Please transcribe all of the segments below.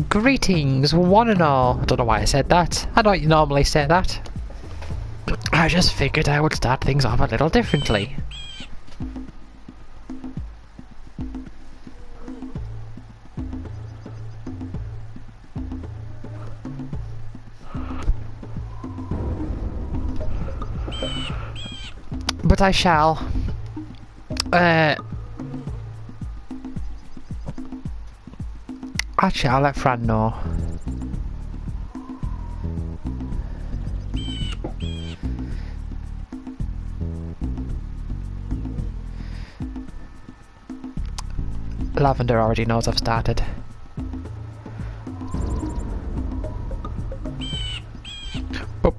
Greetings, one and all. I don't know why I said that. I don't normally say that. I just figured I would start things off a little differently. But I shall. Actually, I'll let Fran know. Lavender already knows I've started. Boop.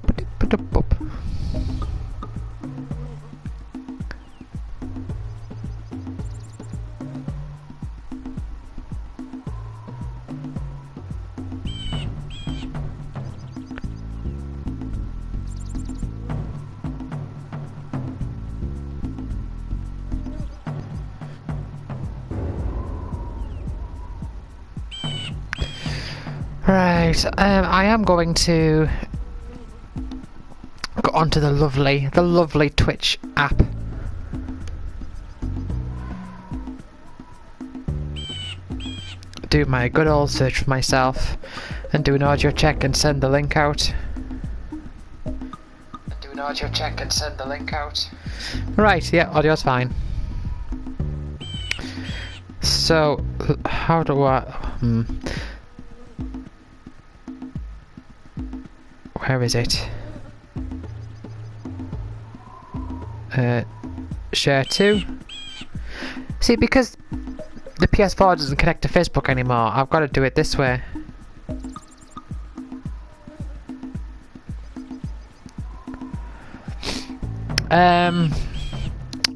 Right, I am going to go onto the lovely Twitch app. Do my good old search for myself and do an audio check and send the link out. Right, yeah, audio's fine. So, how do I... Where is it? Share to. See, because the PS4 doesn't connect to Facebook anymore, I've got to do it this way.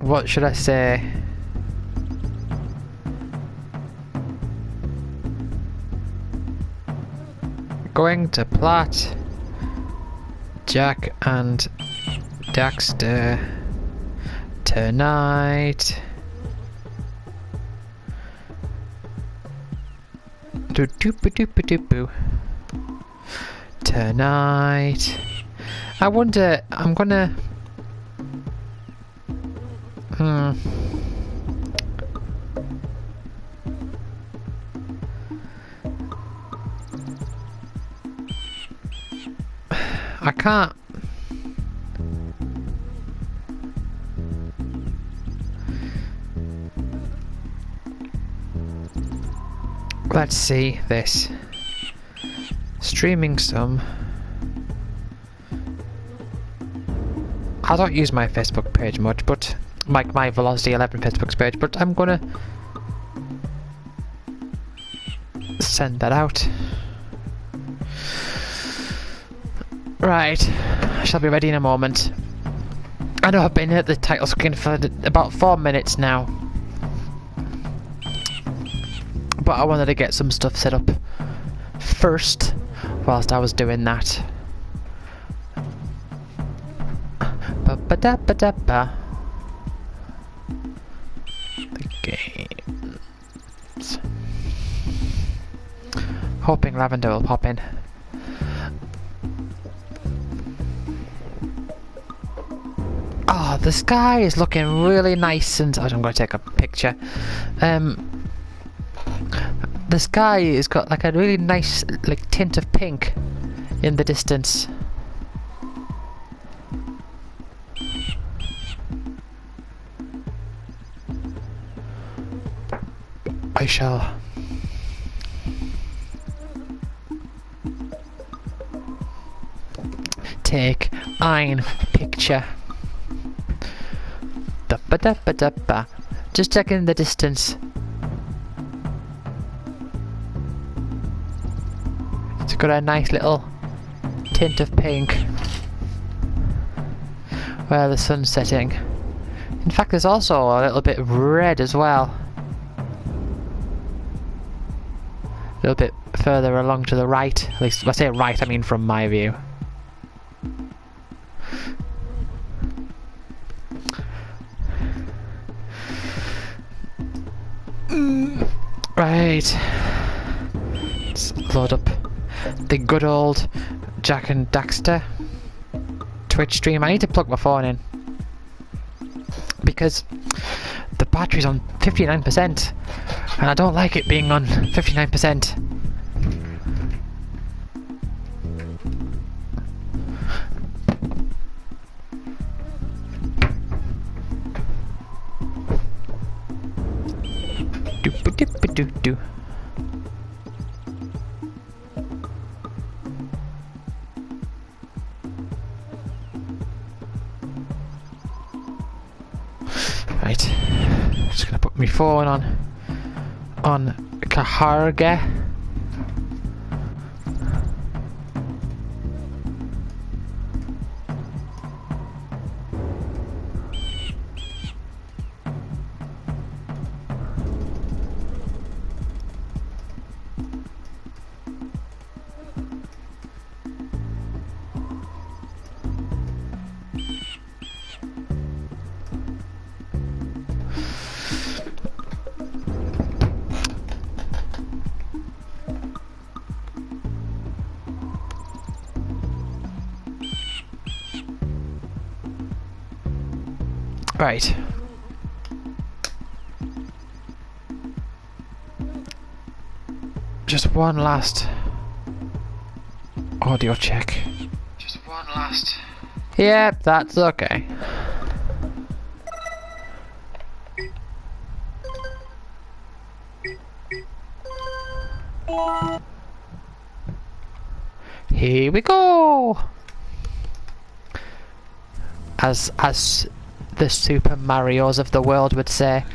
What should I say? Going to plot Jack and Daxter tonight. Do tonight. I wonder. I'm gonna. I can't. Let's see this. Streaming some. I don't use my Facebook page much, but like my Velocity 11 Facebook page, but I'm gonna send that out. Right, I shall be ready in a moment. I know I've been at the title screen for about 4 minutes now, but I wanted to get some stuff set up first whilst I was doing that. Ba-ba-da-ba-da-ba. The games. Hoping Lavender will pop in. Oh, the sky is looking really nice, and I'm going to take a picture. The sky has got like a really nice like tint of pink in the distance. I shall take ein picture. Da-ba-da-ba-da-ba. Just checking the distance. It's got a nice little tint of pink where the sun's setting. In fact, there's also a little bit of red as well. A little bit further along to the right. At least, when I say right, I mean from my view. Right. Let's load up the good old Jack and Daxter Twitch stream. I need to plug my phone in because the battery's on 59% and I don't like it being on 59%. Do. Right, just gonna put my phone on Kaharga. Right. Just one last audio check. Just one last. Yep, that's okay. Here we go. As the Super Marios of the world would say.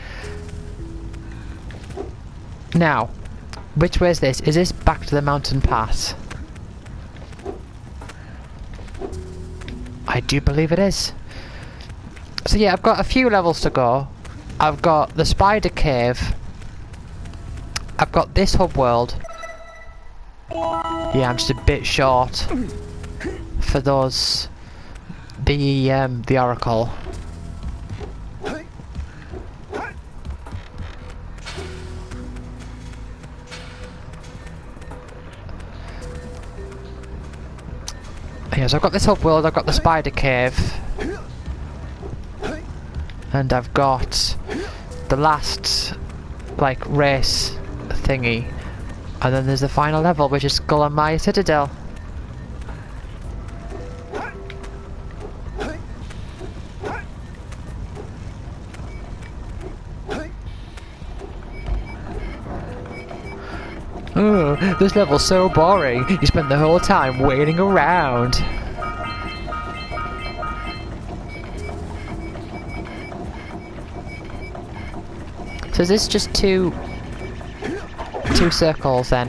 Now, which way is this? Is this back to the mountain pass? I do believe it is. So yeah, I've got a few levels to go. I've got the spider cave. I've got this hub world. Yeah, I'm just a bit short for those. The oracle. Yeah, so I've got this hub world, I've got the spider cave, and I've got the last, like, race thingy, and then there's the final level, which is Skull and Maya Citadel. Oh, this level's so boring. You spend the whole time waiting around. So is this just two circles then?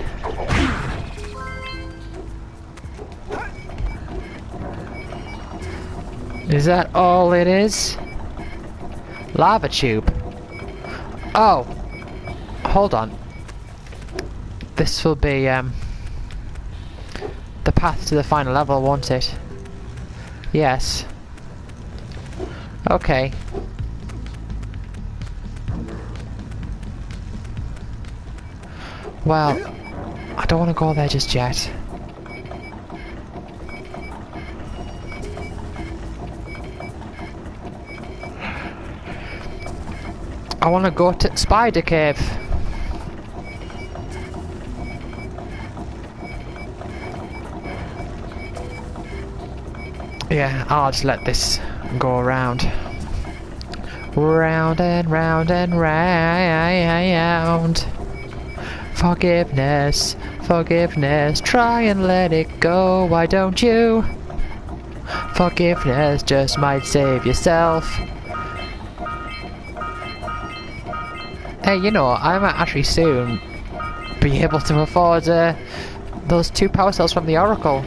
Is that all it is? Lava tube. Oh, hold on. This will be the path to the final level, won't it? Yes. Okay. Well, I don't want to go there just yet. I want to go to Spider Cave. Yeah, I'll just let this go around. Round and round and round. Forgiveness, forgiveness, try and let it go, why don't you? Forgiveness just might save yourself. Hey, you know, I might actually soon be able to afford those 2 power cells from the Oracle.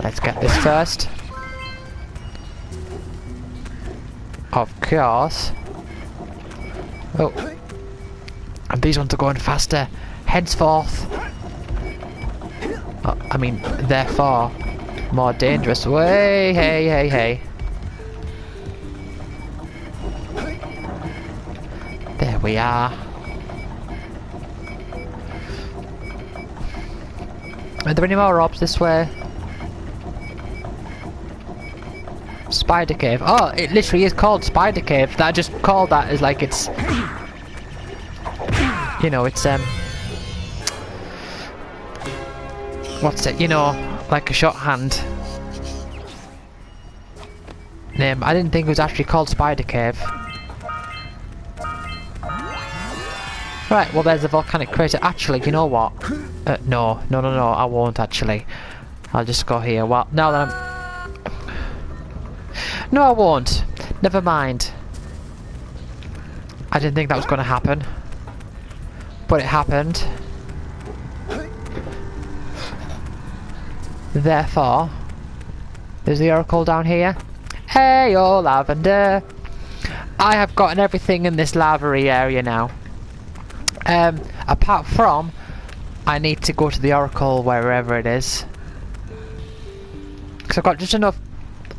Let's get this first. Of course. Oh. And these ones are going faster. Henceforth. I mean, therefore, more dangerous. Way, hey, hey, hey. There we are. Are there any more orbs this way? Spider Cave. Oh, it literally is called Spider Cave. That I just called that as like it's... You know, it's what's it? You know, like a shorthand name. I didn't think it was actually called Spider Cave. Right, well there's a volcanic crater. Actually, you know what? No, I won't actually. I'll just go here. Well, now that I'm... No, I won't. Never mind. I didn't think that was going to happen. But it happened. Therefore, there's the oracle down here. Hey, oh, lavender. I have gotten everything in this lavery area now. Apart from, I need to go to the oracle wherever it is. Because I've got just enough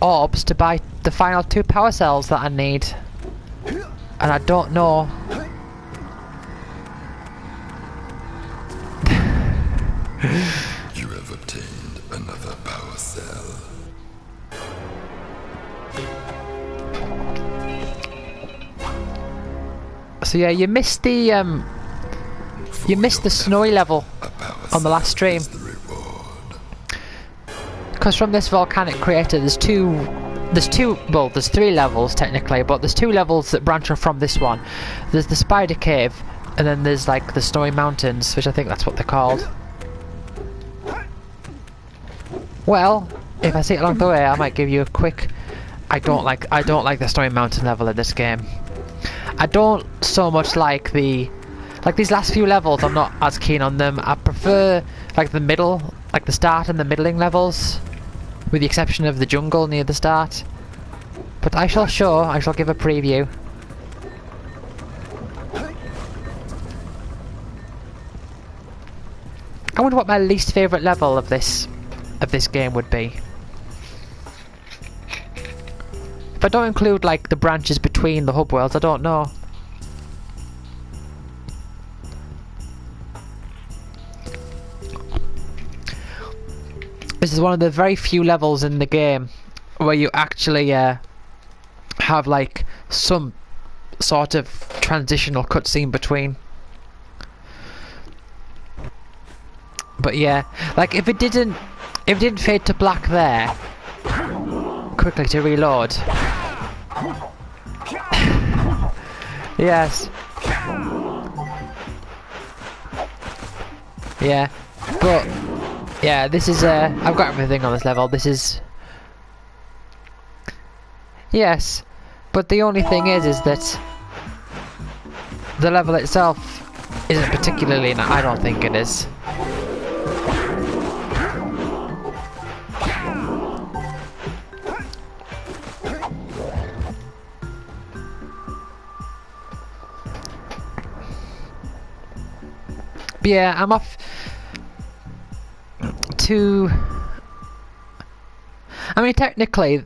orbs to buy the final 2 power cells that I need. And I don't know. You have obtained another power cell. So yeah, you missed the snowy level on the last stream. Because from this volcanic crater there's 3 levels technically, but there's 2 levels that branch off from this one. There's the Spider Cave, and then there's like the Snowy Mountains, which I think that's what they're called. Well, if I see it along the way, I might give you a quick... I don't like the Snowy Mountain level in this game. I don't so much like the... Like these last few levels, I'm not as keen on them. I prefer like the middle, like the start and the middling levels, with the exception of the jungle near the start. But I shall give a preview. I wonder what my least favourite level of this game would be. If I don't include like the branches between the hub worlds, I don't know. This is one of the very few levels in the game where you actually have like some sort of transitional cutscene between. But yeah, like if it didn't fade to black there quickly to reload. Yes. Yeah, but yeah, this is I've got everything on this level. This is... Yes, but the only thing is that the level itself isn't particularly... I don't think it is. But yeah, I'm off to... I mean, technically,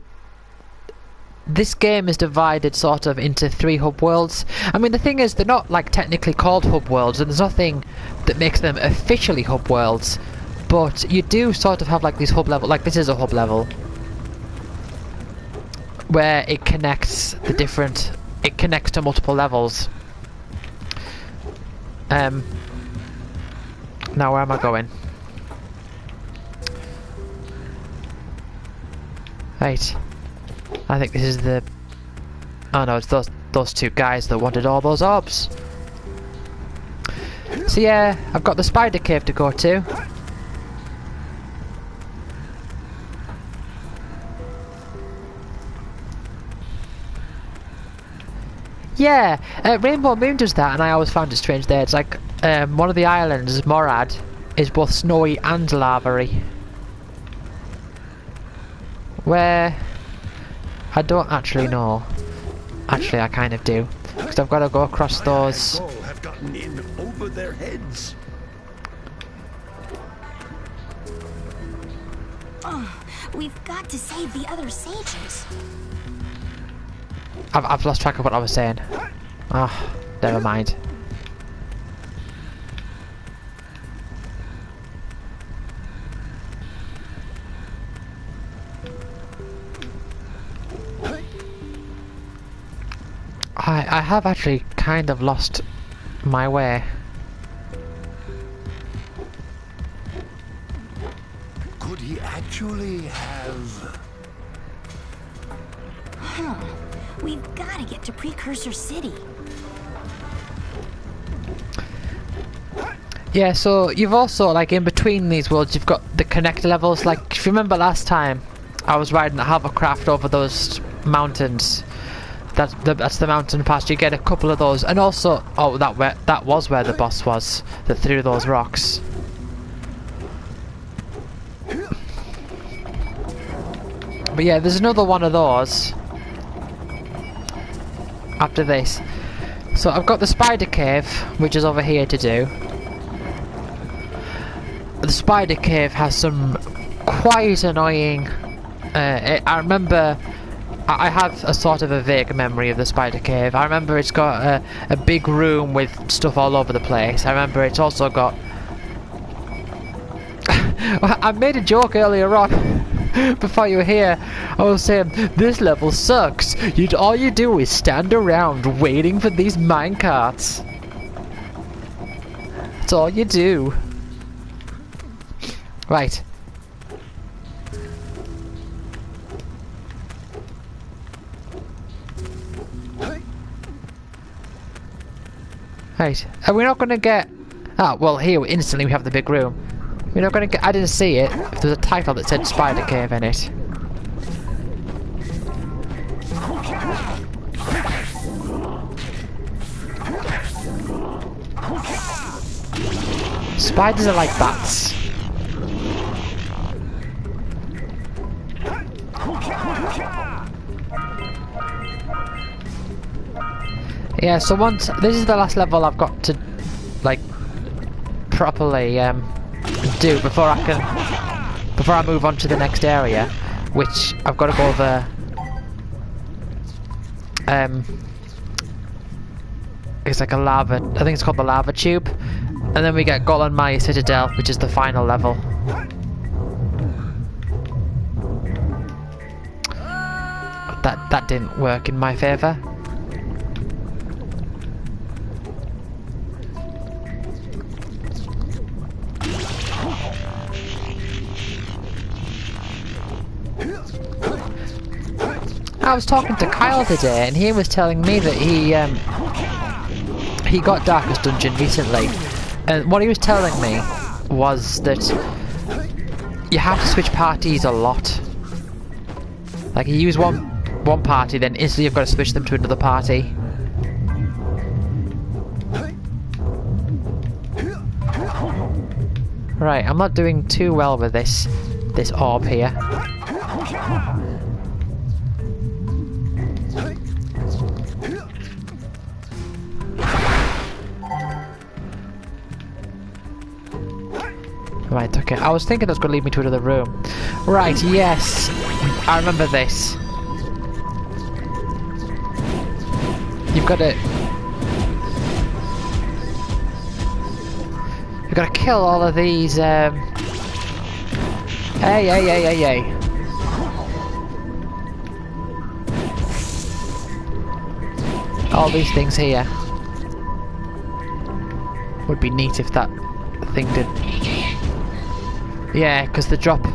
this game is divided sort of into 3 hub worlds. I mean, the thing is, they're not like technically called hub worlds, and there's nothing that makes them officially hub worlds. But you do sort of have like these hub levels. Like this is a hub level where it connects the different. It connects to multiple levels. Now where am I going? Right. I think this is the... Oh no, it's those 2 guys that wanted all those orbs. So yeah, I've got the Spider Cave to go to. Yeah, Rainbow Moon does that, and I always found it strange there. It's like one of the islands, Morad, is both snowy and lavary. Where... I don't actually know. Actually, I kind of do. Because I've got to go across those... gotten in over their heads. We've got to save the other sages. I've lost track of what I was saying. Ah, never mind. I have actually kind of lost my way. Could he actually have... Huh. We've got to get to Precursor City. Yeah, so you've also, like, in between these worlds, you've got the connector levels. Like, if you remember last time, I was riding the hovercraft over those mountains. That's the mountain pass. You get a couple of those, and also, oh, that was where the boss was that threw those rocks. But yeah, there's another one of those after this. So I've got the spider cave, which is over here to do. The spider cave has some quite annoying. I remember. I have a sort of a vague memory of the spider cave. I remember it's got a big room with stuff all over the place. I remember it's also got... I made a joke earlier on, before you were here. I was saying, this level sucks. All you do is stand around waiting for these minecarts. That's all you do. Right. Right, are we not going to get... Ah, well here, instantly we have the big room. We're not going to get... I didn't see it. There's a title that said Spider Cave in it. Spiders are like bats. Yeah, so once this is the last level I've got to like properly do before I move on to the next area, which I've got to go over. It's like a lava. I think it's called the lava tube, and then we get Golan Maya Citadel, which is the final level. That didn't work in my favour. I was talking to Kyle today, and he was telling me that he got Darkest Dungeon recently, and what he was telling me was that you have to switch parties a lot. Like you use one party, then instantly you've got to switch them to another party. Right, I'm not doing too well with this orb here. Right, okay. I was thinking that was going to lead me to another room. Right, yes. I remember this. You've got to... You've got to kill all of these, Hey. All these things here. Would be neat if that thing did... Yeah, because the drop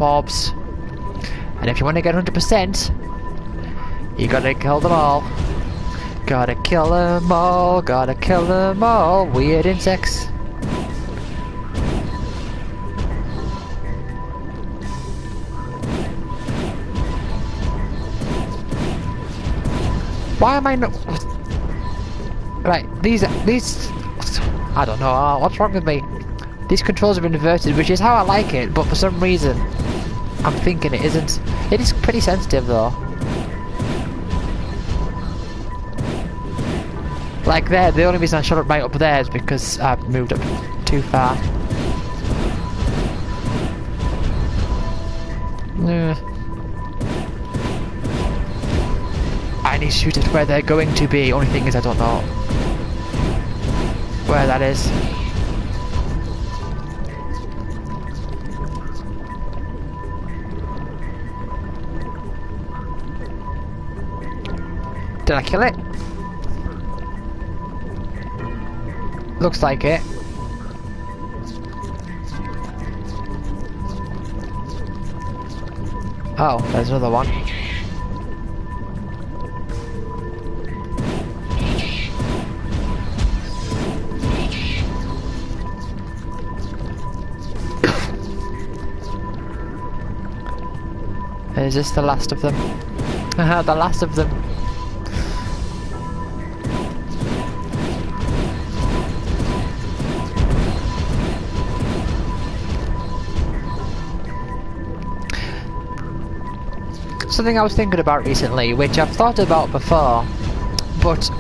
orbs. And if you want to get 100%, you gotta kill them all. Gotta kill them all, gotta kill them all. Weird insects. Why am I not... Right, these... I don't know, what's wrong with me? These controls are inverted, which is how I like it, but for some reason, I'm thinking it isn't. It is pretty sensitive though. Like there, the only reason I shot it right up there is because I moved up too far. I need to shoot it where they're going to be. Only thing is I don't know where that is. Did I kill it? Looks like it. Oh, there's another one. Is this the last of them? Haha, the last of them. Something I was thinking about recently, which I've thought about before, but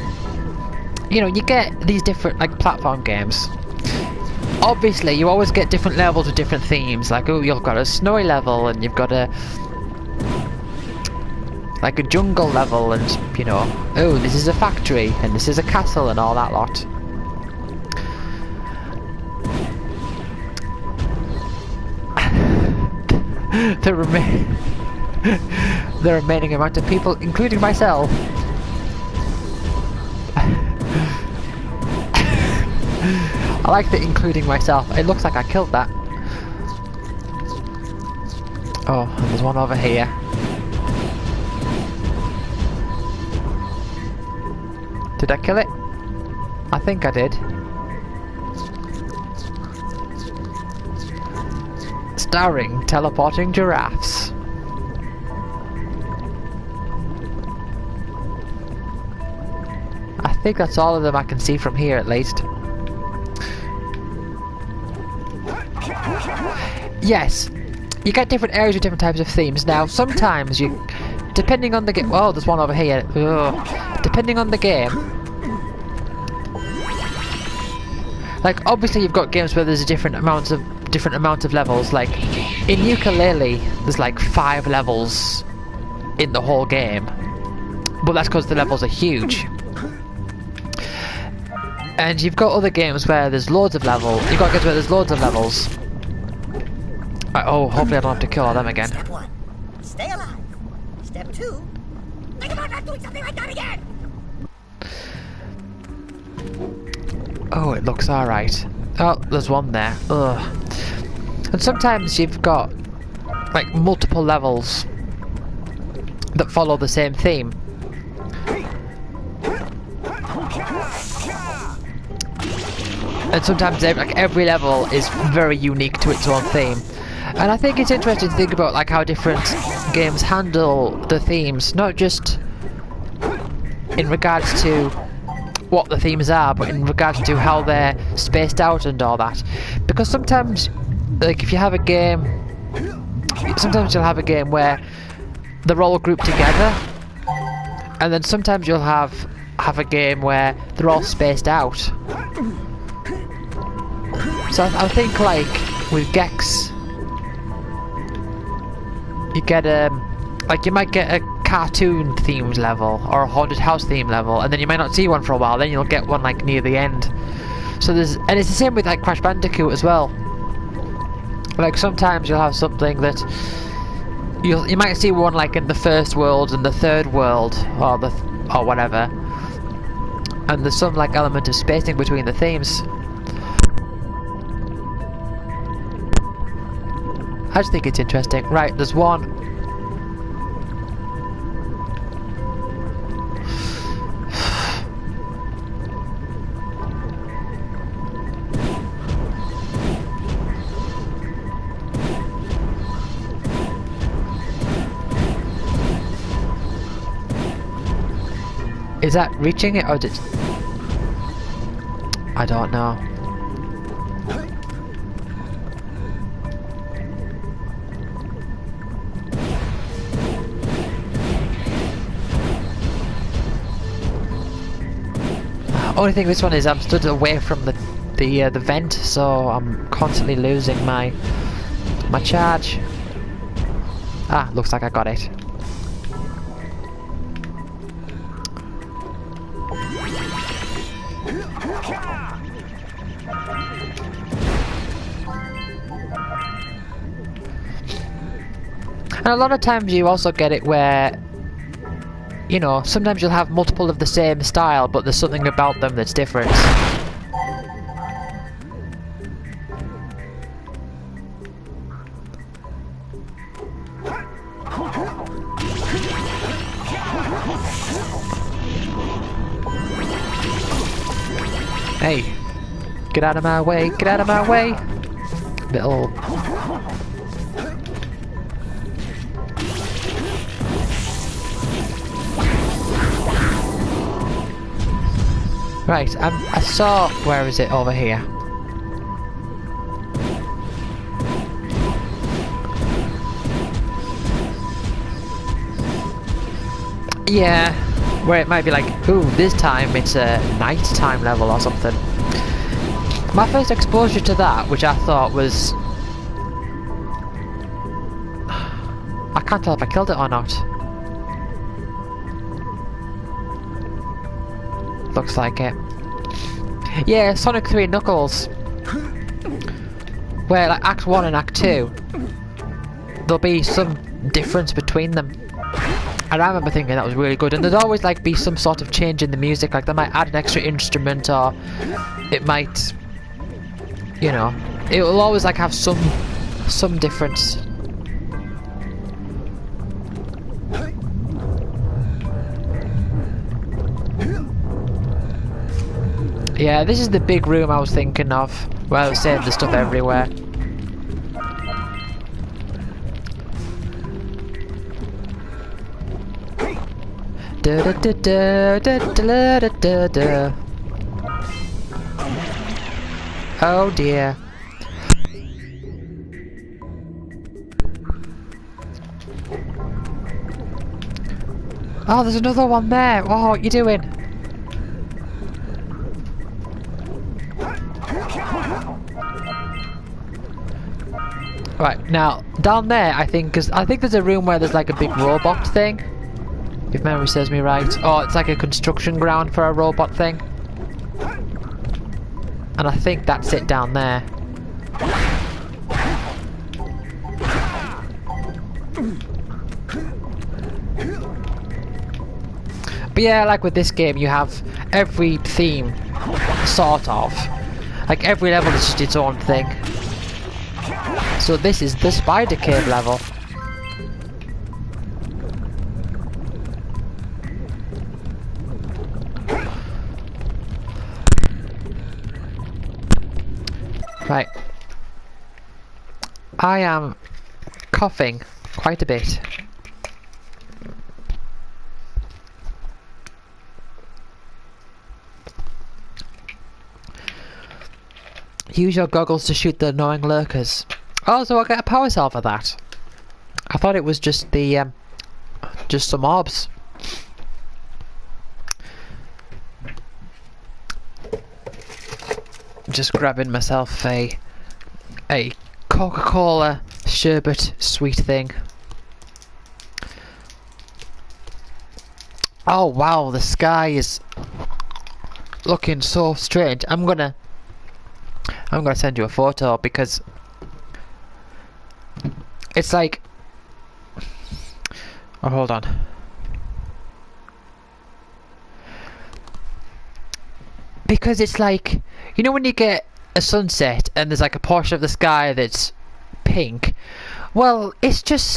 you know, you get these different like platform games. Obviously, you always get different levels with different themes. Like, oh, you've got a snowy level, and you've got a like a jungle level, and you know, oh, this is a factory, and this is a castle, and all that lot. The remaining amount of people, including myself. I like the including myself. It looks like I killed that. Oh, and there's one over here. Did I kill it? I think I did. Starring teleporting giraffes. I think that's all of them I can see from here, at least. Yes, you get different areas with different types of themes. Now, sometimes you, depending on the game. Oh, there's one over here. Ugh. Depending on the game. Like, obviously, you've got games where there's different amounts of levels. Like in Ukulele, there's like 5 levels in the whole game, but that's because the levels are huge. And you've got other games where there's loads of levels. You've got games where there's loads of levels. Oh, hopefully I don't have to kill all them again. Step 1, stay alive. Step 2, think about not doing something like that again. Oh, it looks alright. Oh, there's one there. Ugh. And sometimes you've got like multiple levels that follow the same theme. And sometimes every level is very unique to its own theme. And I think it's interesting to think about like how different games handle the themes, not just in regards to what the themes are, but in regards to how they're spaced out and all that. Because sometimes, like if you have a game, sometimes you'll have a game where they're all grouped together, and then sometimes you'll have a game where they're all spaced out. So I think like with Gex, you get like you might get a cartoon themed level or a haunted house themed level, and then you might not see one for a while, then you'll get one like near the end. So and it's the same with like Crash Bandicoot as well. Like sometimes you'll have something that you might see one like in the first world and the third world or whatever, and there's some like element of spacing between the themes. I just think it's interesting. Right, there's one. Is that reaching it or did... I don't know. Only thing this one is I'm stood away from the vent, so I'm constantly losing my charge. Ah, looks like I got it. And a lot of times you also get it where, you know, sometimes you'll have multiple of the same style, but there's something about them that's different. Hey, get out of my way, get out of my way! Little... Right, I saw... Where is it? Over here. Yeah, where it might be like, ooh, this time it's a nighttime level or something. My first exposure to that, which I thought was... I can't tell if I killed it or not. Looks like it. Yeah, Sonic 3 Knuckles. Where like Act 1 and Act 2, there'll be some difference between them. And I remember thinking that was really good. And there'd always like be some sort of change in the music, like they might add an extra instrument, or it might, you know, it will always like have some difference. Yeah, this is the big room I was thinking of, where I was saying the stuff everywhere. Da da da da da da da da. Oh dear. Oh, there's another one there. Oh, what are you doing? Right, now, down there, I think there's a room where there's like a big robot thing. If memory serves me right. Oh, it's like a construction ground for a robot thing. And I think that's it down there. But yeah, like with this game, you have every theme, sort of. Like every level is just its own thing. So this is the spider cave level. Right. I am coughing quite a bit. Use your goggles to shoot the annoying lurkers. Oh, so I'll get a power cell for that. I thought it was just the, just some orbs. Just grabbing myself a Coca-Cola sherbet sweet thing. Oh wow, the sky is looking so strange. I'm gonna send you a photo because it's like, oh hold on. Because it's like, you know when you get a sunset and there's like a portion of the sky that's pink? Well, it's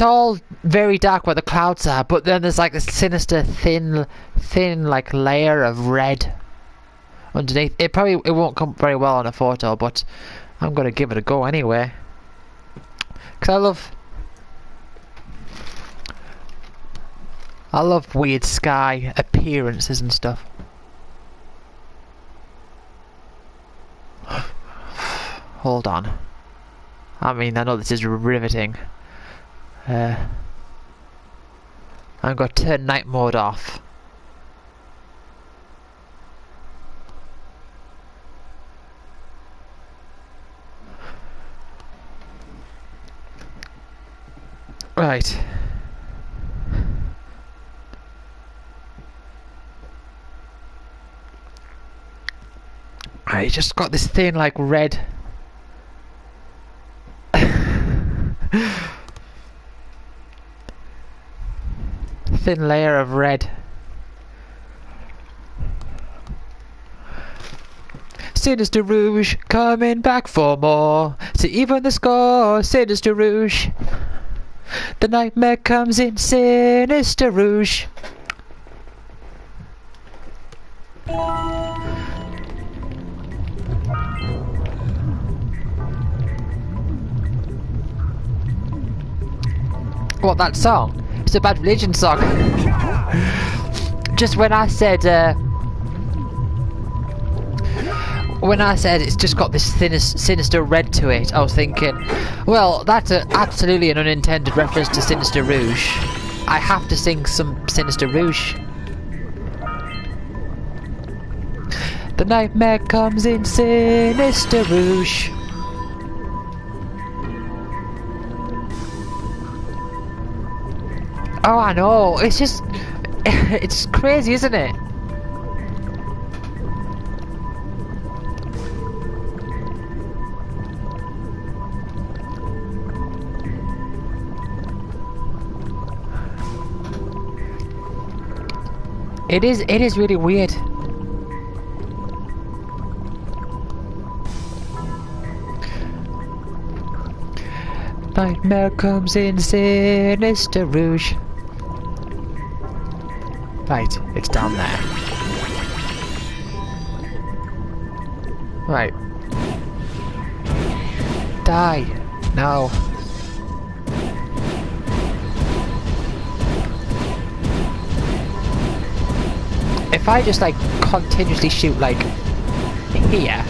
all very dark where the clouds are, but then there's like this sinister thin like layer of red underneath. It won't come very well on a photo, but I'm gonna give it a go anyway. Cause I love weird sky appearances and stuff. Hold on. I mean, I know this is riveting. I'm going to turn night mode off. Right. Right, just got this thin, like, red. Thin layer of red. Sinister Rouge, coming back for more. To even the score, Sinister Rouge. The nightmare comes in, Sinister Rouge. What, that song? It's a Bad Religion song. Just when I said it's just got this sinister red to it, I was thinking, well, that's absolutely an unintended reference to Sinister Rouge. I have to sing some Sinister Rouge. The nightmare comes in, Sinister Rouge. Oh, I know. It's just... it's crazy, isn't it? It is really weird. Nightmare comes in, Sinister Rouge. Right, it's down there. Right. Die. No. If I just like continuously shoot like here.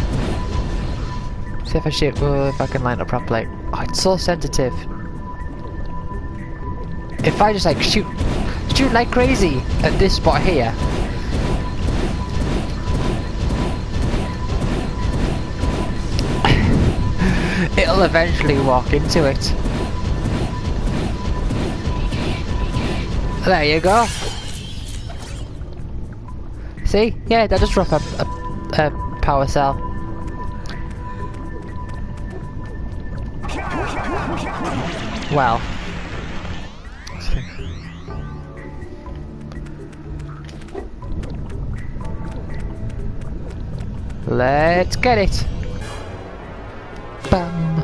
See if I shoot, if I can line up properly. Oh, it's so sensitive. If I just like shoot like crazy at this spot here. It'll eventually walk into it. There you go. See? Yeah, that just drop a power cell. Well. Let's get it. Bam.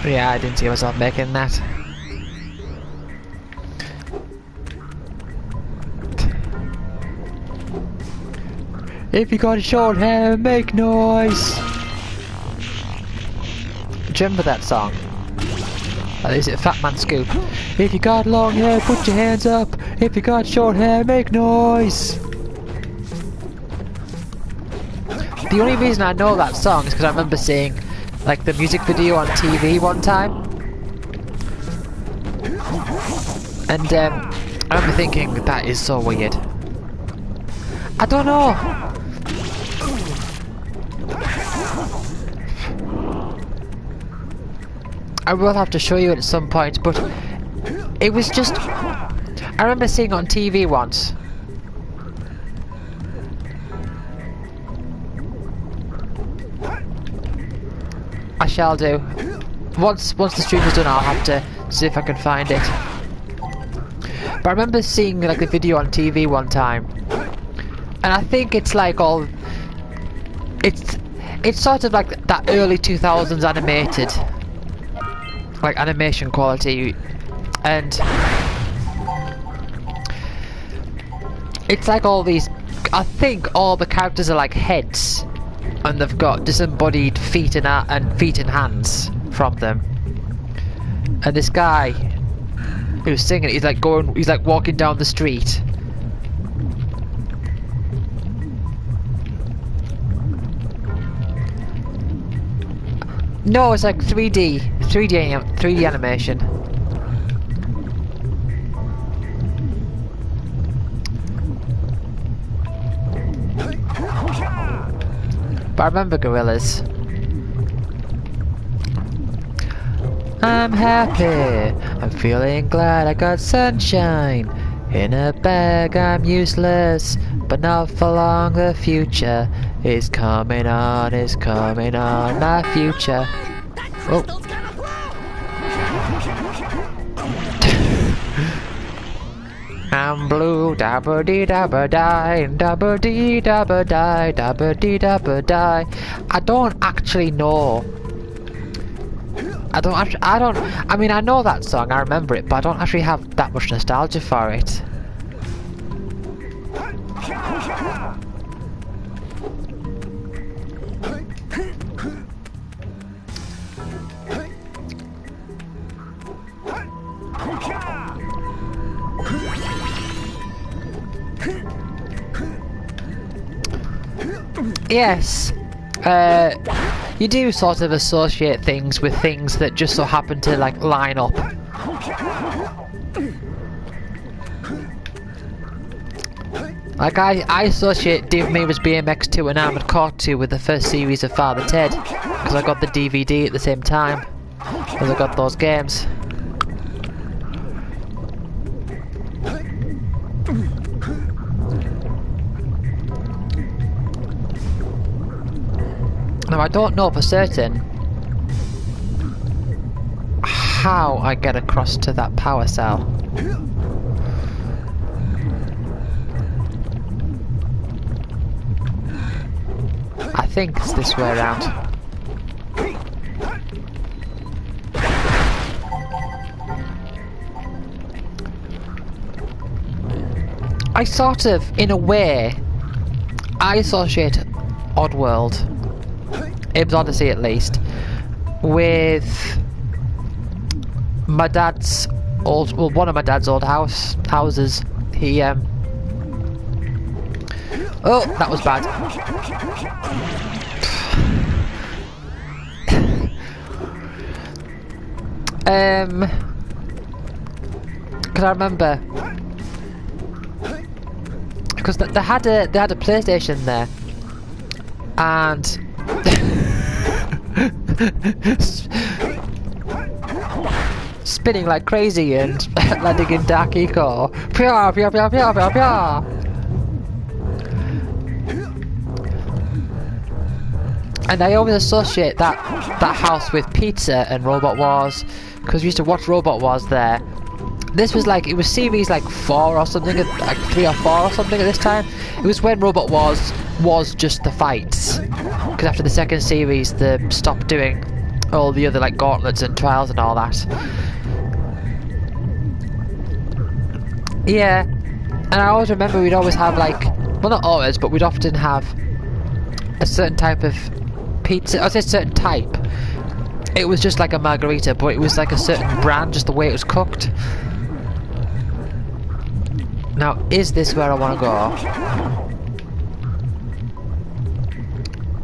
Yeah, I didn't see myself making that. If you got short hair, make noise. Do you remember that song? Is it Fat Man Scoop? If you got long hair, put your hands up. If you got short hair, make noise. The only reason I know that song is because I remember seeing like the music video on TV one time. And I remember thinking, that is so weird. I don't know. I will have to show you it at some point, but it was just... I remember seeing it on TV once. I shall do. Once the stream is done, I'll have to see if I can find it. But I remember seeing like the video on TV one time, and I think it's like all... It's sort of like that early 2000s animated. Like animation quality, and it's like all these, I think all the characters are like heads and they've got disembodied feet and hands from them, and this guy who's singing, he's like walking down the street. No, it's like 3D animation. But I remember gorillas. I'm happy, I'm feeling glad I got sunshine. In a bag I'm useless, but not for long. The future is coming on, my future. Oh. I'm blue, dabba dee dabba die, dabba dee dabba die, dabba dee dabba die. I don't actually know. I mean, I know that song, I remember it, but I don't actually have that much nostalgia for it. Yes. You do sort of associate things with things that just so happen to like line up. Like I associate Dave Mirra's BMX2 and Armored Core 2 with the first series of Father Ted, because I got the DVD at the same time as I got those games. Now I don't know for certain how I get across to that power cell. I think it's this way around. I sort of, in a way, I associate Oddworld, Ib's Odyssey at least, with my dad's old, well, one of my dad's old houses. He oh, that was bad. Because I remember, because they had a PlayStation there, and spinning like crazy and landing in dark eco. Pya, pya, pya, pya, pya, pya. And I always associate that house with pizza and Robot Wars, because we used to watch Robot Wars there. This was like, it was series like 4 or something, like 3 or 4 or something at this time. It was when Robot Wars was just the fights, because after the second series they stopped doing all the other like gauntlets and trials and all that. Yeah, and I always remember we'd always have like, well not always, but we'd often have a certain type of pizza. I say certain type. It was just like a margarita, but it was like a certain brand, just the way it was cooked. Now, is this where I want to go?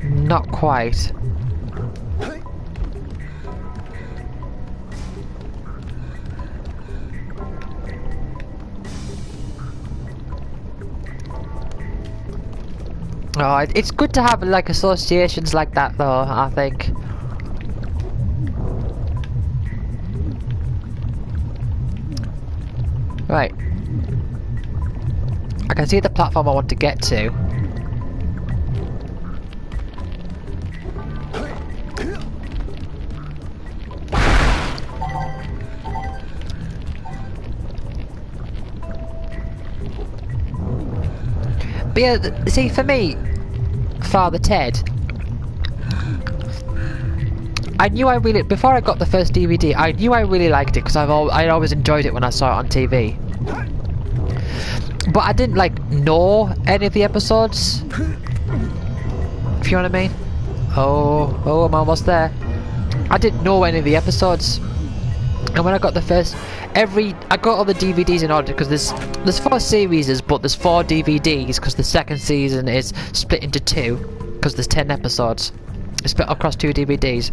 Not quite. Oh, it's good to have like associations like that though, I think. Right. I can see the platform I want to get to. But yeah, see, for me, Father Ted, I knew I really, before I got the first DVD, I knew I really liked it because I always enjoyed it when I saw it on TV. But I didn't like know any of the episodes, if you know what I mean. Oh, I'm almost there. I didn't know any of the episodes, and when I got the first, I got all the DVDs in order because there's 4 series, but there's 4 DVDs because the second season is split into 2 because there's 10 episodes. It's split across 2 DVDs.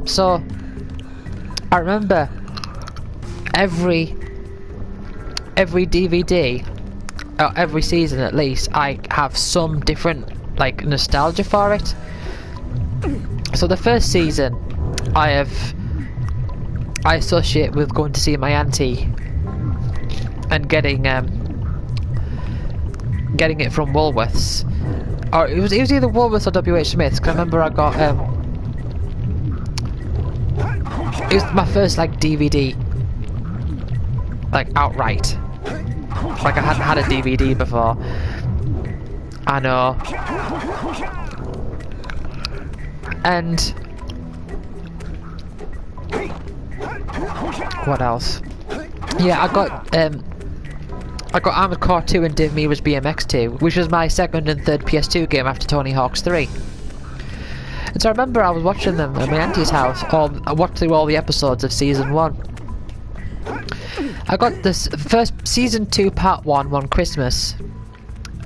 So I remember every DVD, or every season at least, I have some different like nostalgia for it. So the first season I associate with going to see my auntie and getting it from Woolworths, or it was either Woolworths or WH Smith's. Cause I remember I got it was my first like DVD, like outright. Like I hadn't had a DVD before. I know. And what else? Yeah, I got Armored Core 2 and Div Mirror's BMX 2, which was my second and third PS2 game after Tony Hawk's 3. And so I remember I was watching them at my auntie's house. I watched through all the episodes of season 1. I got this first season 2 part 1 one Christmas.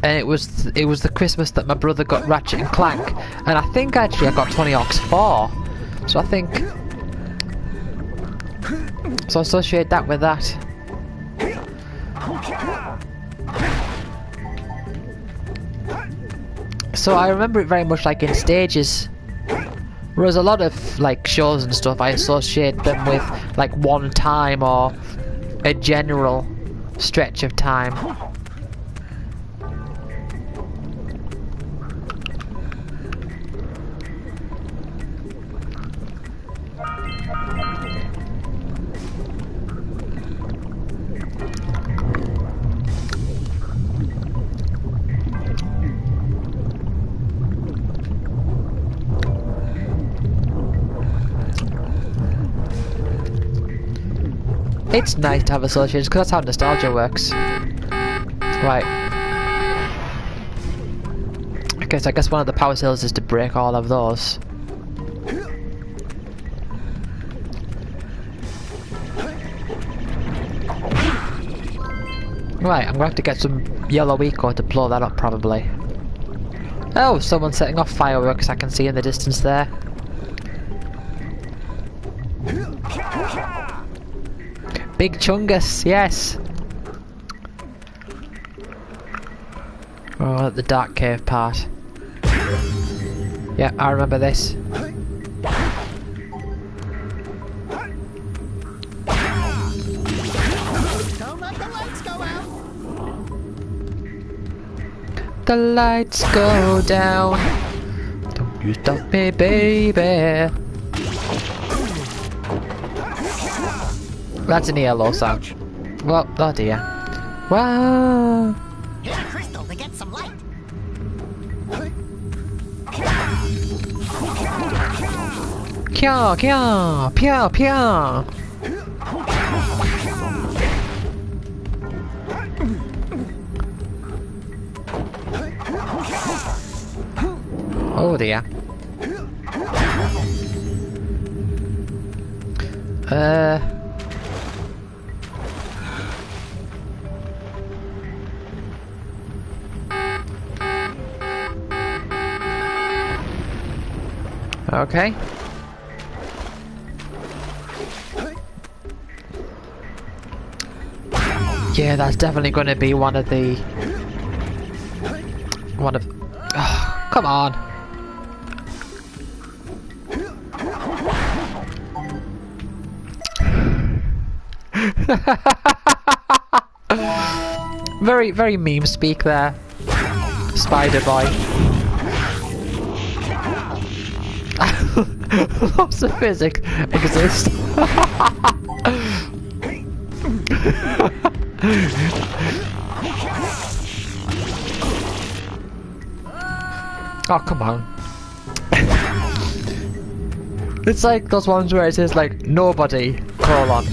And it was the Christmas that my brother got Ratchet and Clank, and I think actually I got Tony Hawk's 4. So I associate that with that. So I remember it very much like in stages. Whereas a lot of like shows and stuff, I associate them with like one time or a general stretch of time. It's nice to have associations because that's how nostalgia works. Right. I guess one of the power cells is to break all of those. Right, I'm gonna have to get some yellow eco to blow that up probably. Oh, someone's setting off fireworks I can see in the distance there. Big Chungus, yes. Oh, the dark cave part. Yeah, I remember this. Don't let the lights go out. The lights go down. Don't you stop me, baby. That's an ELO song. Well, oh dear. Wow. Hit a crystal to get some light. Kya, kya, pya, pya. Oh dear. Okay. Yeah, that's definitely going to be one of... Oh, come on. Very, very meme speak there. Spider boy. Lots of physics exist. Oh, come on. It's like those ones where it says like nobody, colon.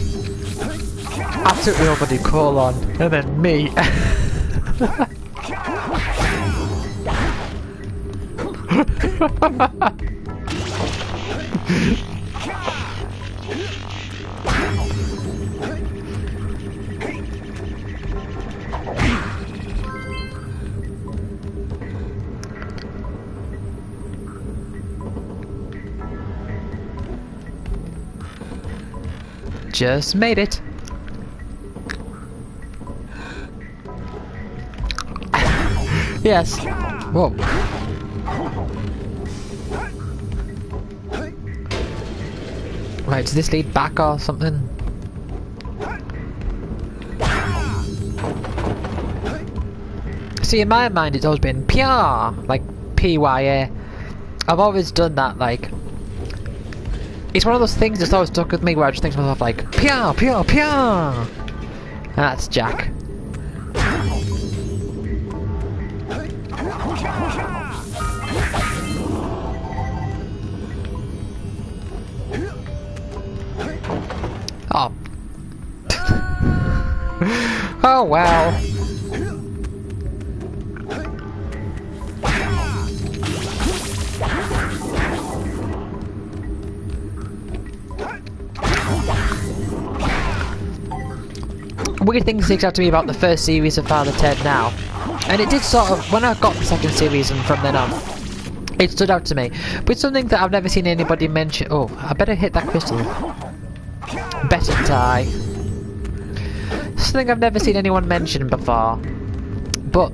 Absolutely nobody, colon. And then me. Just made it. Yes. Whoa. Right, does this lead back or something? See, in my mind it's always been Pya, like P-Y-A. I've always done that, like... It's one of those things that's always stuck with me where I just think to myself like, Pya, Pya, Pya! And that's Jack. Oh. Oh well. Weird thing sticks out to me about the first series of Father Ted now, and it did sort of, when I got the second series and from then on, it stood out to me. But it's something that I've never seen anybody mention. Oh, I better hit that crystal. Better die. Something I've never seen anyone mention before. But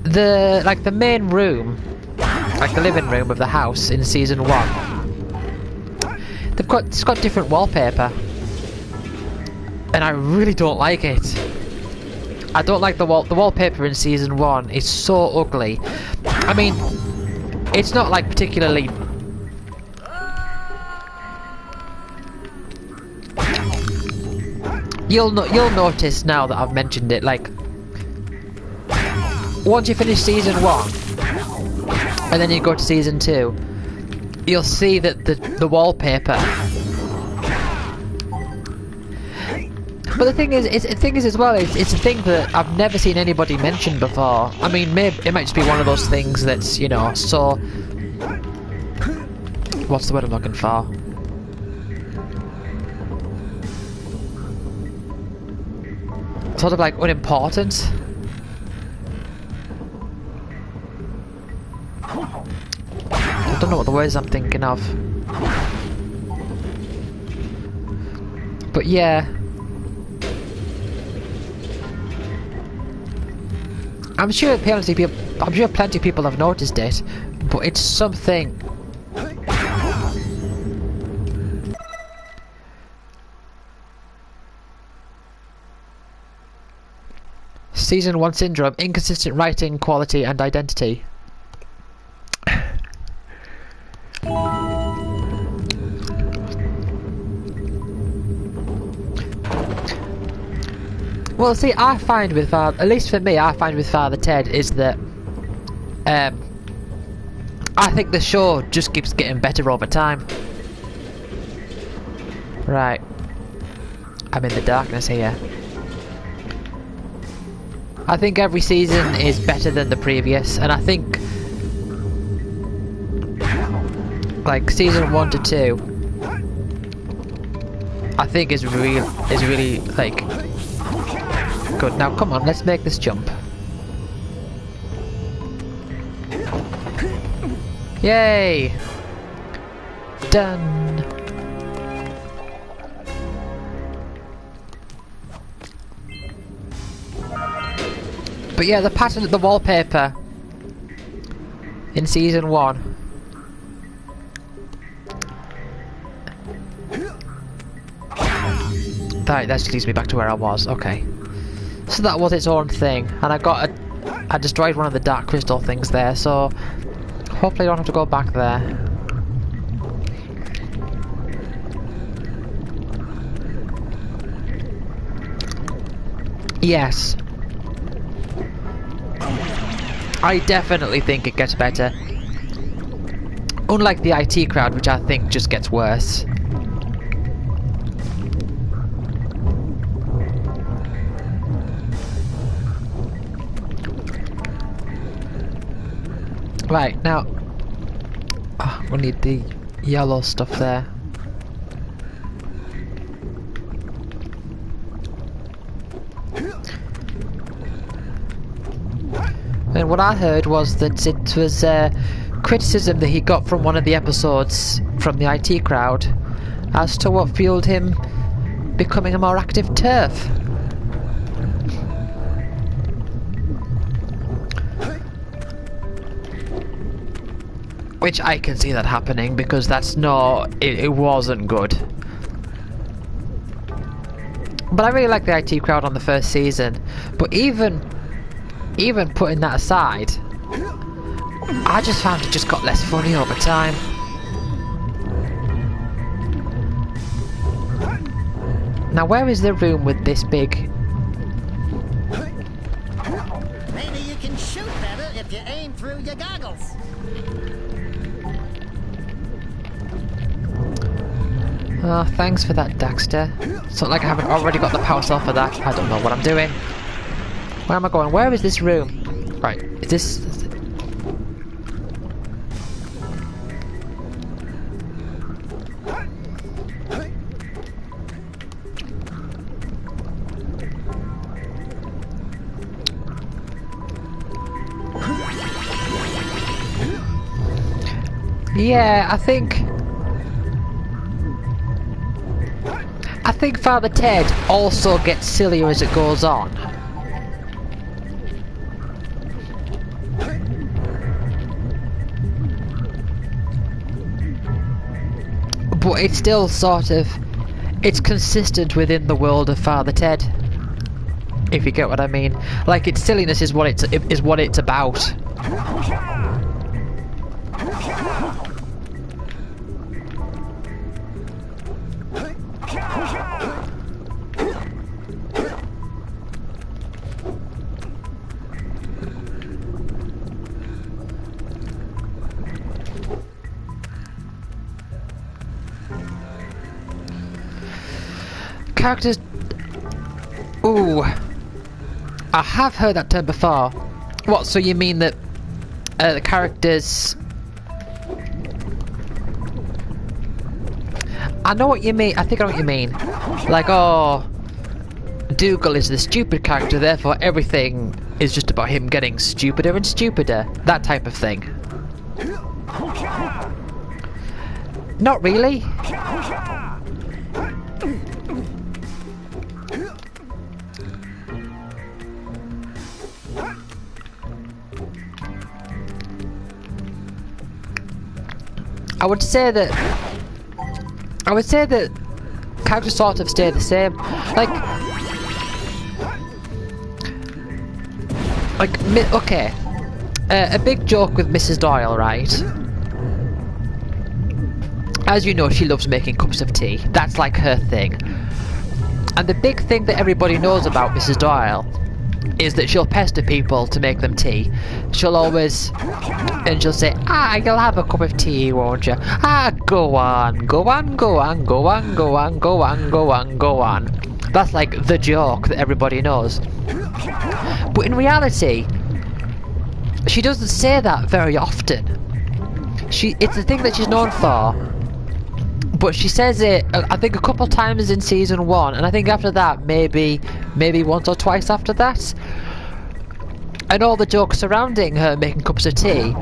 the main room, like the living room of the house in season 1, it's got different wallpaper. And I really don't like it. I don't like the wallpaper in season 1 is so ugly. I mean, it's not like particularly... You'll notice now that I've mentioned it, like... Once you finish season 1, and then you go to season 2, you'll see that the wallpaper... But the thing is as well, it's a thing that I've never seen anybody mention before. I mean, maybe it might just be one of those things that's, you know, so... What's the word I'm looking for? Sort of like unimportant. I don't know what the words I'm thinking of. But yeah. I'm sure plenty of people have noticed it, but it's something. Season 1 syndrome: inconsistent writing, quality, and identity. Well, see, I find with at least for me, I find with Father Ted is that I think the show just keeps getting better over time. Right, I'm in the darkness here. I think every season is better than the previous, and I think like season 1 to 2, I think is really like. Good, now come on, let's make this jump. Yay! Done! But yeah, the pattern of the wallpaper in season 1. That just leads me back to where I was, okay. So that was its own thing, and I destroyed one of the dark crystal things there, so hopefully I don't have to go back there. Yes. I definitely think it gets better. Unlike the IT crowd, which I think just gets worse. Right, now... Oh, we need the yellow stuff there. And what I heard was that it was criticism that he got from one of the episodes from the IT crowd as to what fueled him becoming a more active TERF. Which I can see that happening because that's not... It wasn't good. But I really like the IT crowd on the first season. But even putting that aside, I just found it just got less funny over time. Now where is the room with this big... Maybe you can shoot better if you aim through your goggles. Oh, thanks for that, Daxter. It's not like I haven't already got the power cell for that. I don't know what I'm doing. Where am I going? Where is this room? Right, is this... Yeah, I think Father Ted also gets sillier as it goes on. But it's still sort of... It's consistent within the world of Father Ted. If you get what I mean. Like, its silliness is what it's about. Characters... Ooh. I have heard that term before. What, so you mean that the characters... I know what you mean, I think I know what you mean. Like, oh... Dougal is the stupid character, therefore everything is just about him getting stupider and stupider. That type of thing. Not really. I would say that characters sort of stay the same. Okay, a big joke with Mrs. Doyle, right? As you know, she loves making cups of tea. That's like her thing. And the big thing that everybody knows about Mrs. Doyle is that she'll pester people to make them tea. She'll always... And she'll say, you'll have a cup of tea, won't you? Go on, go on, go on, go on, go on, go on, go on, go on. That's like the joke that everybody knows. But in reality, she doesn't say that very often. It's the thing that she's known for. But she says it, I think, a couple times in season 1, and I think after that, maybe once or twice after that. And all the jokes surrounding her making cups of tea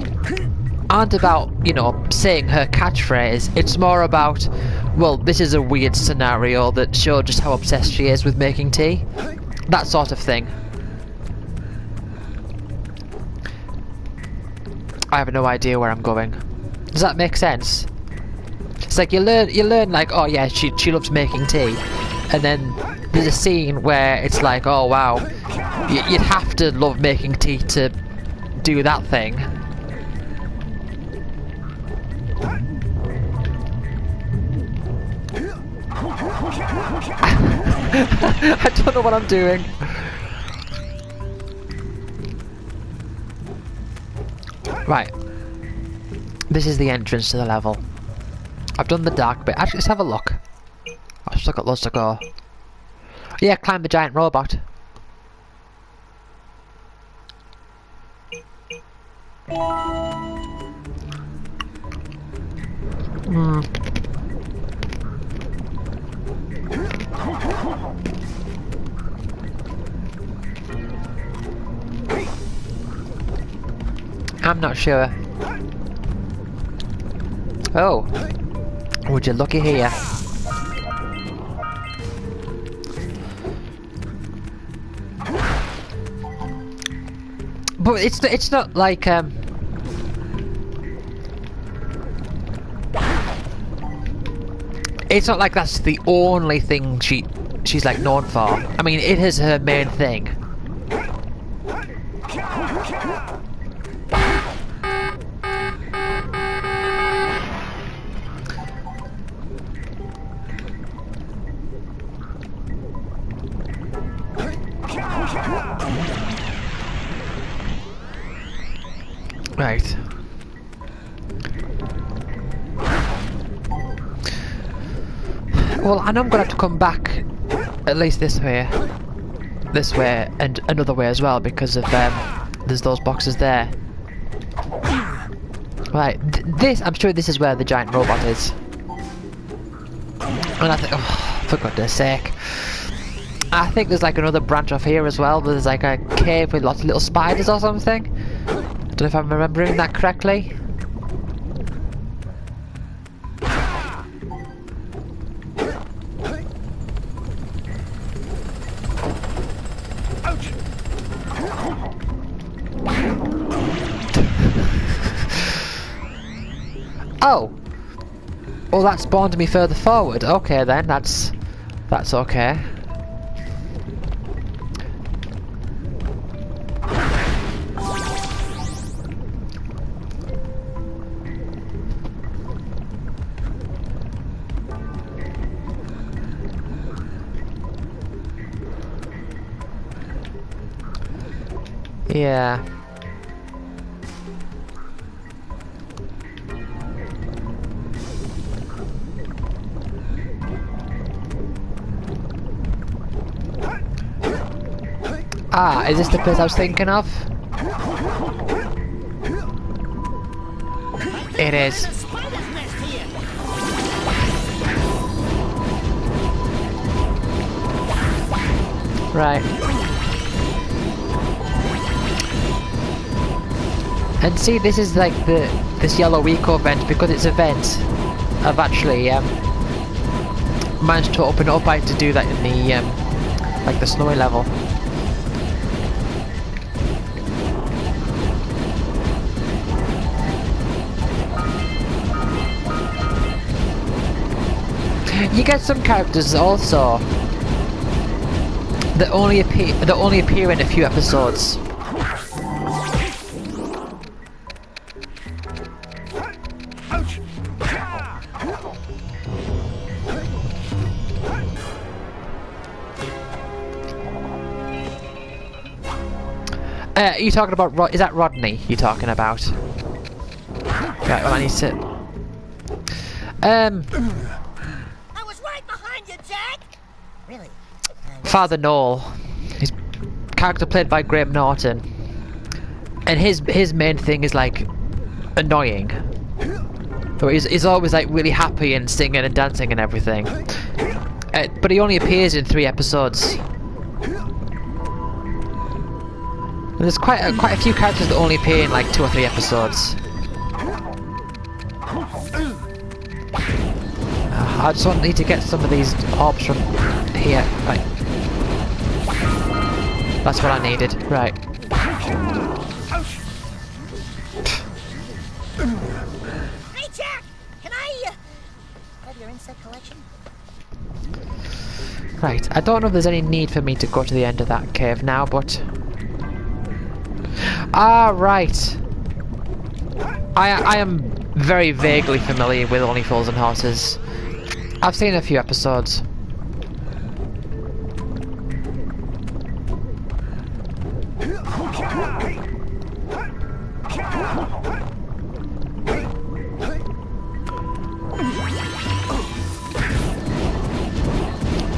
aren't about, you know, saying her catchphrase. It's more about, well, this is a weird scenario that shows just how obsessed she is with making tea. That sort of thing. I have no idea where I'm going. Does that make sense? It's like you learn like, oh yeah, she loves making tea, and then there's a scene where it's like, oh wow, you'd have to love making tea to do that thing. I don't know what I'm doing. Right. This is the entrance to the level. I've done the dark bit. Actually, let's have a look. I've still got loads to go. Yeah, climb the giant robot. I'm not sure. Oh. Would you looky here? But it's not like It's not like that's the only thing she's like known for. I mean, it is her main thing. Right. Well, I know I'm gonna have to come back at least this way, and another way as well because of there's those boxes there. Right, this I'm sure this is where the giant robot is, and I think, oh, for goodness sake, I think there's like another branch off here as well. There's like a cave with lots of little spiders or something. I don't know if I'm remembering that correctly. Oh! Well, that spawned me further forward. Okay then, that's okay. Yeah. Ah, is this the place I was thinking of? It is. Right. And see, this is like this yellow eco vent, because it's a vent. I've actually managed to open it up. I had to do that in the like the snowy level. You get some characters also that only appear in a few episodes. You talking about is that Rodney you're talking about? Right, well I need to... I was right behind you, Jack! Really? Father Noel. His character played by Graham Norton. And his main thing is like annoying. So he's always like really happy and singing and dancing and everything. But he only appears in 3 episodes. There's quite a few characters that only appear in like 2 or 3 episodes. I just need to get some of these orbs from here. Right. That's what I needed. Right. Hey, Jack! Can I have your insect collection? Right. I don't know if there's any need for me to go to the end of that cave now, but... Ah, right. I am very vaguely familiar with Only Fools and Horses. I've seen a few episodes.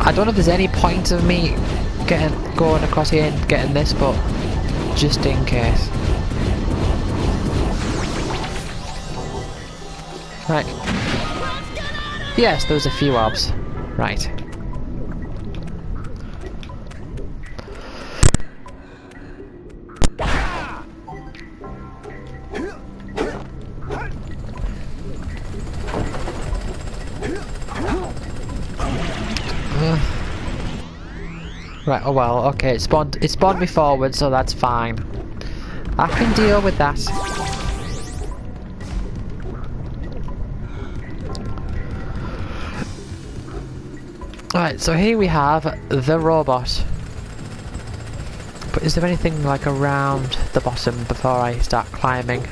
I don't know if there's any point of me going across here and getting this, but just in case. Right. Yes, there was a few orbs. Right. Right, oh well, okay, it spawned me forward, so that's fine. I can deal with that. Alright, so here we have the robot. But is there anything like around the bottom before I start climbing?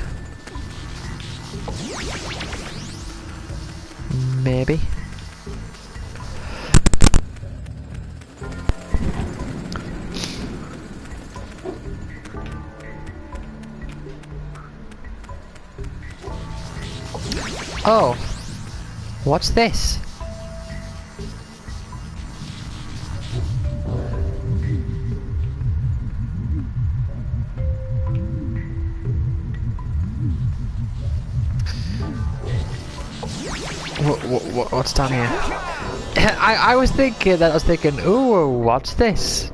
Maybe. Oh, what's this? What's down here? I was thinking that. I was thinking, ooh, what's this?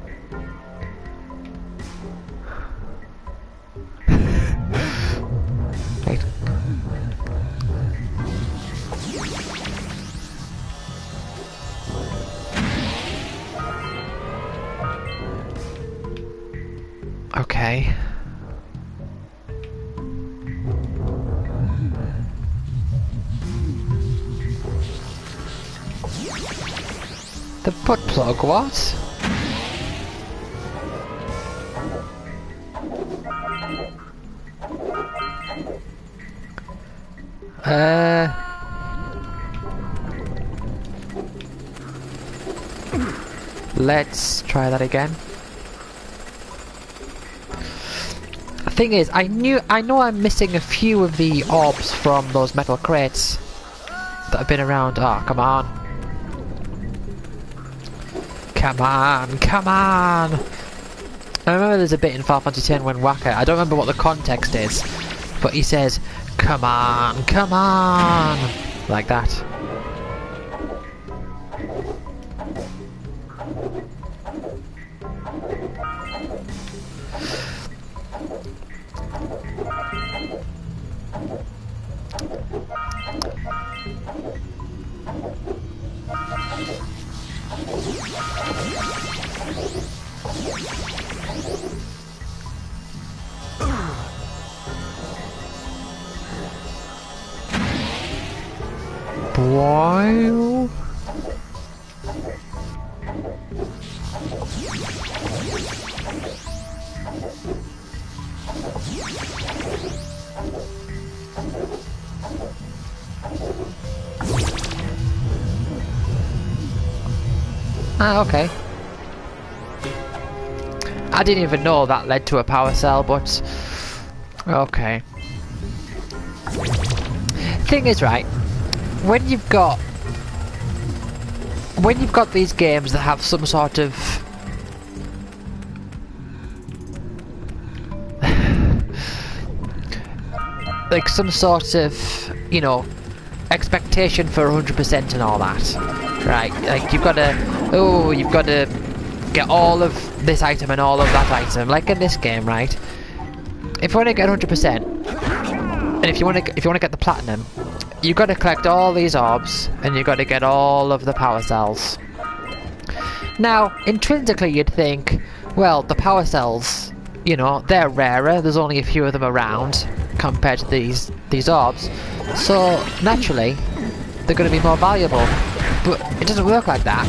Right. Okay. The butt plug, what? Let's try that again. The thing is, I know I'm missing a few of the orbs from those metal crates that have been around. Oh, come on. Come on, come on! I remember there's a bit in Final Fantasy X when Waka, I don't remember what the context is, but he says, come on, come on! Like that. Wow. Ah, okay. I didn't even know that led to a power cell, but okay. Thing is, right, when you've got these games that have some sort of like some sort of, you know, expectation for 100% and all that, right? Like you've got to get all of this item and all of that item, like in this game, right? If you want to get 100%, and if you want to get the platinum, you've got to collect all these orbs, and you've got to get all of the power cells. Now, intrinsically, you'd think, well, the power cells, you know, they're rarer. There's only a few of them around compared to these orbs, so naturally, they're going to be more valuable. But it doesn't work like that.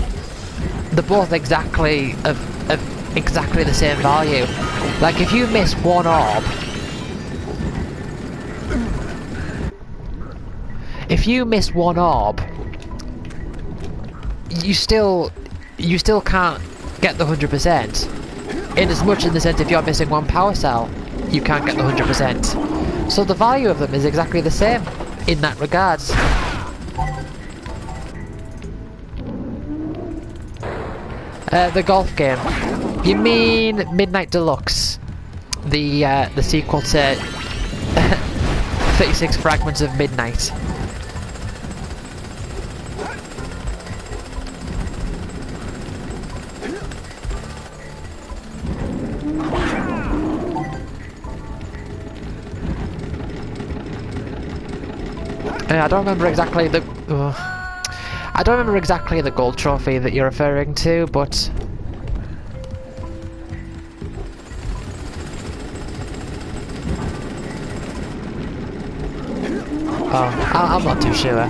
They're both exactly the same value. Like if you miss one orb, you still can't get the 100%. In as much in the sense, if you're missing one power cell, you can't get the 100%. So the value of them is exactly the same in that regards. The golf game. You mean Midnight Deluxe? The sequel to 36 Fragments of Midnight. I don't remember exactly the. I don't remember exactly the gold trophy that you're referring to, but I'm not too sure.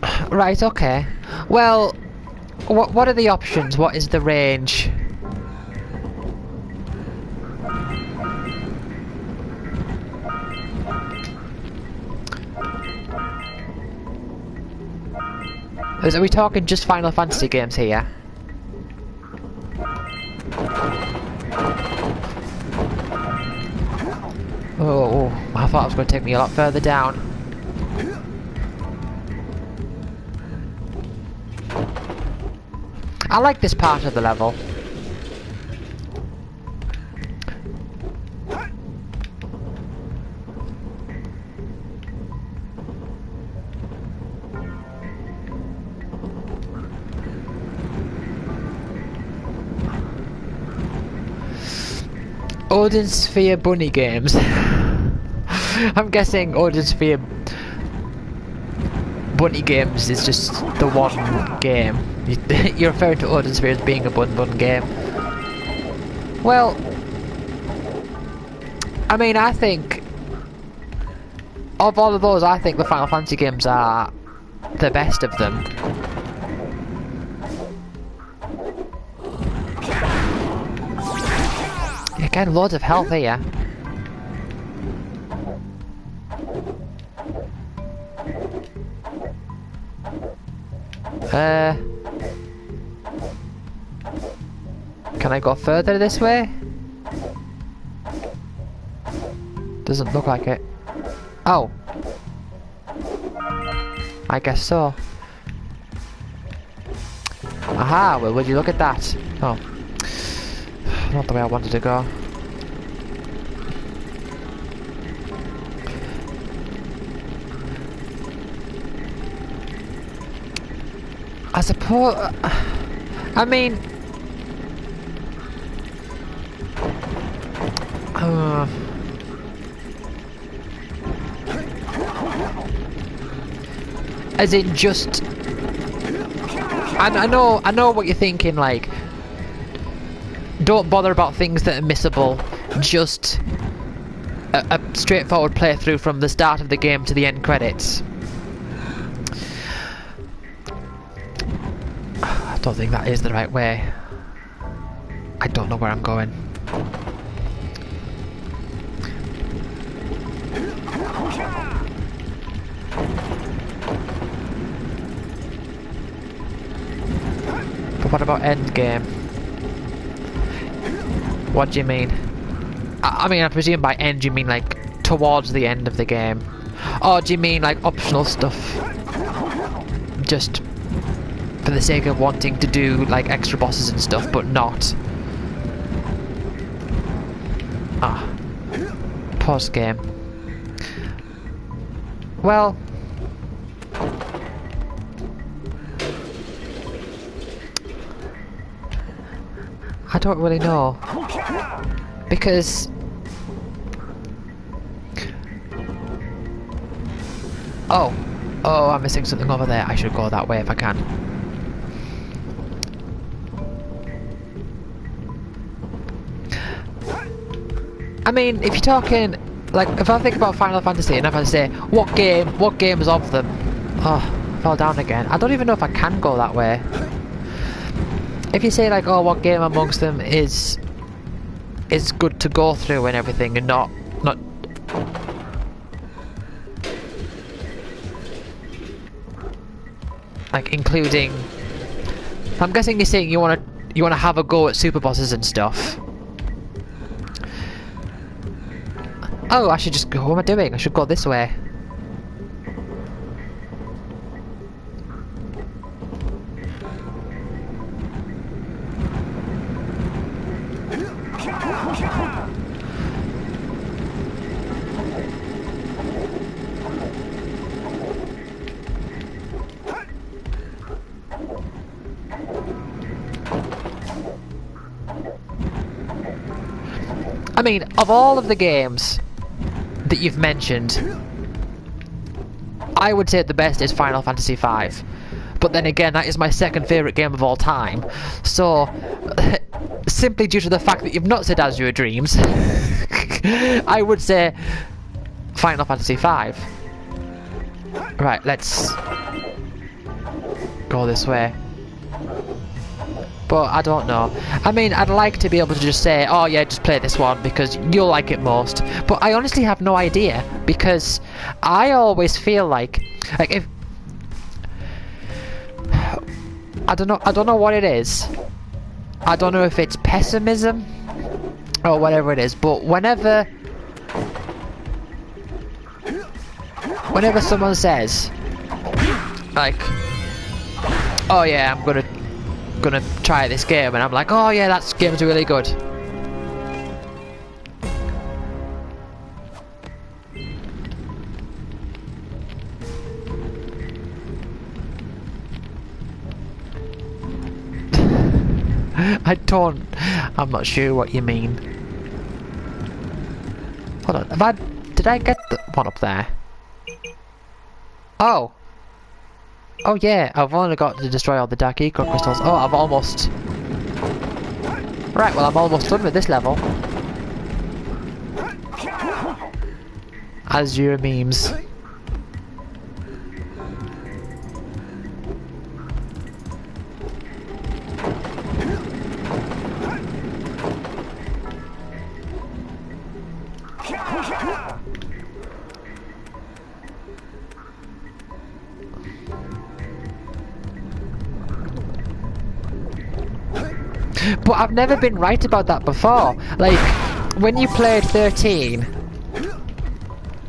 Right, okay. Well, what are the options? What is the range? Are we talking just Final Fantasy games here? Oh, I thought it was going to take me a lot further down. I like this part of the level. Odin Sphere Bunny games. I'm guessing Odin Sphere Bunny games is just the one game. You're referring to Odin Sphere as being a bun game. Well, I mean, I think of all of those, I think the Final Fantasy games are the best of them. Again, loads of health here. Can I go further this way? Doesn't look like it. Oh. I guess so. Aha, well, would you look at that? Oh. Not the way I wanted to go. I suppose... I mean... as in just... I know what you're thinking, like... Don't bother about things that are missable. Just a straightforward playthrough from the start of the game to the end credits. I don't think that is the right way. I don't know where I'm going. But what about endgame? What do you mean? I mean, I presume by end you mean like towards the end of the game. Or do you mean like optional stuff? Just for the sake of wanting to do like extra bosses and stuff, but not. Ah. Post game. Well. I don't really know. Because... Oh, I'm missing something over there. I should go that way if I can. I mean, if you're talking... Like, if I think about Final Fantasy and if I say, what games of them? Oh, fell down again. I don't even know if I can go that way. If you say like, oh, what game amongst them is good to go through and everything, and not like including. I'm guessing you're saying you wanna have a go at super bosses and stuff. Oh, I should just go. What am I doing? I should go this way. I mean, of all of the games that you've mentioned, I would say the best is Final Fantasy V. But then again, that is my second favourite game of all time. So, simply due to the fact that you've not said Azure Dreams, I would say Final Fantasy V. Right, let's... go this way. But I don't know. I mean, I'd like to be able to just say, oh yeah, just play this one because you'll like it most. But I honestly have no idea, because I always feel like if I don't know what it is. I don't know if it's pessimism or whatever it is, but whenever someone says like, oh yeah, I'm gonna try this game, and I'm like, oh yeah, that game's really good. I'm not sure what you mean. Hold on, did I get the one up there? Oh yeah, I've only got to destroy all the dark eco crystals. Oh, I've almost... Right, well I'm almost done with this level. Azure memes. But I've never been right about that before. Like, when you played 13,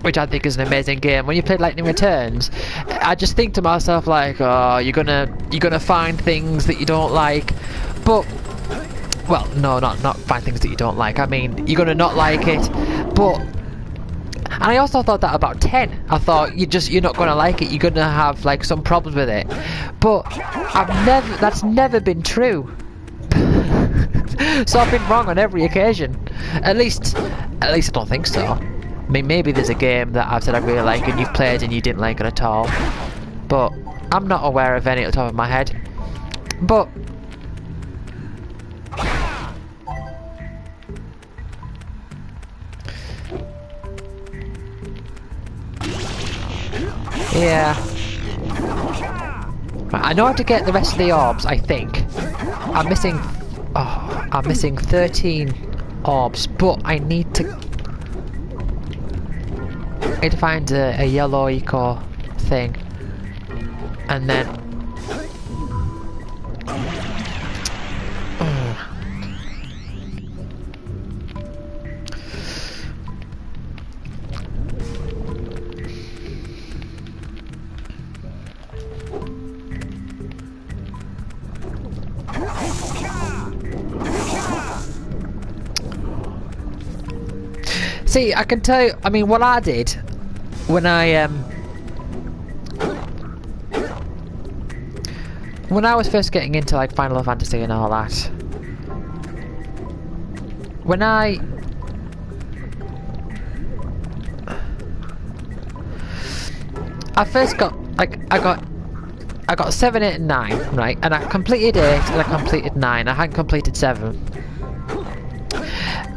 which I think is an amazing game, when you played Lightning Returns, I just think to myself like, oh, you're gonna find things that you don't like. But, well, no, not find things that you don't like. I mean, you're gonna not like it. But, and I also thought that about 10. I thought you're not gonna like it. You're gonna have like some problems with it. But that's never been true. So I've been wrong on every occasion. At least I don't think so. I mean, maybe there's a game that I've said I really like and you've played and you didn't like it at all. But I'm not aware of any at the top of my head. But yeah. Right, I know how to get the rest of the orbs, I think. I'm missing 13 orbs, but I need to find a yellow eco thing, and then see, I can tell you, I mean, what I did when I was first getting into like Final Fantasy and all that, when I first got like I got 7, 8 and 9, right, and I completed 8 and I completed 9. I hadn't completed 7,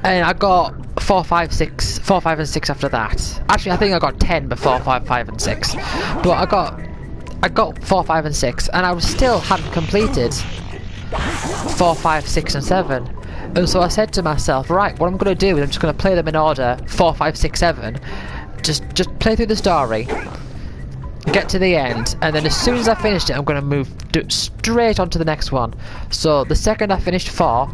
and I got 4, 5, 6 and 6 after that. Actually, I think I got 10 before 5 and 6. But I got 4, 5 and 6, and I still hadn't completed 4, 5, 6 and 7. And so I said to myself, right, what I'm going to do is I'm just going to play them in order, 4, 5, 6, 7. Just play through the story, get to the end, and then as soon as I finished it, I'm going to move straight on to the next one. So the second I finished 4,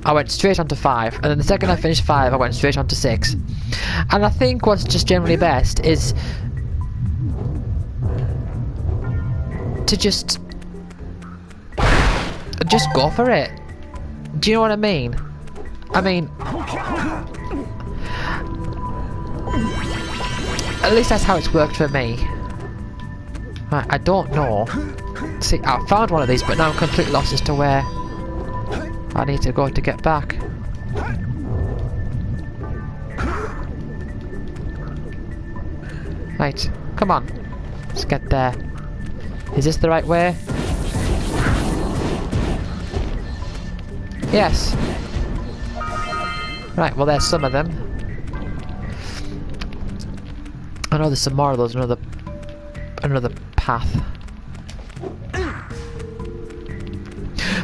I went straight on to 5, and then the second I finished 5, I went straight on to 6. And I think what's just generally best is to just go for it. Do you know what I mean? I mean, at least that's how it's worked for me. Right, I don't know. See, I found one of these, but now I'm completely lost as to where I need to go to get back. Right, come on. Let's get there. Is this the right way? Yes. Right, well there's some of them. I know there's some more of those, another path.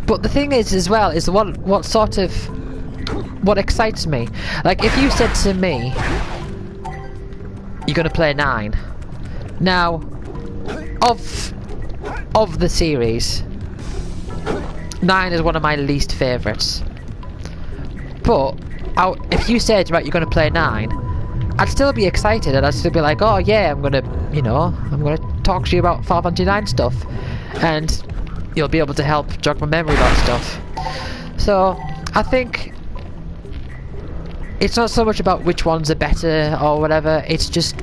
But the thing is, as well, is what excites me. Like, if you said to me, you're gonna play 9. Now, of the series, 9 is one of my least favourites. But if you said, right, you're gonna play 9, I'd still be excited, and I'd still be like, oh yeah, I'm gonna talk to you about Final Fantasy 9 stuff, and you'll be able to help jog my memory about stuff. So I think it's not so much about which ones are better or whatever. It's just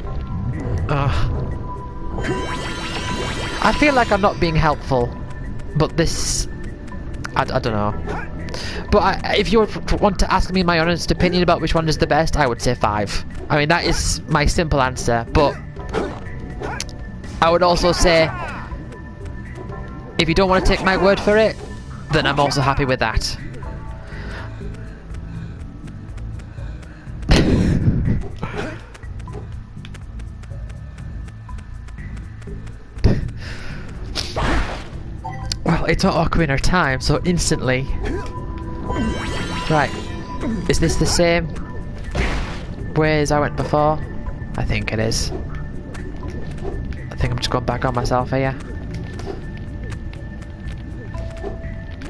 I feel like I'm not being helpful, but this I don't know. But if you want to ask me my honest opinion about which one is the best, I would say 5. I mean, that is my simple answer. But I would also say, if you don't want to take my word for it, then I'm also happy with that. Well, it's not Ocarina of Time, so instantly... Right. Is this the same way as I went before? I think it is. I think I'm just going back on myself here.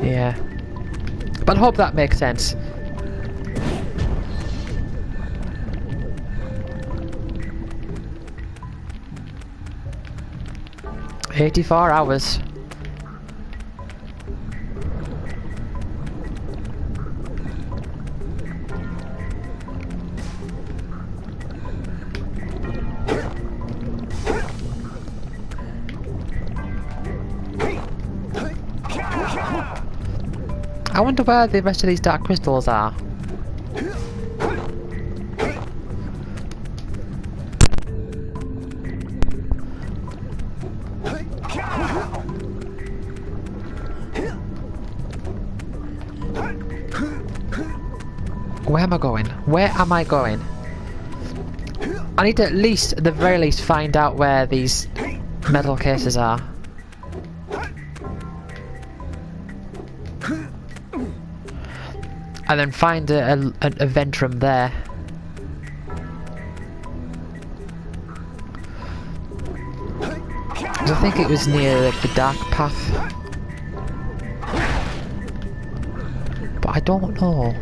Yeah. But I hope that makes sense. "84 hours. I wonder where the rest of these dark crystals are. Where am I going? Where am I going? I need to at least, at the very least, find out where these metal cases are. And then find a vent room there. I think it was near the dark path. But I don't know.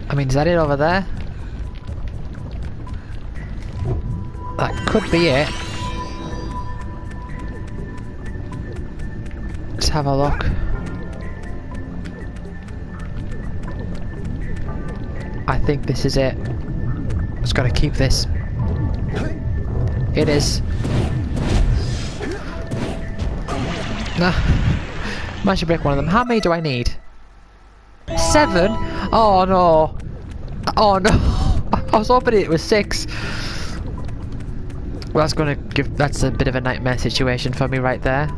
I mean, is that it over there? That could be it. Let's have a look. I think this is it. Just gotta keep this. It is. Nah. Managed to break one of them. How many do I need? 7? Oh no. Oh no. I was hoping it was 6. Well, that's a bit of a nightmare situation for me right there.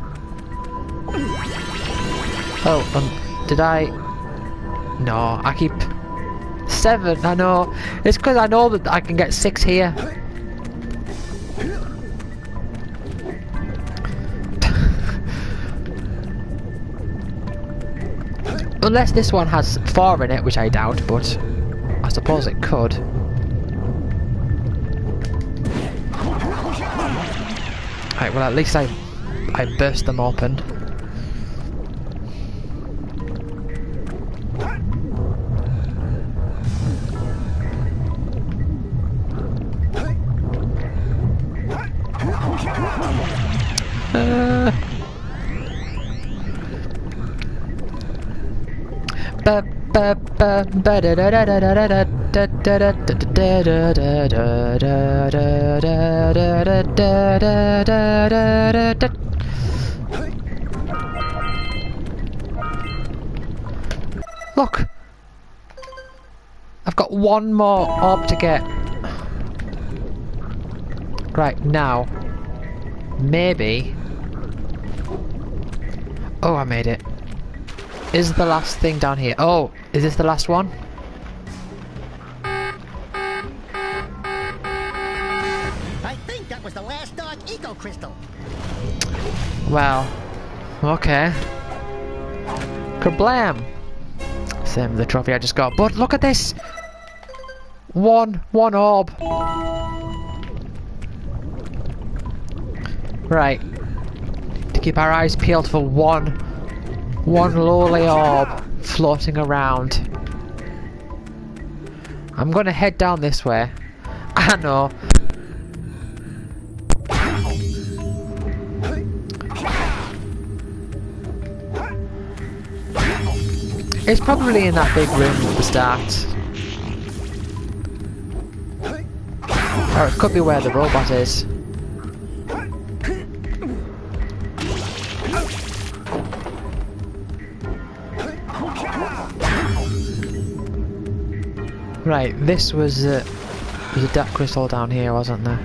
Oh, did I? No, I keep 7. I know. It's because I know that I can get 6 here. Unless this one has 4 in it, which I doubt, but I suppose it could. Right, well at least I burst them open. Look. got one more orb to get. Right, now. Maybe. Oh, I made it. Is the last thing down here? Oh, is this the last one? I think that was the last dark eco crystal. Well, okay. Kablam! Same with the trophy I just got. But look at this! One orb. Right. To keep our eyes peeled for one lowly orb floating around. I'm gonna head down this way. I know. It's probably in that big room at the start. Or it could be where the robot is. Right, this was a dark crystal down here, wasn't there?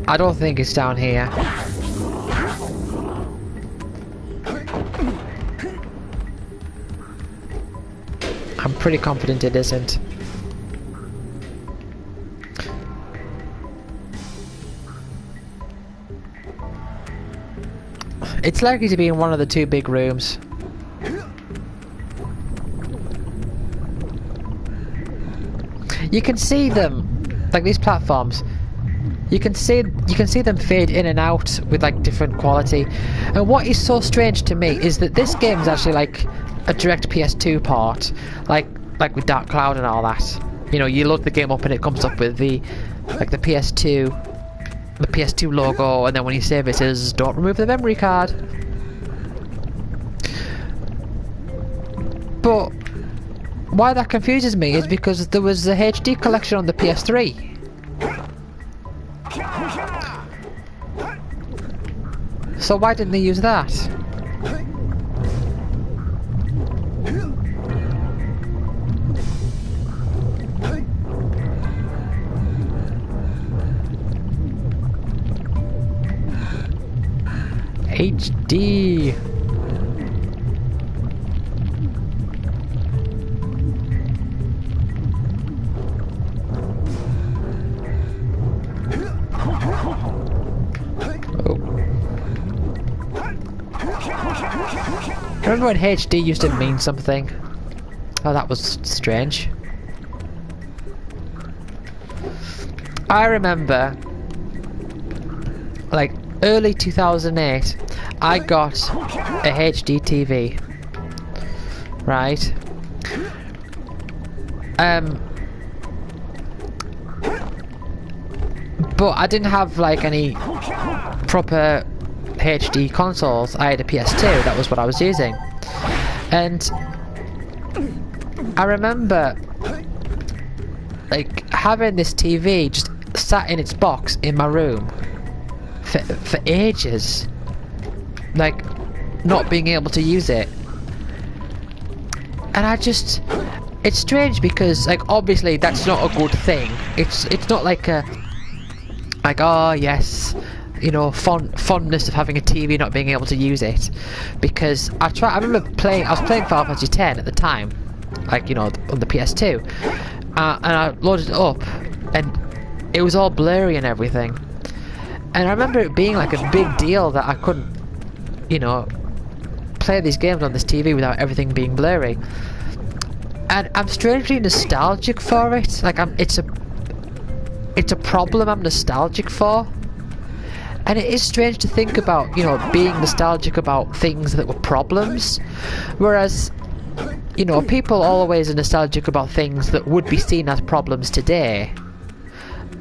I don't think it's down here. I'm pretty confident it isn't. It's likely to be in one of the two big rooms. You can see them, like these platforms. You can see them fade in and out with like different quality. And what is so strange to me is that this game is actually like a direct PS2 port, like with Dark Cloud and all that. You know, you load the game up and it comes up with the PS2 logo, and then when you save it says don't remove the memory card. But why that confuses me is because there was a HD collection on the PS3. So why didn't they use that? HD. Remember when HD used to mean something? Oh, that was strange. I remember, like, early 2008, I got a HD TV. Right? But I didn't have, like, any proper HD consoles. I had a PS2, that was what I was using. And I remember like having this TV just sat in its box in my room for ages, like not being able to use it. And it's strange because like obviously that's not a good thing. It's not like oh yes, you know, fondness of having a TV not being able to use it, because I remember I was playing Final Fantasy X at the time, like, you know, on the PS2, and I loaded it up and it was all blurry and everything, And I remember it being like a big deal that I couldn't, you know, play these games on this TV without everything being blurry. And I'm strangely nostalgic for it. Like it's a problem I'm nostalgic for. And it is strange to think about, you know, being nostalgic about things that were problems. Whereas, you know, people always are nostalgic about things that would be seen as problems today.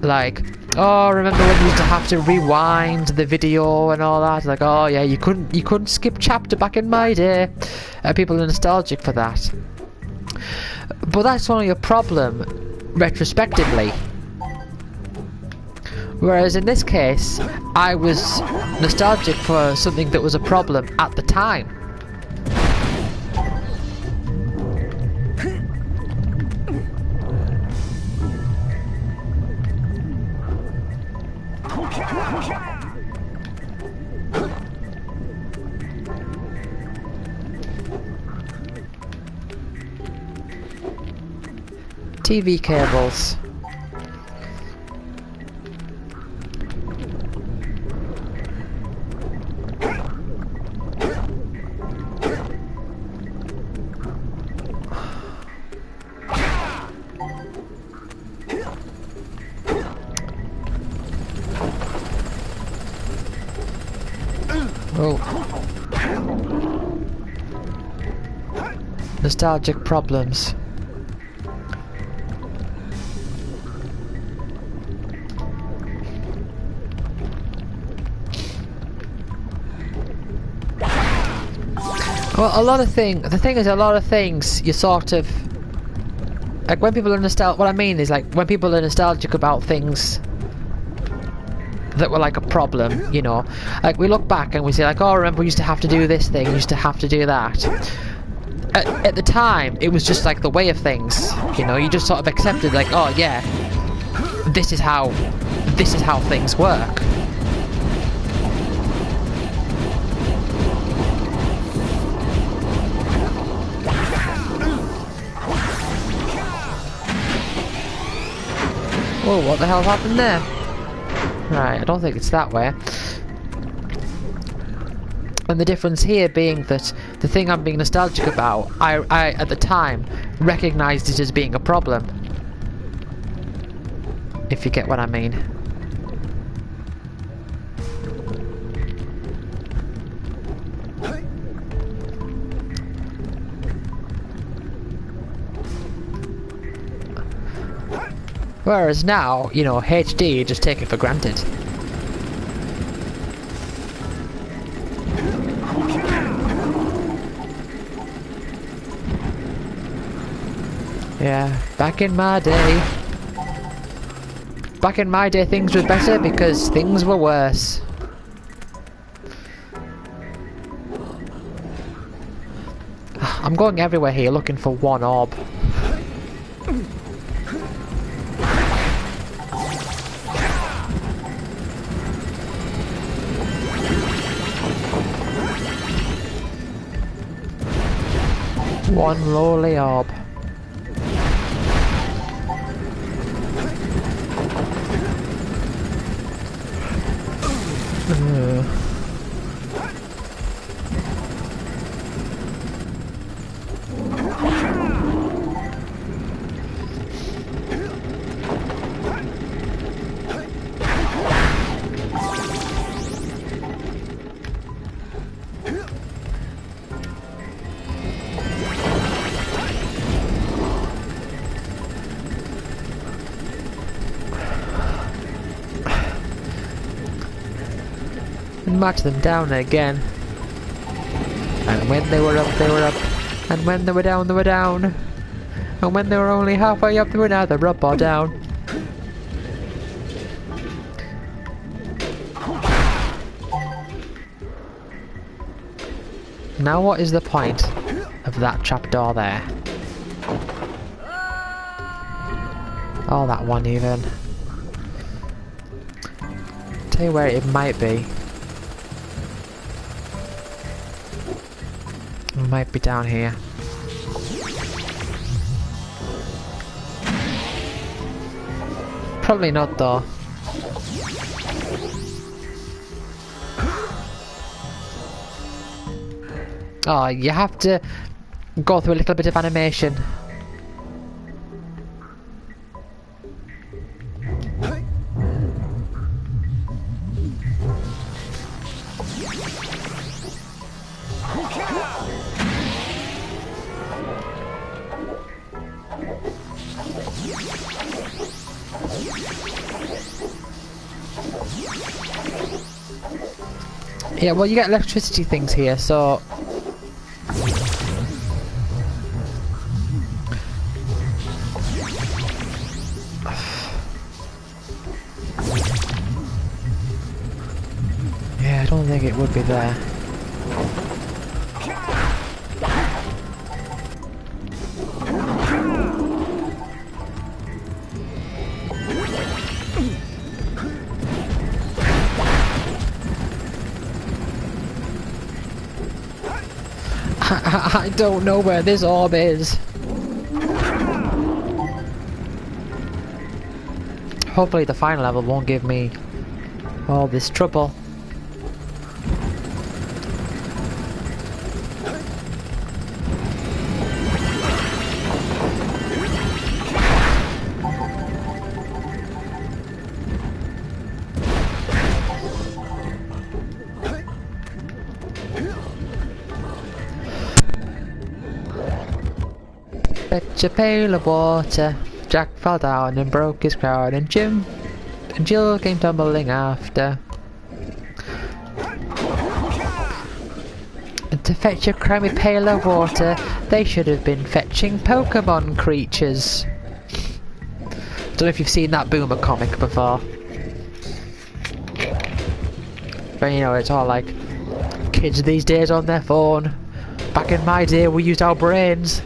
Like, oh, remember when you used to have to rewind the video and all that? Like, oh yeah, you couldn't skip chapter back in my day. People are nostalgic for that. But that's only a problem retrospectively. Whereas in this case, I was nostalgic for something that was a problem at the time. TV cables. Oh. Nostalgic problems. Well, the thing is, a lot of things you sort of, like when people are nostalgic, what I mean is like when people are nostalgic about things that were like a problem, you know, like we look back and we say like, oh, remember we used to have to do this thing, we used to have to do that. At the time, it was just like the way of things, you know, you just sort of accepted like, oh yeah, this is how things work. Whoa, what the hell happened there? Right, I don't think it's that way. And the difference here being that the thing I'm being nostalgic about, I at the time recognised it as being a problem. If you get what I mean. Whereas now, you know, HD, you just take it for granted. Yeah, back in my day things were better because things were worse. I'm going everywhere here looking for one orb. One lowly orb. And march them down again. And when they were up, they were up. And when they were down, they were down. And when they were only halfway up, they were neither up or down. Now what is the point of that trapdoor there? Oh, that one even. Tell you where it might be. It might be down here. Probably not though. Oh, you have to go through a little bit of animation. Yeah, well, you get electricity things here, so... Yeah, I don't think it would be there. I don't know where this orb is. Hopefully the final level won't give me all this trouble. Fetch a pail of water. Jack fell down and broke his crown, and Jim and Jill came tumbling after. And to fetch a crummy pail of water, they should have been fetching Pokemon creatures. Don't know if you've seen that Boomer comic before. But you know, it's all like kids these days on their phone. Back in my day, we used our brains.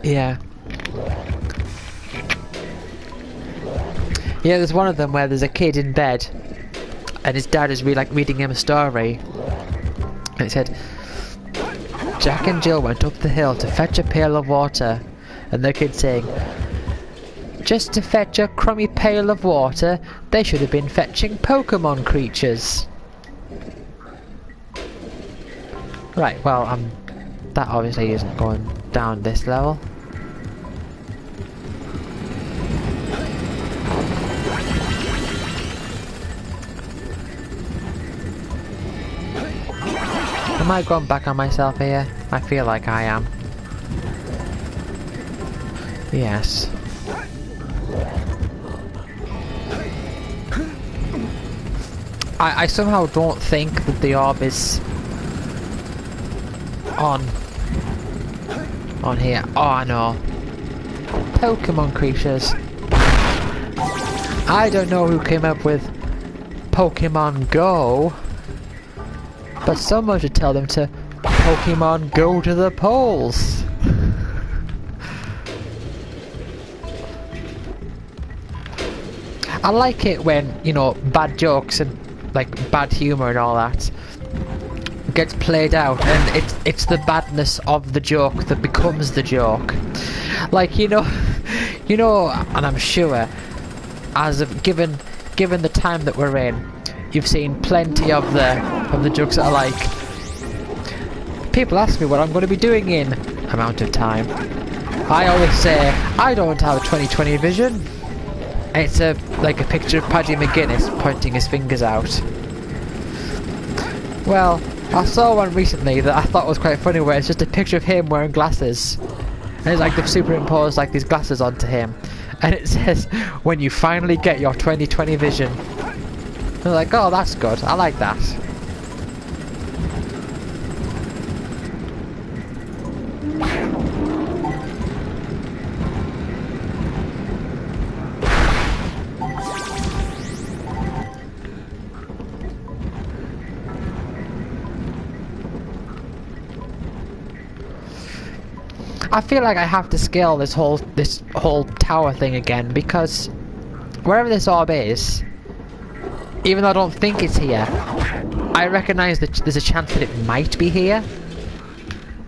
Yeah. Yeah, there's one of them where there's a kid in bed and his dad is reading him a story. And it said, Jack and Jill went up the hill to fetch a pail of water. And the kid saying, just to fetch a crummy pail of water, they should have been fetching Pokemon creatures. Right, well, that obviously isn't going down this level. Am I going back on myself here? I feel like I am. Yes. I somehow don't think that the orb is on here. Oh no. Pokemon creatures. I don't know who came up with Pokemon Go, but someone should tell them to Pokemon go to the polls. I like it when, you know, bad jokes and like bad humour and all that gets played out, and it's the badness of the joke that becomes the joke. Like, you know, and I'm sure, as of given the time that we're in, you've seen plenty of the jokes that are like, people ask me what I'm going to be doing in amount of time. I always say, I don't have a 20/20 vision. And it's like a picture of Paddy McGuinness pointing his fingers out. Well, I saw one recently that I thought was quite funny, where it's just a picture of him wearing glasses. And it's like they've superimposed like these glasses onto him. And it says, when you finally get your 20/20 vision. And I'm like, oh, that's good. I like that. I feel like I have to scale this whole tower thing again, because wherever this orb is, even though I don't think it's here, I recognise that there's a chance that it might be here.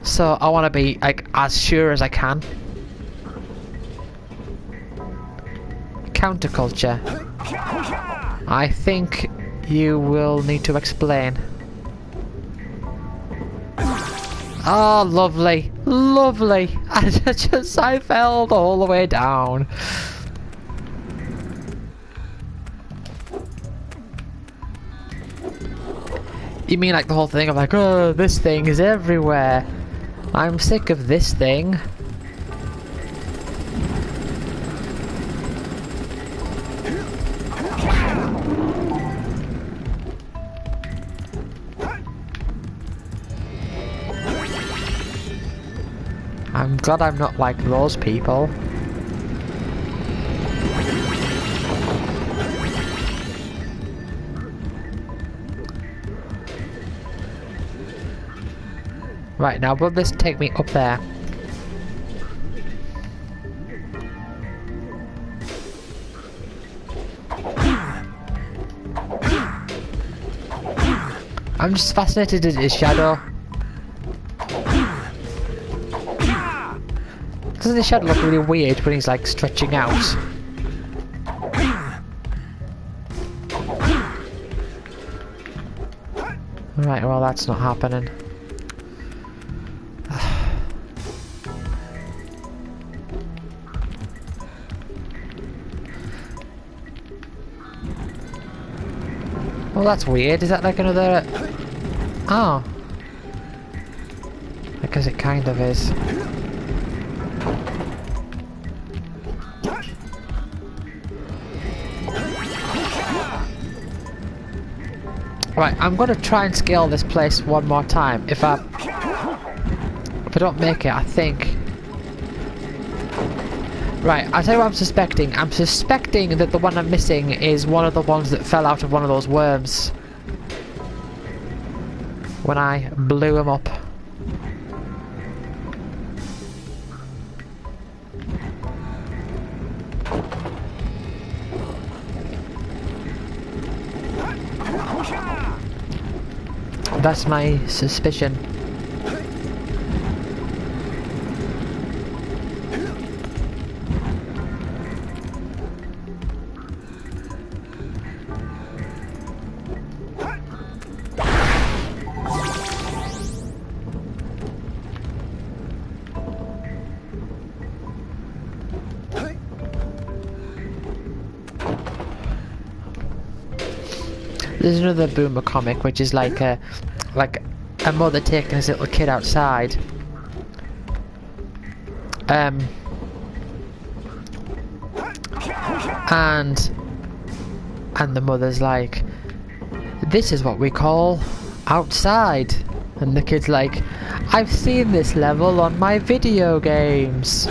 So I want to be like as sure as I can. Counterculture. I think You will need to explain. Oh, lovely. Lovely. I fell all the way down. You mean like the whole thing of like, oh, this thing is everywhere. I'm sick of this thing. I'm glad I'm not like those people. Right, now will this take me up there? I'm just fascinated at his shadow. Doesn't his shadow look really weird when he's like stretching out? Right, well that's not happening. Well, that's weird. Is that like another... Oh. I guess it kind of is. Right, I'm gonna try and scale this place one more time. If I don't make it, I think... Right, I'll tell you what I'm suspecting. I'm suspecting that the one I'm missing is one of the ones that fell out of one of those worms. When I blew him up. That's my suspicion. There's another Boomer comic which is like a mother taking his little kid outside. And the mother's like, this is what we call outside. And the kid's like, I've seen this level on my video games.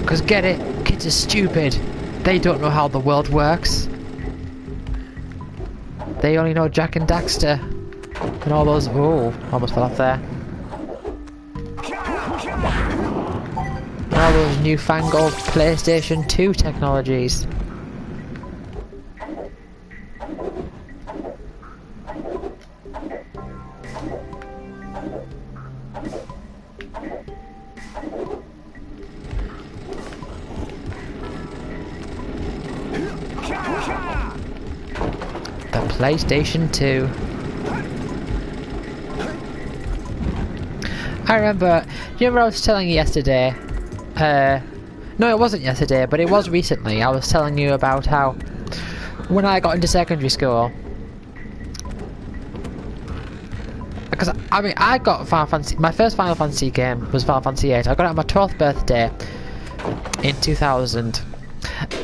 Because get it, kids are stupid. They don't know how the world works. They only know Jack and Daxter. And all those... Oh, almost fell off there. And all those newfangled PlayStation 2 technologies. PlayStation 2. I remember I was telling you yesterday, no it wasn't yesterday, but it was recently, I was telling you about how when I got into secondary school, because I mean I got Final Fantasy, my first Final Fantasy game was Final Fantasy 8, I got it on my 12th birthday in 2000,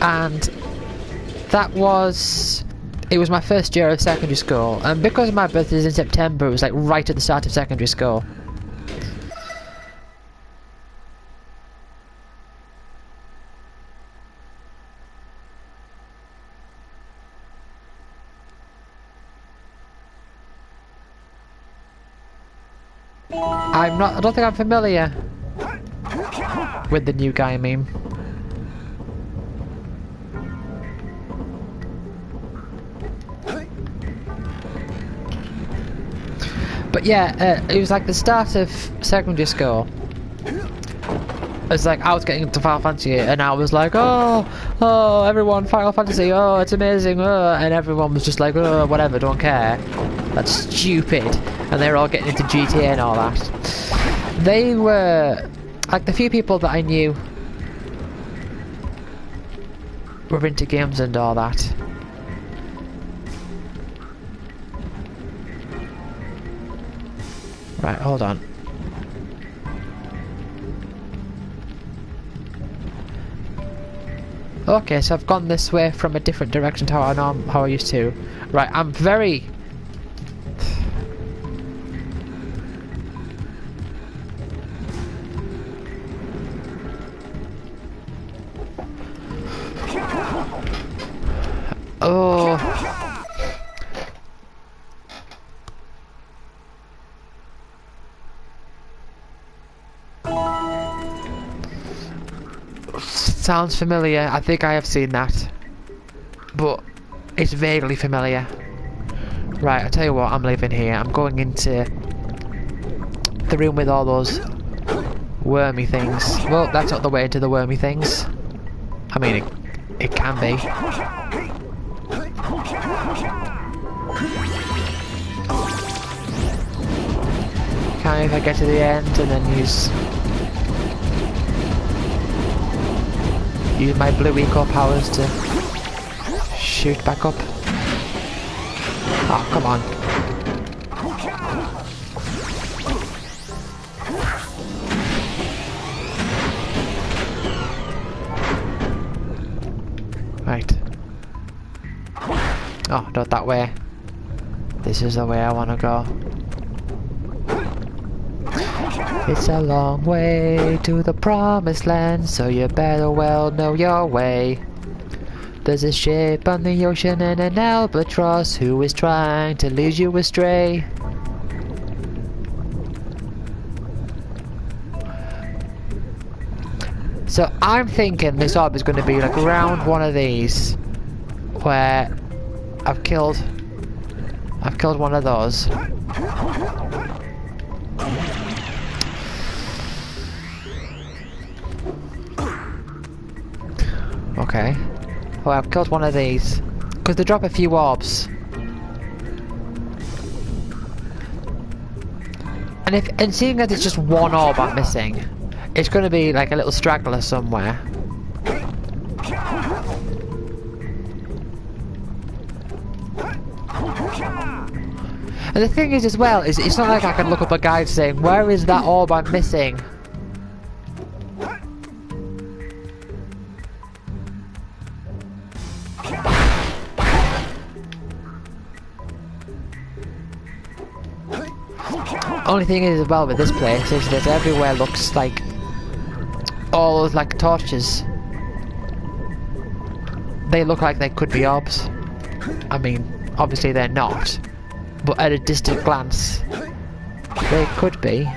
and that was... It was my first year of secondary school, and because my birthday is in September, it was like right at the start of secondary school. I don't think I'm familiar with the new guy meme. But yeah, it was like the start of secondary school. It's like I was getting into Final Fantasy and I was like, oh, everyone, Final Fantasy, oh, it's amazing, and everyone was just like, oh, whatever, don't care. That's stupid. And they were all getting into GTA and all that. They were, like, the few people that I knew were into games and all that. Right, hold on. Okay, so I've gone this way from a different direction to how I used to. Right, I'm very... Oh... Sounds familiar. I think I have seen that. But it's vaguely familiar. Right, I'll tell you what, I'm leaving here. I'm going into the room with all those wormy things. Well, that's not the way into the wormy things. I mean, it can be. Can't if I get to the end and then use my blue eco powers to shoot back up. Oh, come on. Right. Oh, not that way. This is the way I want to go. It's a long way to the promised land, so you better well know your way. There's a ship on the ocean and an albatross who is trying to lead you astray. So I'm thinking this orb is going to be like around one of these, where I've killed one of those. Okay. Well, I've killed one of these. Because they drop a few orbs. And seeing that it's just one orb I'm missing, it's going to be like a little straggler somewhere. And the thing is as well, is it's not like I can look up a guide saying, where is that orb I'm missing? Only thing is as well with this place is that everywhere looks like all like torches. They look like they could be orbs. I mean, obviously they're not, but at a distant glance, they could be.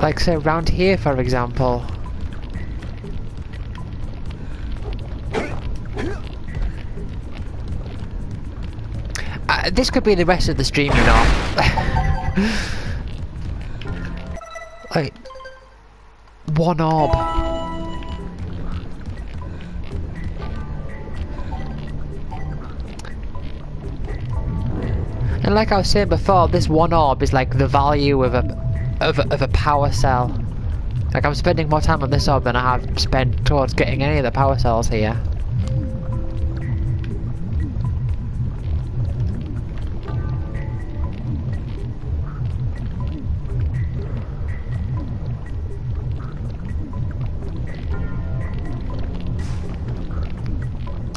Like say around here for example. This could be the rest of the stream, you know. Like one orb. And like I was saying before, this one orb is like the value of a power cell. Like I'm spending more time on this orb than I have spent towards getting any of the power cells here.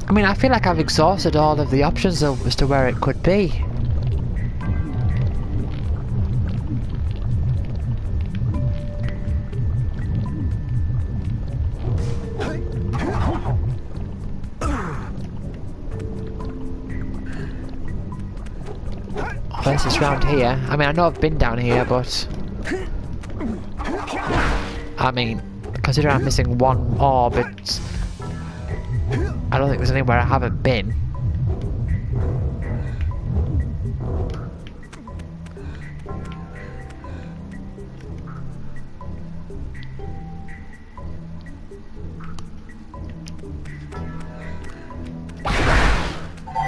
I mean, I feel like I've exhausted all of the options as to where it could be. Unless it's round here. I mean, I know I've been down here, but... I mean, considering I'm missing one orb, it's... I don't think there's anywhere I haven't been.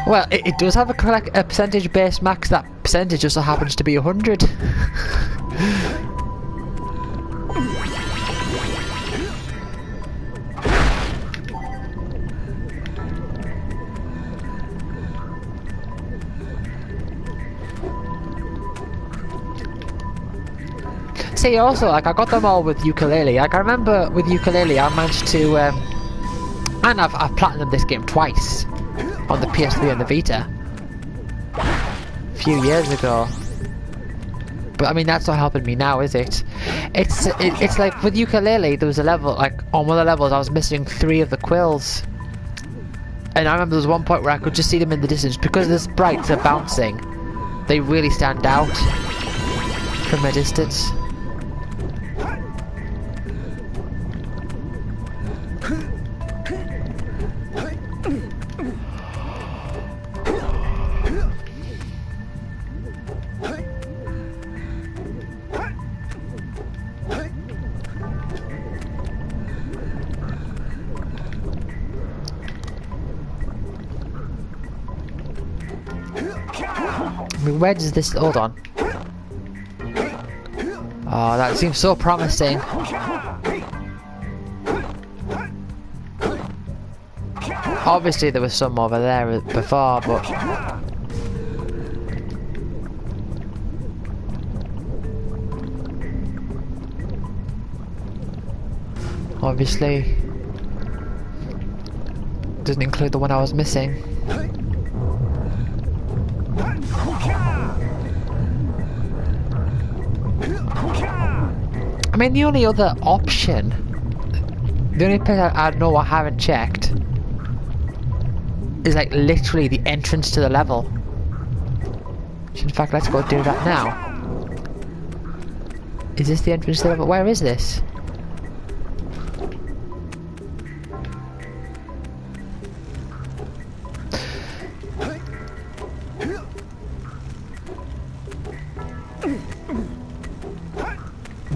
Well, it does have a percentage base max. That percentage also happens to be 100. See, also, like, I got them all with ukulele. Like, I remember with ukulele, I managed to, and I've platinumed this game twice on the PS3 and the Vita a few years ago. But I mean, that's not helping me now, is it? It's like with ukulele, there was a level, like on one of the levels, I was missing 3 of the quills, and I remember there was one point where I could just see them in the distance because the sprites are bouncing. They really stand out from a distance. I mean, where does this... Hold on. Oh, that seems so promising. Obviously there was some over there before, but... obviously... doesn't include the one I was missing. I mean, the only other option, the only place I know I haven't checked is like literally the entrance to the level. In fact, let's go do that now. Is this the entrance to the level? Where is this?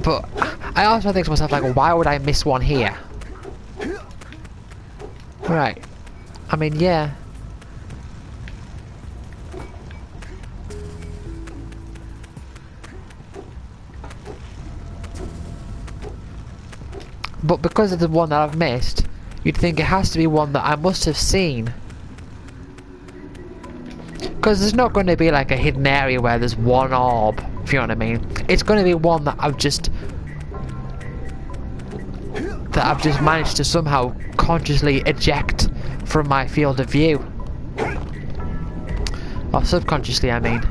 But I also think to myself, like, why would I miss one here? Right. I mean, yeah. But because of the one that I've missed, you'd think it has to be one that I must have seen. Because there's not going to be like a hidden area where there's one orb, if you know what I mean. It's going to be one that I've just managed to somehow consciously eject from my field of view. Or subconsciously, I mean.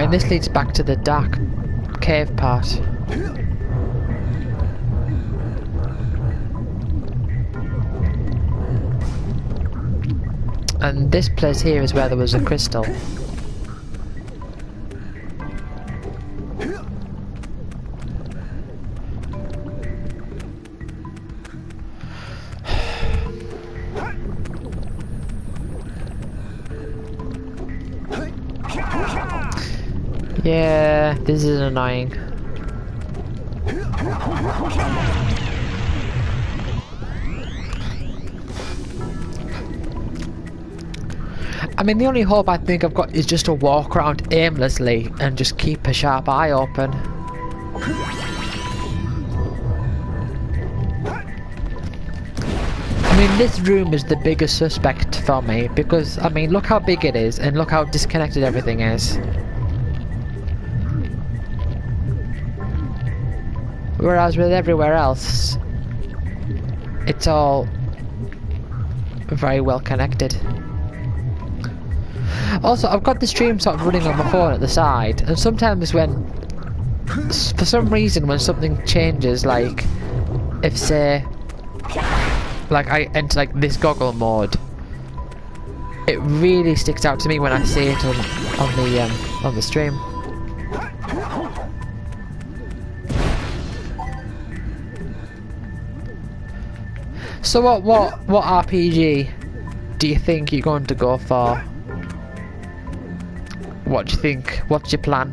And this leads back to the dark cave part. And this place here is where there was a crystal. Yeah, this is annoying. I mean, the only hope I think I've got is just to walk around aimlessly and just keep a sharp eye open. I mean, this room is the biggest suspect for me because, I mean, look how big it is and look how disconnected everything is. Whereas with everywhere else, it's all very well connected. Also, I've got the stream sort of running on my phone at the side, and sometimes when, for some reason, when something changes, like, if say, like I enter like this goggle mode, it really sticks out to me when I see it on the stream. So what RPG do you think you're going to go for? What do you think? What's your plan?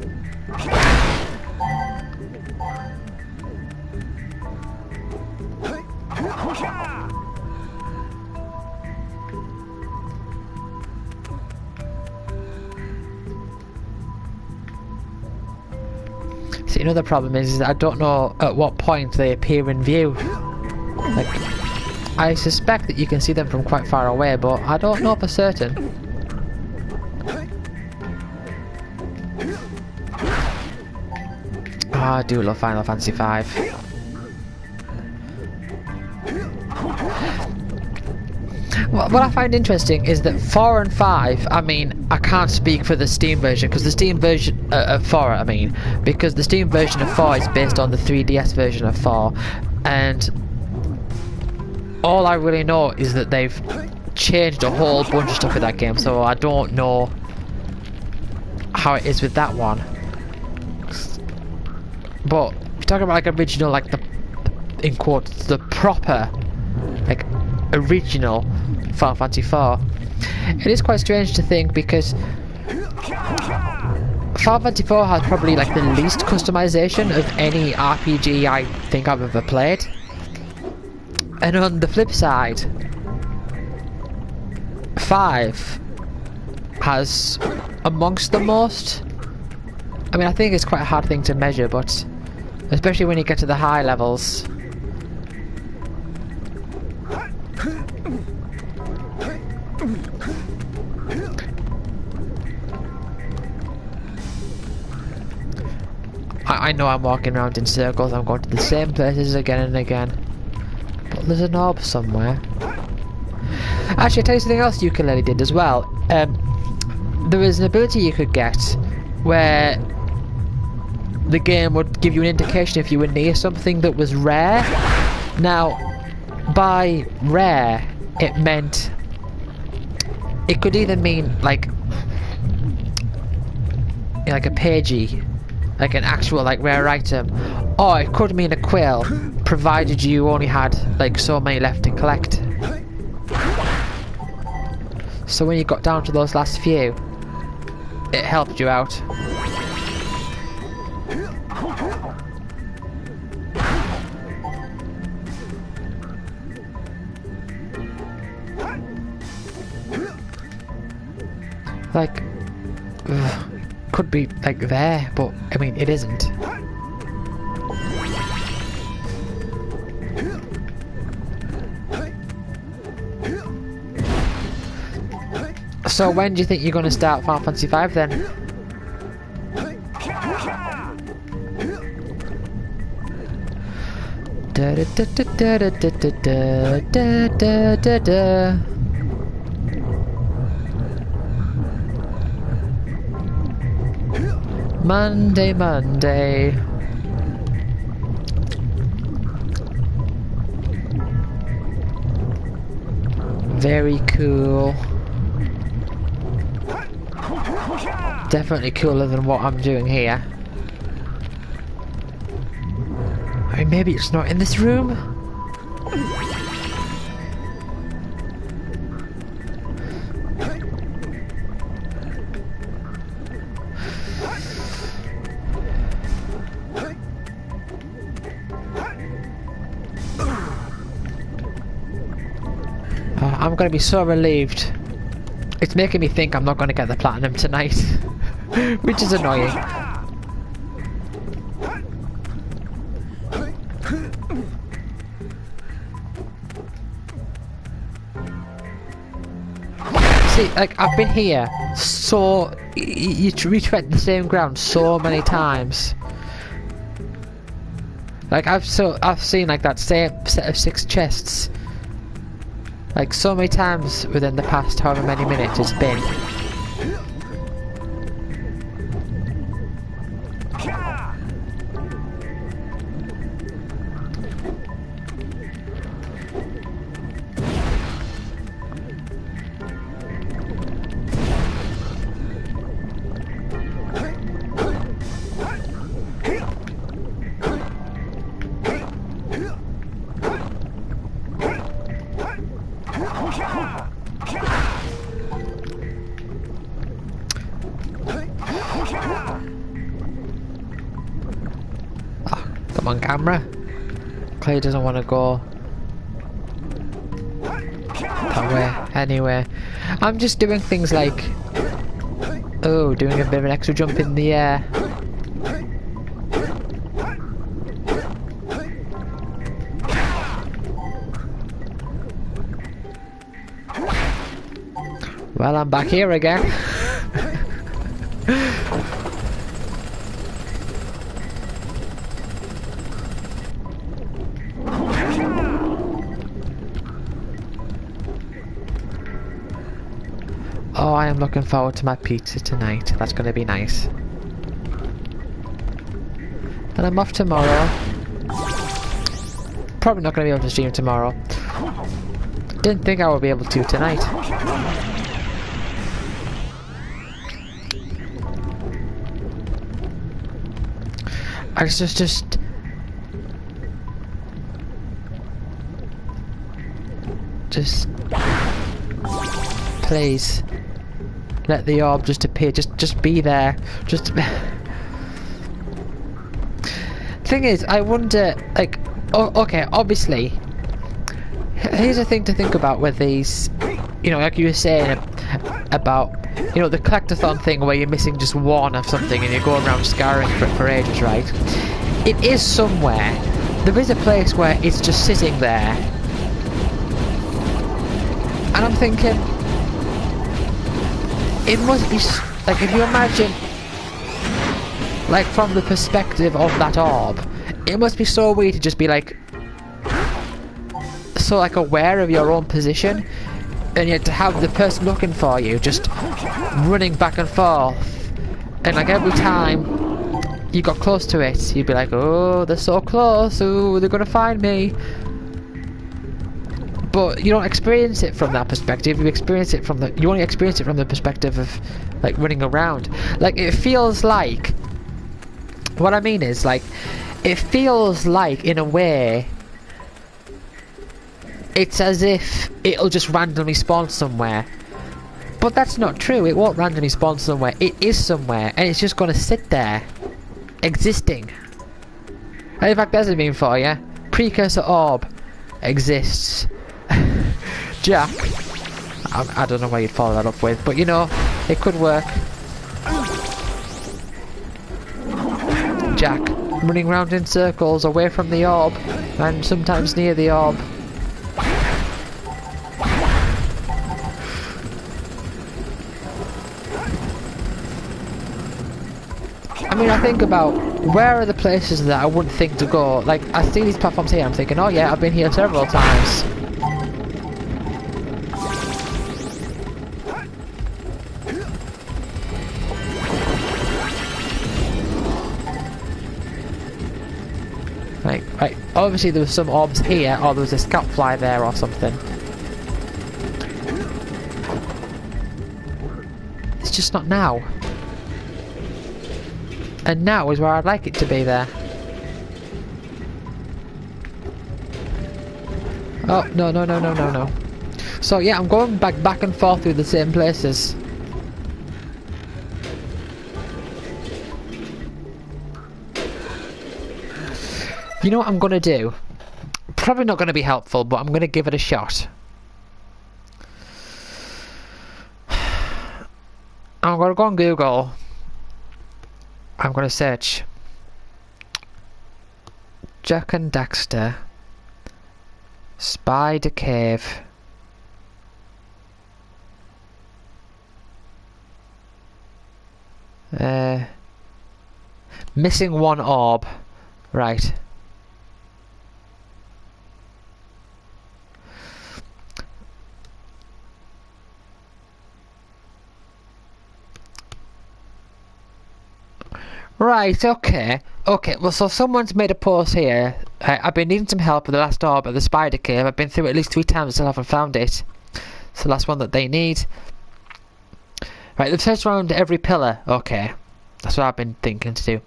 See, another problem is I don't know at what point they appear in view. Like, I suspect that you can see them from quite far away, but I don't know for certain. Oh, I do love Final Fantasy V. What I find interesting is that 4 and 5, I mean, I can't speak for the Steam version, because the Steam version of 4, I mean, because the Steam version of 4 is based on the 3DS version of 4, and all I really know is that they've changed a whole bunch of stuff with that game, so I don't know how it is with that one. But if you're talking about like original, like the, in quotes, the proper, like original Final Fantasy IV, it is quite strange to think because Final Fantasy IV has probably like the least customization of any RPG I think I've ever played. And on the flip side, 5 has amongst the most. I mean, I think it's quite a hard thing to measure, but especially when you get to the high levels. I know I'm walking around in circles, I'm going to the same places again and again. But there's an orb somewhere. Actually, I'll tell you something else Ukulele did as well. There was an ability you could get where the game would give you an indication if you were near something that was rare. Now, by rare, it meant it could either mean like a pagey, like an actual like rare item, or it could mean a quill, provided you only had like so many left to collect. So when you got down to those last few, it helped you out. Like, could be like there, but I mean it isn't. So when do you think you're going to start Final Fantasy V then? Da da da da da da da da da da da. Monday, Monday. Very cool. Definitely cooler than what I'm doing here. I mean, maybe it's not in this room? I'm gonna be so relieved It's making me think I'm not going to get the platinum tonight, which is annoying. See, like, I've been here so... You retread the same ground so many times. Like, I've seen, like, that same set of 6 chests. Like, so many times within the past however many minutes it's been. Come on, camera. Clay doesn't want to go that way. Anyway, I'm just doing things like, oh, doing a bit of an extra jump in the air. Well, I'm back here again. Oh, I am looking forward to my pizza tonight. That's going to be nice. And I'm off tomorrow. Probably not going to be able to stream tomorrow. Didn't think I would be able to tonight. I just please let the orb just appear. Just be there. Just thing is, I wonder, like, okay, obviously here's a thing to think about with these, you know, like you were saying about, you know, the collectathon thing where you're missing just one of something and you go around scouring for ages, right? It is somewhere. There is a place where it's just sitting there. And I'm thinking, it must be, like, if you imagine, like, from the perspective of that orb, it must be so weird to just be, like, so, like, aware of your own position, and yet to have the person looking for you just running back and forth, and, like, every time you got close to it, you'd be like, oh, they're so close, oh, they're gonna find me. But you don't experience it from that perspective. You experience it from you only experience it from the perspective of, like, running around. Like, it feels like, what I mean is, like, it feels like, in a way, it's as if it'll just randomly spawn somewhere. But that's not true. It won't randomly spawn somewhere. It is somewhere, and it's just gonna sit there, existing. And in fact, there's a meme for you. Precursor orb exists. Jack. I don't know why you'd follow that up with, but you know, it could work. Jack, running around in circles away from the orb, and sometimes near the orb. I mean, I think about where are the places that I wouldn't think to go. Like, I see these platforms here, I'm thinking, oh yeah, I've been here several times. Like, obviously there was some orbs here, or there was a scout fly there or something. It's just not now. And now is where I'd like it to be there. Oh, no, no, no, no, no, no. So yeah, I'm going back and forth through the same places. You know what I'm gonna do? Probably not gonna be helpful, but I'm gonna give it a shot. I'm gonna go on Google. I'm gonna search Jack and Daxter Spider Cave. Missing one orb. Right. Right, okay. Okay, well, so someone's made a post here. I've been needing some help with the last orb at the Spider Cave. I've been through it at least 3 times and still haven't found it. It's the last one that they need. Right, they've searched around every pillar. Okay, that's what I've been thinking to do.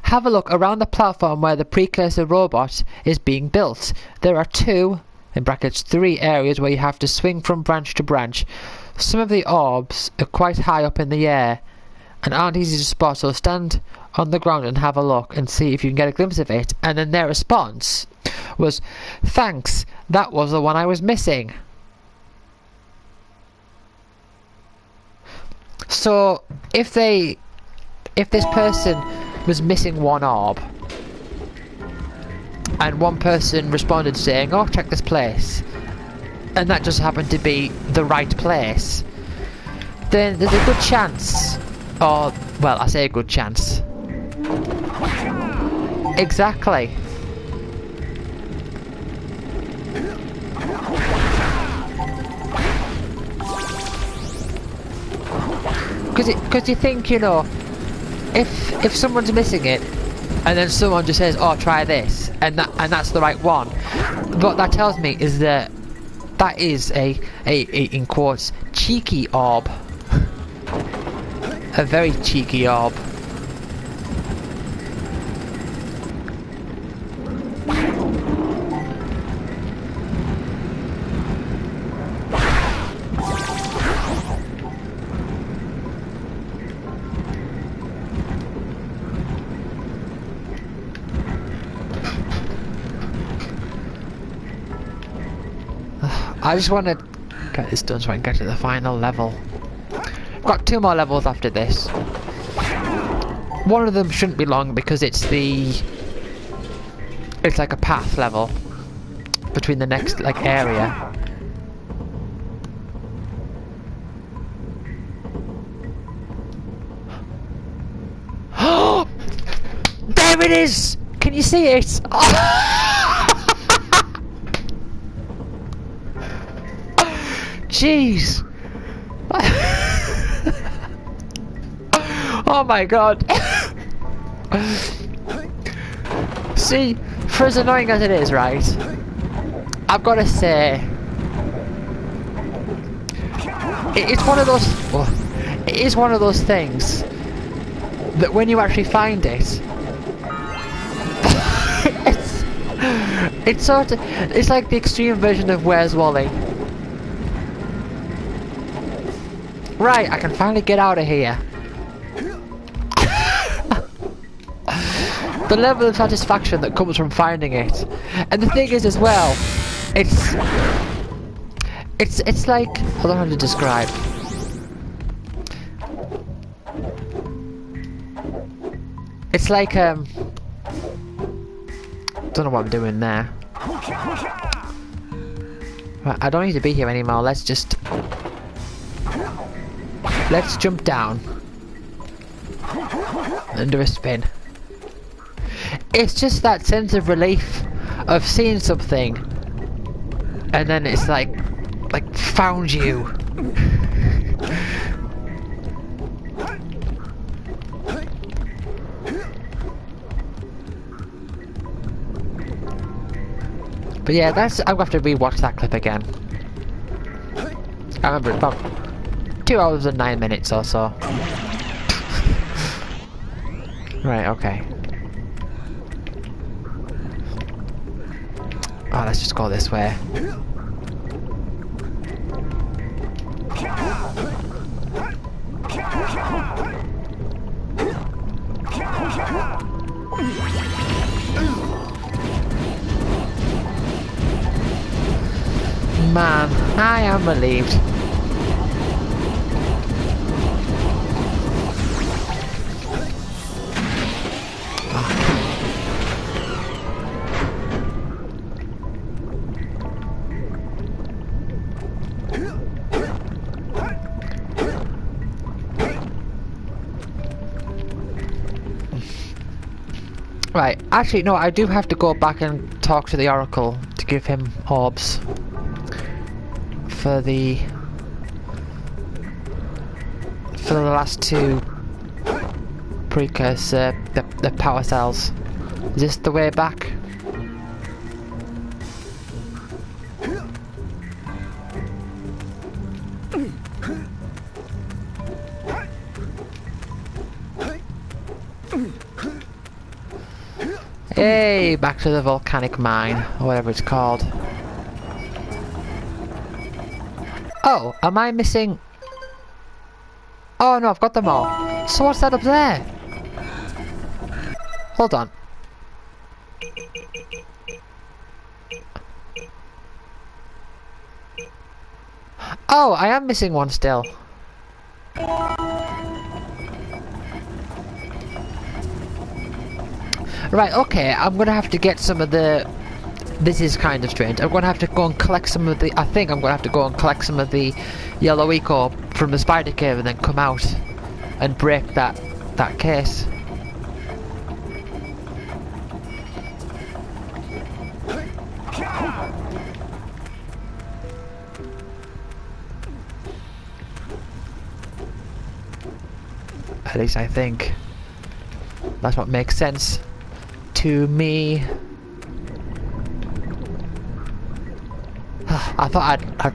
Have a look around the platform where the Precursor robot is being built. There are 2, in brackets 3 areas where you have to swing from branch to branch. Some of the orbs are quite high up in the air and aren't easy to spot, so stand on the ground and have a look and see if you can get a glimpse of it. And then their response was, thanks, that was the one I was missing. So if this person was missing one orb and one person responded saying, oh, check this place, and that just happened to be the right place, then there's a good chance, or, well, I say a good chance. Exactly. Because you think, you know, if someone's missing it, and then someone just says, "Oh, try this," and that's the right one, what that tells me is that that is a in quotes cheeky orb, a very cheeky orb. I just want to get this done so I can get to the final level. I've got 2 more levels after this. One of them shouldn't be long because it's like a path level between the next like area. Oh, there it is! Can you see it? Oh. Jeez! Oh my god! See, for as annoying as it is, right? I've got to say, it's one of those. It is one of those things that when you actually find it, it's like the extreme version of Where's Wally. Right, I can finally get out of here. The level of satisfaction that comes from finding it. And the thing is as well, it's like, I don't know how to describe. It's like don't know what I'm doing there. Right, I don't need to be here anymore. Let's jump down and do a spin. It's just that sense of relief of seeing something and then it's like found you. But yeah, I'm gonna have to rewatch that clip again. I remember it about 2 hours and 9 minutes or so. Right, okay. Oh, let's just go this way. Man, I am relieved. Right, actually no, I do have to go back and talk to the Oracle to give him orbs for the last two Precursor, the power cells. Is this the way back? Hey, back to the volcanic mine, or whatever it's called. Oh, am I missing? Oh no, I've got them all. So what's that up there? Hold on. Oh, I am missing one still. Right, okay, I'm gonna have to get some of the... This is kind of strange. I'm gonna have to go and collect some of the... I think I'm gonna have to go and collect some of the yellow eco from the spider cave and then come out and break that case. At least I think. That's what makes sense to me. I thought I'd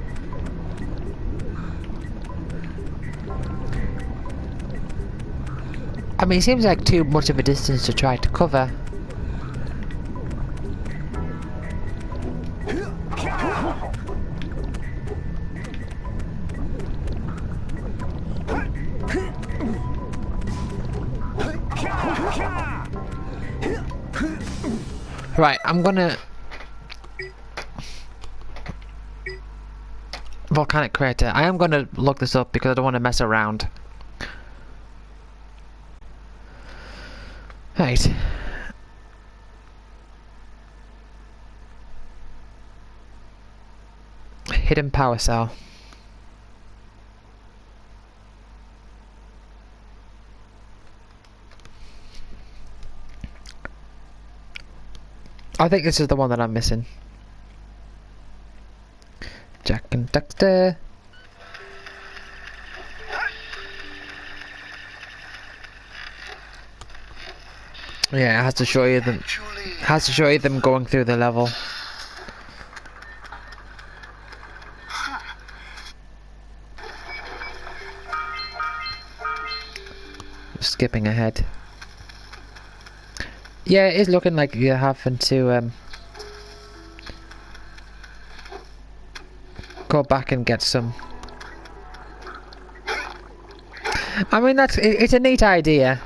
I mean, it seems like too much of a distance to try to cover. Right, I'm gonna... Volcanic crater. I am gonna look this up because I don't want to mess around. Right. Hidden power cell. I think this is the one that I'm missing. Jack and Daxter. Yeah, it has to show you them. Has to show you them going through the level. Skipping ahead. Yeah, it is looking like you're having to go back and get some. I mean, it's a neat idea.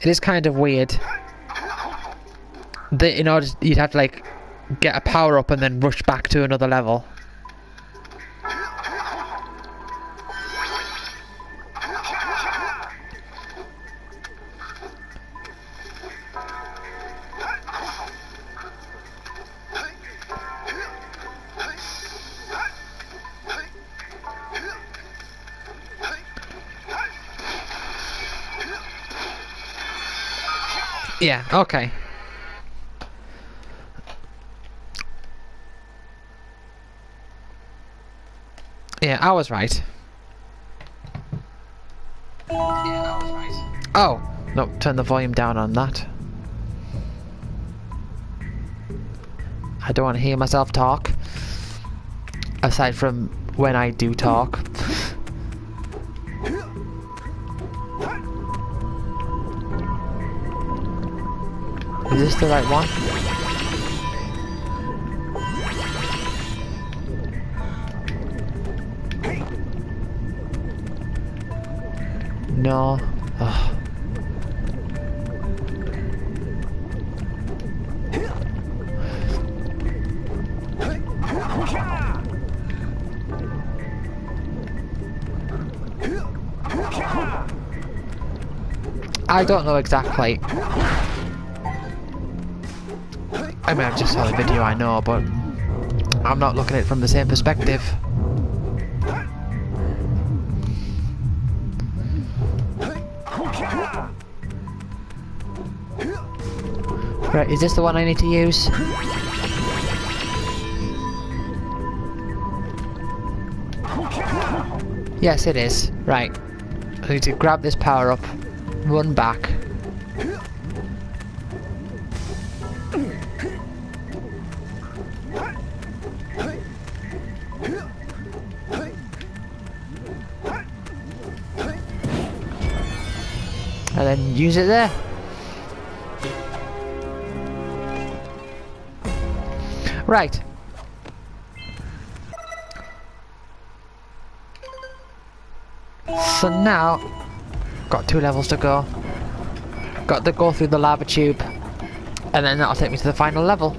It is kind of weird that in order you'd have to like get a power up and then rush back to another level. Yeah, okay. Yeah, I was right. Oh! No, turn the volume down on that. I don't want to hear myself talk. Aside from when I do talk. Is this the right one? No. Ugh. I don't know exactly. I mean, I just saw the video, I know, but I'm not looking at it from the same perspective. Right, is this the one I need to use? Yes, it is. Right. I need to grab this power up, run back. And then use it there. Right. So now, got 2 levels to go. Got to go through the lava tube, and then that'll take me to the final level.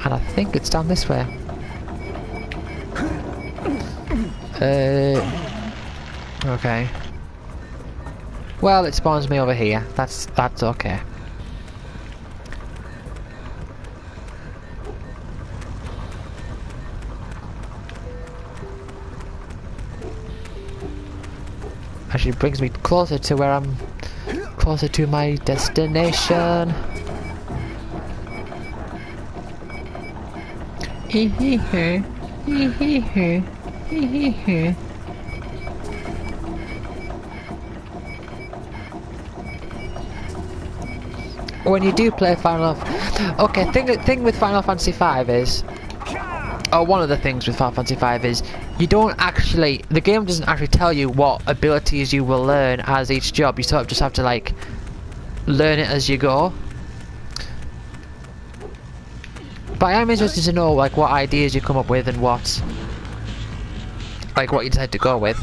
And I think it's down this way. Okay. Well, it spawns me over here. That's okay. Actually brings me closer to where I'm closer to my destination. Hee hee hee. Hee hee hee. Hee hee hee. When you do play okay, thing with Final Fantasy V is, one of the things with Final Fantasy V is, you don't actually, the game doesn't actually tell you what abilities you will learn as each job. You sort of just have to like learn it as you go. But I am interested to know like what ideas you come up with and what you decide to go with.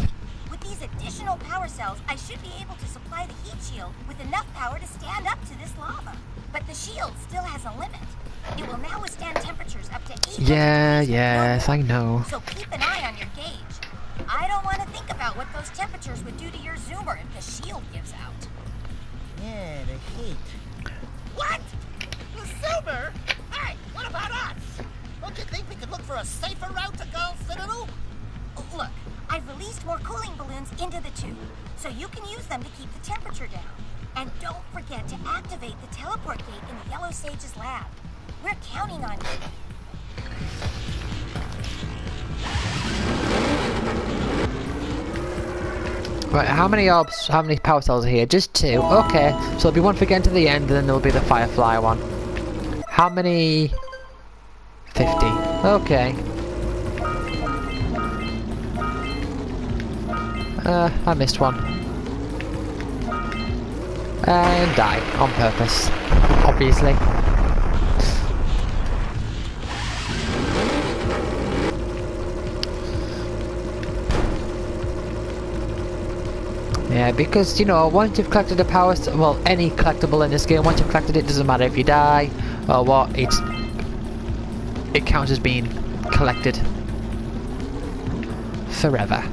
With these additional power cells, I should be able to supply the heat shield with enough power to stand up to this lava. But the shield still has a limit. It will now withstand temperatures up to 800 Yes, I know. So keep an eye on your gauge. I don't want to think about what those temperatures would do to your zoomer if the shield gives out. Yeah, the heat. What? The zoomer? Hey, what about us? Don't you think we could look for a safer route to Gull Citadel? Look, I've released more cooling balloons into the tube, so you can use them to keep the temperature down. And don't forget to activate the teleport gate in the Yellow Sage's lab. We're counting on you. Right, how many power cells are here? Just 2. Okay, so there'll be one for getting to the end, and then there'll be the Firefly one. How many? 50. Okay. I missed one. And die on purpose, obviously. Yeah, because, you know, once you've collected a power, well, any collectible in this game, once you've collected it, doesn't matter if you die or what, it counts as being collected forever.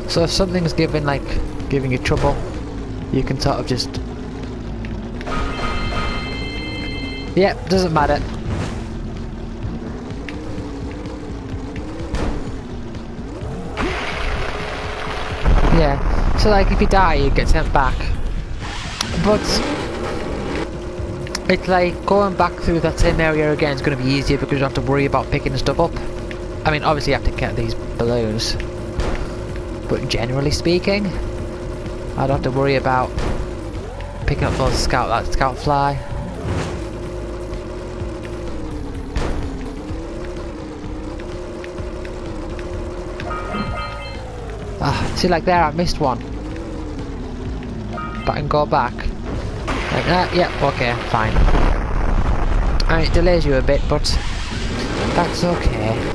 So if something's giving you trouble, you can sort of just... Yep, doesn't matter. Yeah, so like if you die, you get sent back. But it's like going back through that same area again is going to be easier because you don't have to worry about picking stuff up. I mean, obviously you have to get these balloons. But generally speaking, I don't have to worry about picking up that scout fly. See, like there, I missed one. But I can go back. Like that, yeah, okay, fine. And it delays you a bit, but that's okay.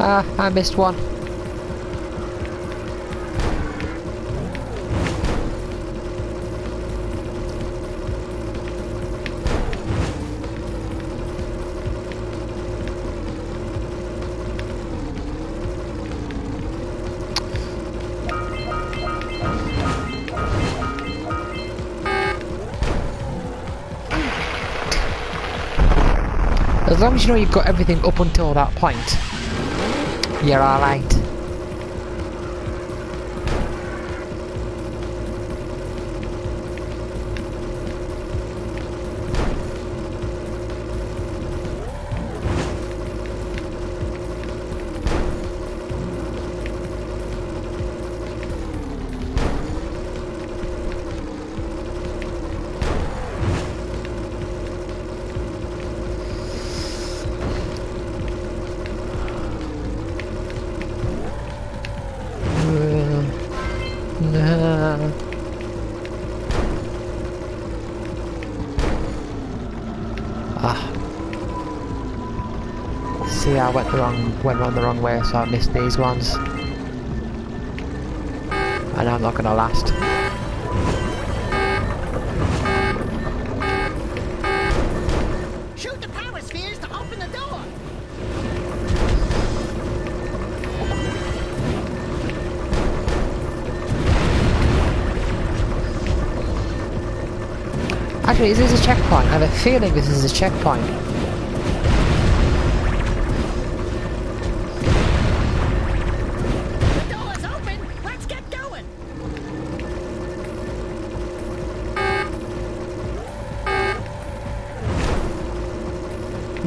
I missed one. As long as you know you've got everything up until that point, you're alright. See, I went around the wrong way, so I missed these ones. And I'm not gonna last. Shoot the power spheres to open the door. Actually, is this a checkpoint? I have a feeling this is a checkpoint. The door's open. Let's get going.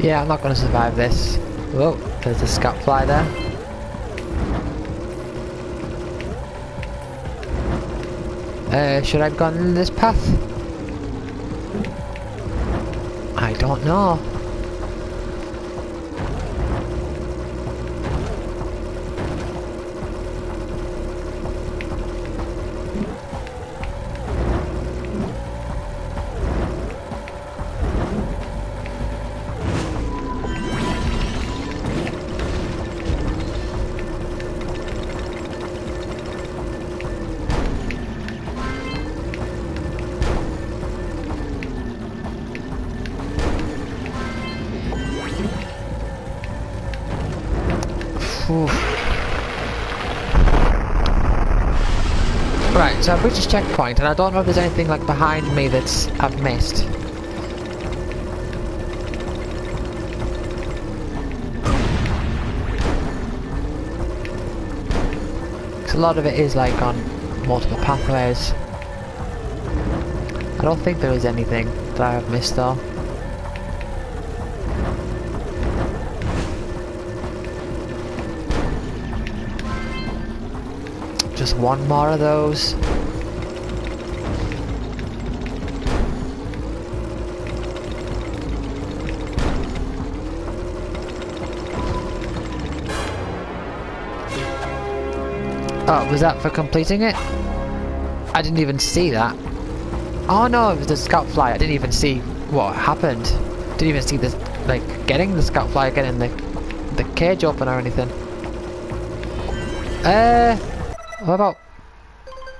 Yeah, I'm not gonna survive this. Whoa, there's a scat fly there. Should I have gone in this path? I don't know. Right, so I've reached this checkpoint, and I don't know if there's anything like behind me that's I've missed. Because a lot of it is like on multiple pathways. I don't think there is anything that I have missed though. Just one more of those. Oh, was that for completing it? I didn't even see that. Oh no, it was the scout fly. I didn't even see what happened. Didn't even see this, like, getting the scout fly, getting the cage open or anything. What about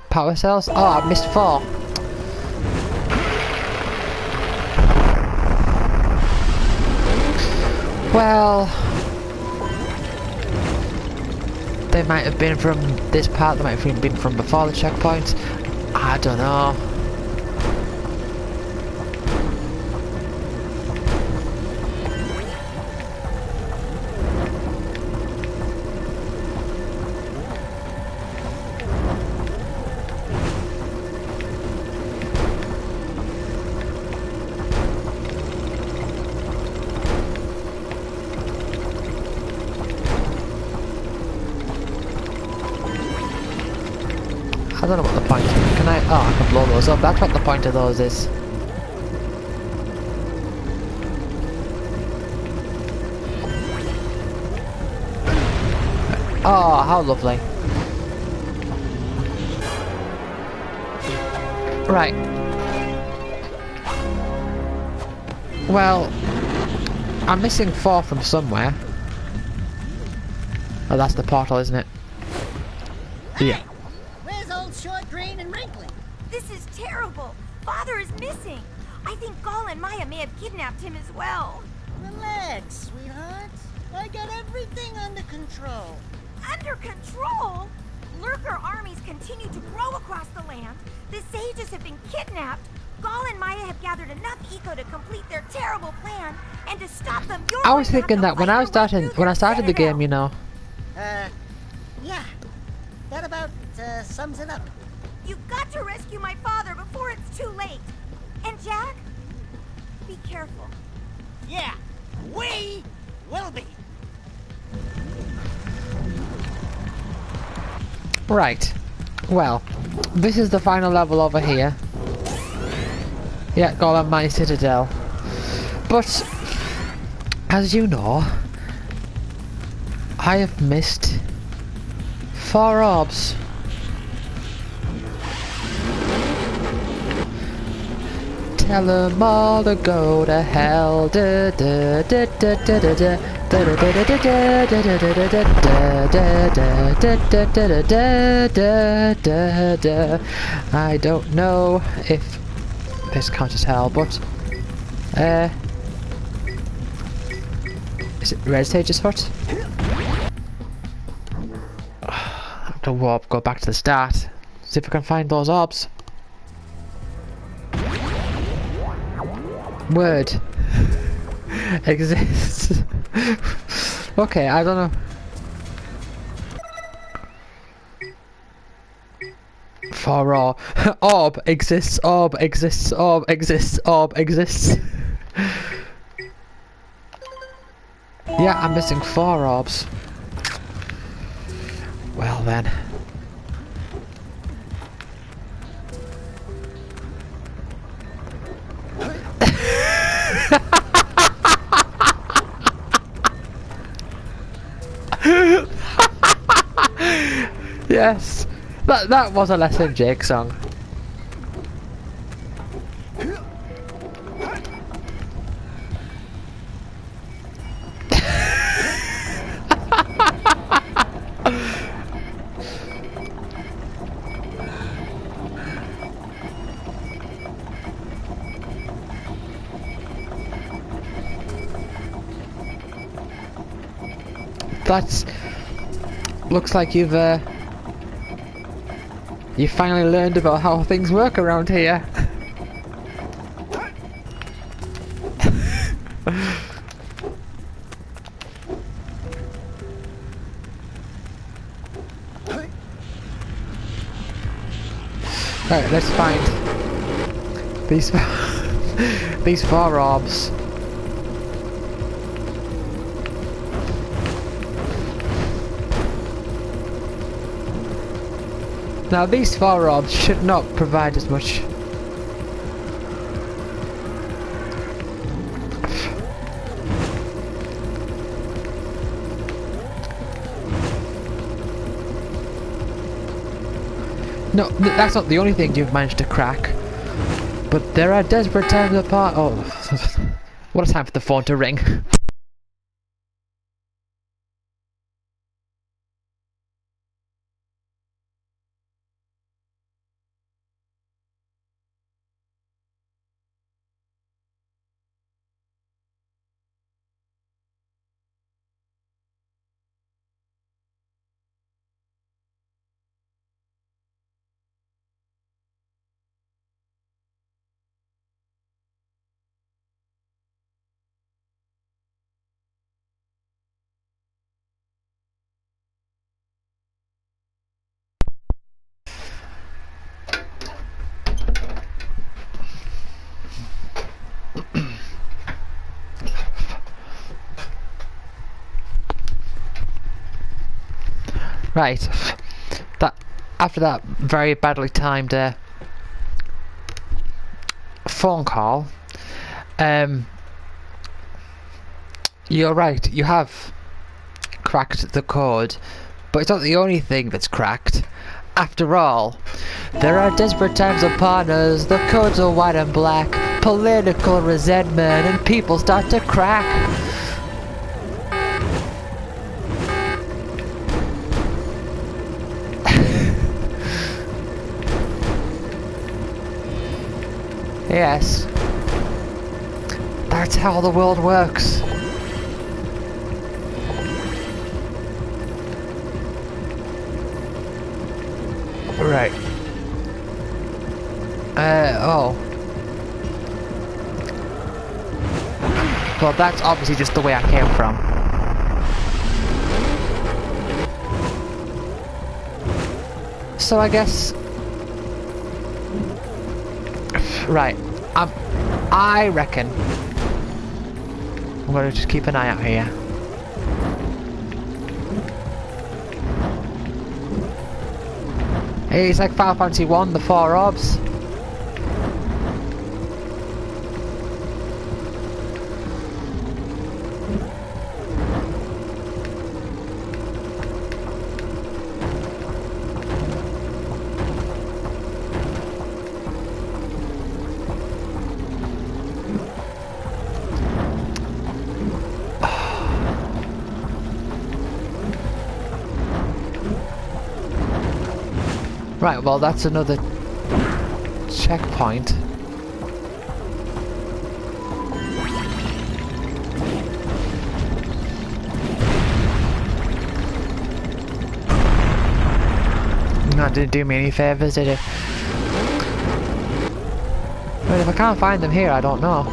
power cells? Oh, I missed 4. Well, they might have been from this part, they might have been from before the checkpoint. I don't know. I don't know what the point is. Can I? Oh, I can blow those up. That's what the point of those is. Oh, how lovely. Right. Well, I'm missing 4 from somewhere. Oh, that's the portal, isn't it? Yeah. Where's old short, green, and wrinkly? This is terrible. Father is missing. I think Gall and Maya may have kidnapped him as well. Relax, sweetheart. I got everything under control. Under control? Lurker armies continue to grow across the land. The sages have been kidnapped. Gall and Maya have gathered enough eco to complete their terrible plan, and to stop them, you're I was going to have thinking to that when fight I your was way starting, through when I their started the game, citadel. you know. Yeah. That about sums it up. You've got to rescue my father before it's too late. And Jack, be careful. Yeah, we will be. Right. Well, this is the final level over here. Yeah, Golem My Citadel. But, as you know, I have missed 4 orbs. Tell them all to go to hell. Da, da, da, da, da, da, da. I don't know if this counts as hell, but is it Red Sage's hut? I have to warp, go back to the start, see if I can find those orbs. Word exists. Okay, I don't know. For raw. Orb exists, orb exists, orb exists, orb exists. Yeah, I'm missing 4 orbs. Well then. Yes, that was a lesson Jake song. That's looks like you've you finally learned about how things work around here. Right, let's find these these 4 orbs. Now these 4 orbs should not provide as much. No, that's not the only thing you've managed to crack. But there are desperate times apart. Oh, what a time for the phone to ring. Right, that after that very badly timed phone call, you're right, you have cracked the code, but it's not the only thing that's cracked. After all, there are desperate times upon us, the codes are white and black, political resentment, and people start to crack. Yes. That's how the world works. Right. Oh. Well, that's obviously just the way I came from. So I guess... Right. I reckon... I'm gonna just keep an eye out here. It's like Final Fantasy 1, the 4 orbs. Right, well that's another checkpoint. That didn't do me any favours, did it? But if I can't find them here, I don't know.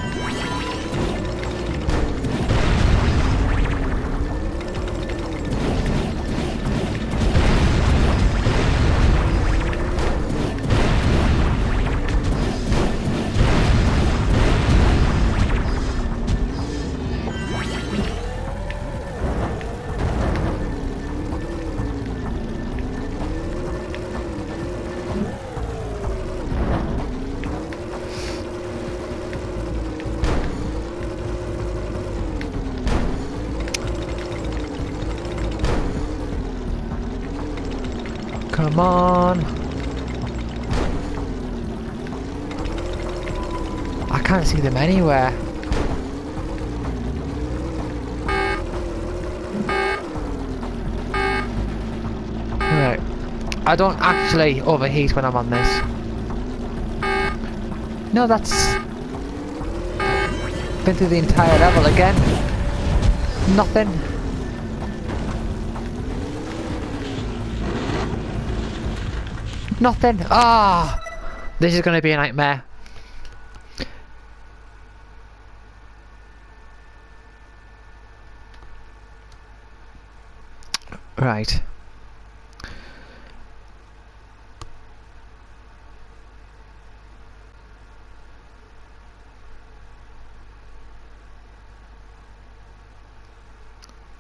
Come on. I can't see them anywhere. Right. I don't actually overheat when I'm on this. No, that's... Been through the entire level again. Nothing. Nothing. Ah, this is going to be a nightmare. Right.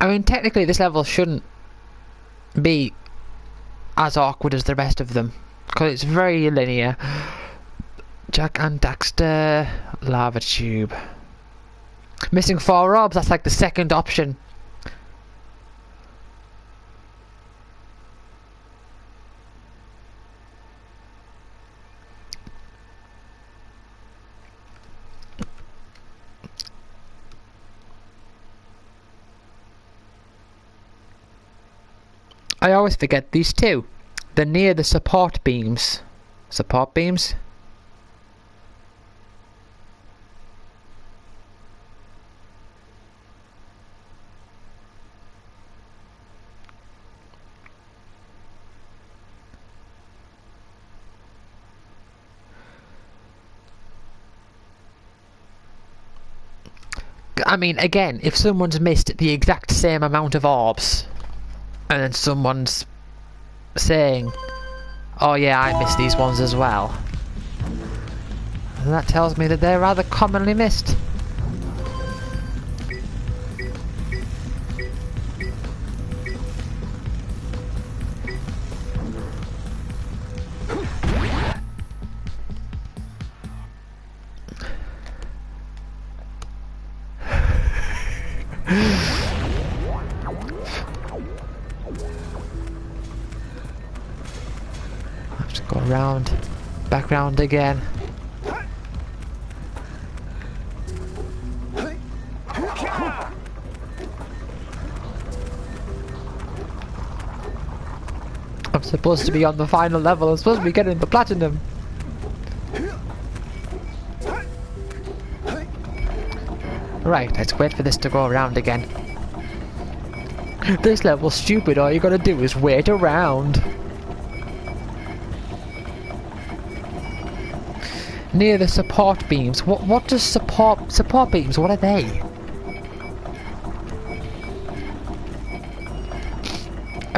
I mean, technically this level shouldn't be as awkward as the rest of them, because it's very linear. Jack and Daxter, lava tube. Missing 4 orbs, that's like the second option. I always forget these two. They're near the support beams. Support beams? I mean, again, if someone's missed the exact same amount of orbs, and then someone's saying, oh yeah, I missed these ones as well, and that tells me that they're rather commonly missed. Go around, back round again. I'm supposed to be on the final level, I'm supposed to be getting the platinum. Right, let's wait for this to go around again. This level's stupid, all you gotta do is wait around. Near the support beams. What does support beams? What are they?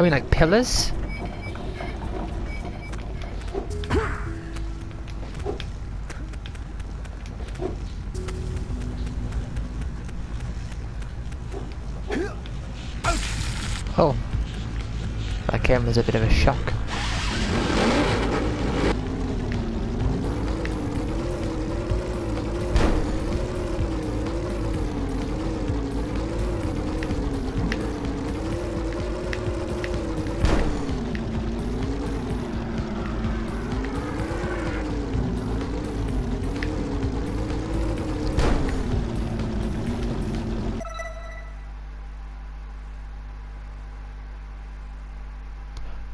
mean, like pillars? Oh. That came as a bit of a shock.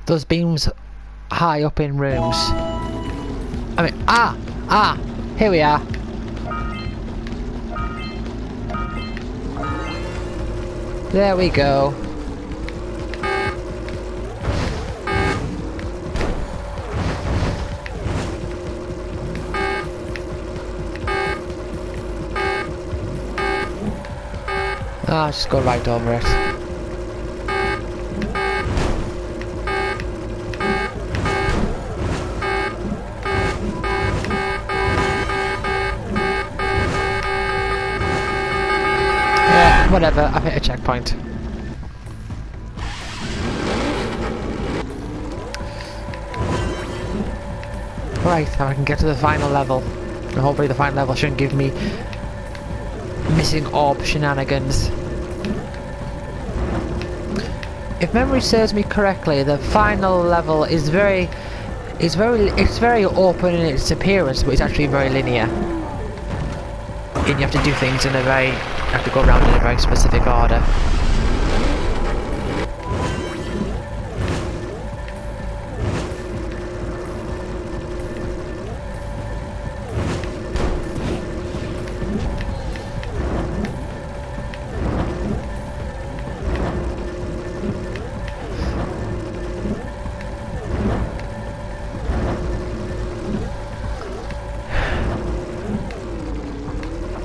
Those beams high up in rooms. I mean, here we are. There we go. Just go right over it. Whatever, I've hit a checkpoint. Right, now I can get to the final level. And hopefully the final level shouldn't give me missing orb shenanigans. If memory serves me correctly, the final level is very open in its appearance, but it's actually very linear. And you have to do things in a very you have to go around in a very specific order.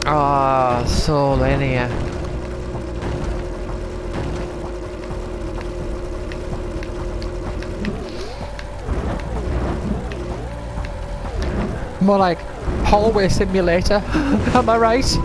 Ah, so linear. More like hallway simulator. Am I right?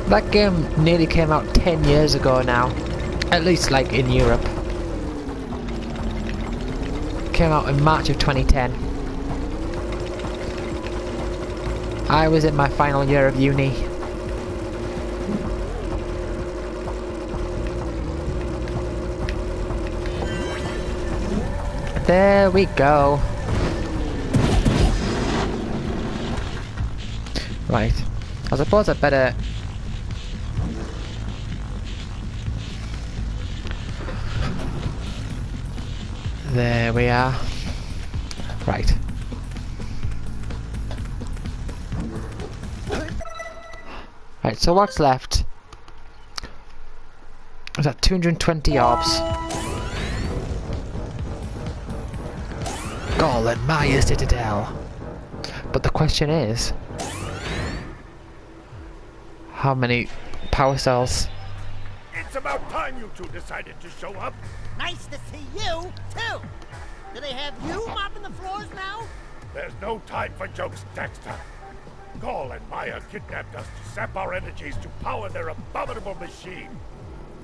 That game nearly came out 10 years ago now. At least like in Europe. Came out in March of 2010. I was in my final year of uni. There we go. Right. I suppose I better... There we are. Right. Right, so what's left? Is that 220 orbs? Golden Maya Citadel. But the question is, how many power cells? It's about time you two decided to show up. Nice to see you, too. Do they have you mopping the floors now? There's no time for jokes, Daxter. Gaul and Maya kidnapped us to sap our energies to power their abominable machine.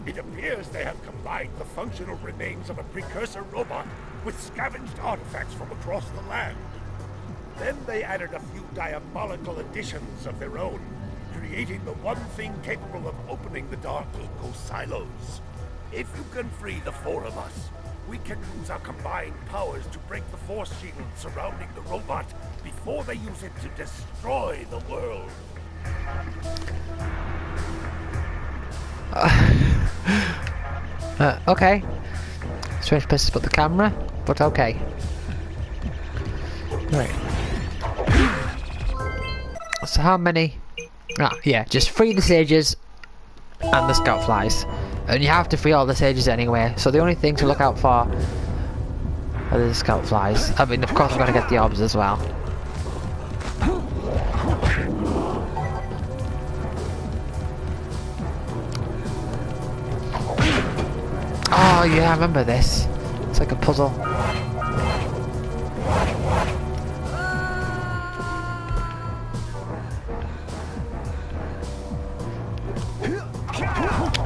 It appears they have combined the functional remains of a Precursor robot with scavenged artifacts from across the land. Then they added a few diabolical additions of their own, creating the one thing capable of opening the dark eco silos. If you can free the four of us, we can use our combined powers to break the force shield surrounding the robot before they use it to destroy the world. Okay. Strange place to put the camera, but okay. Right. So how many Ah, yeah, just free the sages and the scout flies. And you have to free all the sages anyway, so the only thing to look out for are the scout flies. I mean, of course I've got to get the orbs as well. Oh yeah, I remember this. It's like a puzzle.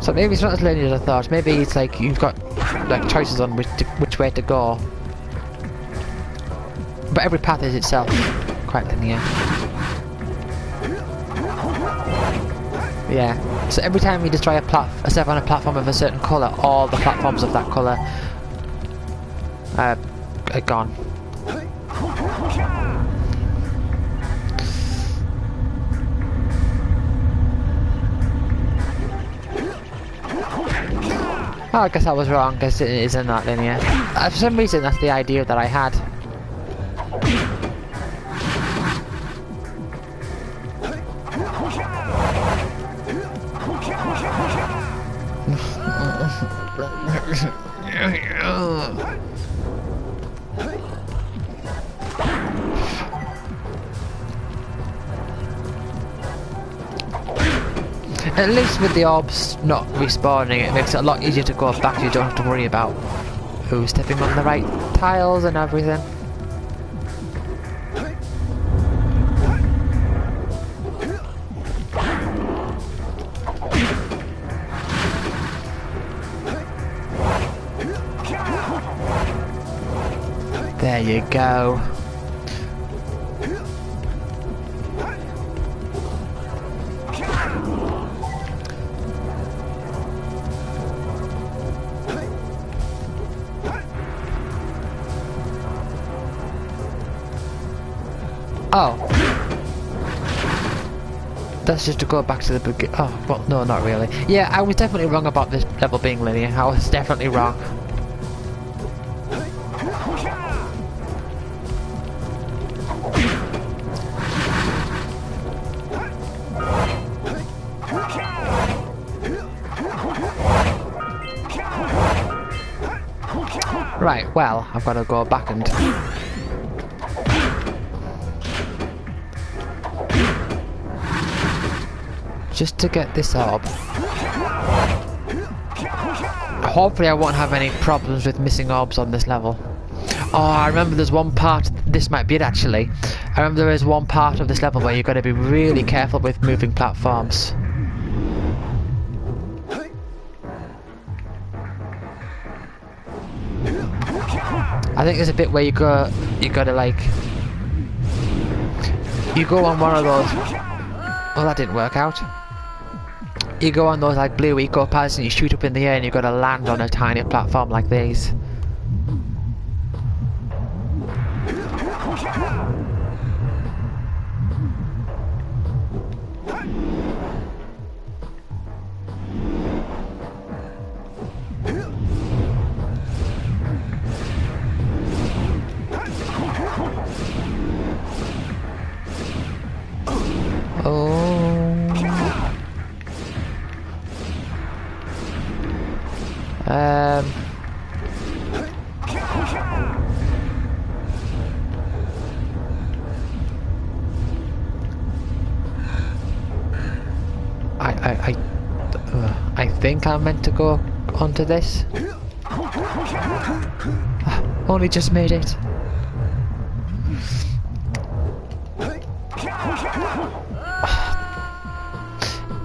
So maybe it's not as linear as I thought. Maybe it's like you've got like choices on which way to go. But every path is itself quite linear. Yeah. So every time you destroy a step on a platform of a certain colour, all the platforms of that colour are gone. Oh, I guess I was wrong, because it isn't that linear. For some reason, that's the idea that I had. At least with the orbs not respawning, it makes it a lot easier to go back. You don't have to worry about who's stepping on the right tiles and everything. There you go. Oh. That's just to go back to the beginning. Oh, well, no, not really. Yeah, I was definitely wrong about this level being linear. I was definitely wrong. Right, well, I've got to go back and... just to get this orb. Hopefully I won't have any problems with missing orbs on this level. Oh, I remember there's one part, this might be it actually. I remember there is one part of this level where you've got to be really careful with moving platforms. I think there's a bit where you gotta like... you go on one of those... oh, that didn't work out. You go on those like blue eco pads and you shoot up in the air and you've got to land on a tiny platform like these. I think I'm meant to go onto this. Only just made it.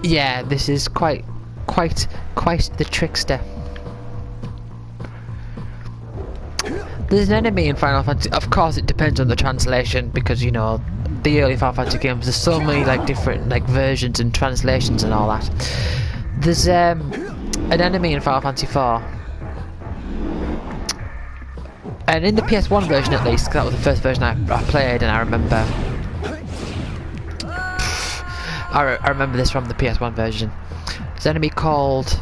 Yeah, this is quite the trickster. There's an enemy in Final Fantasy. Of course, it depends on the translation because you know the early Final Fantasy games. There's so many like different like versions and translations and all that. There's an enemy in Final Fantasy 4, and in the PS1 version at least, 'cause that was the first version I played, and I remember. I remember this from the PS1 version. There's an enemy called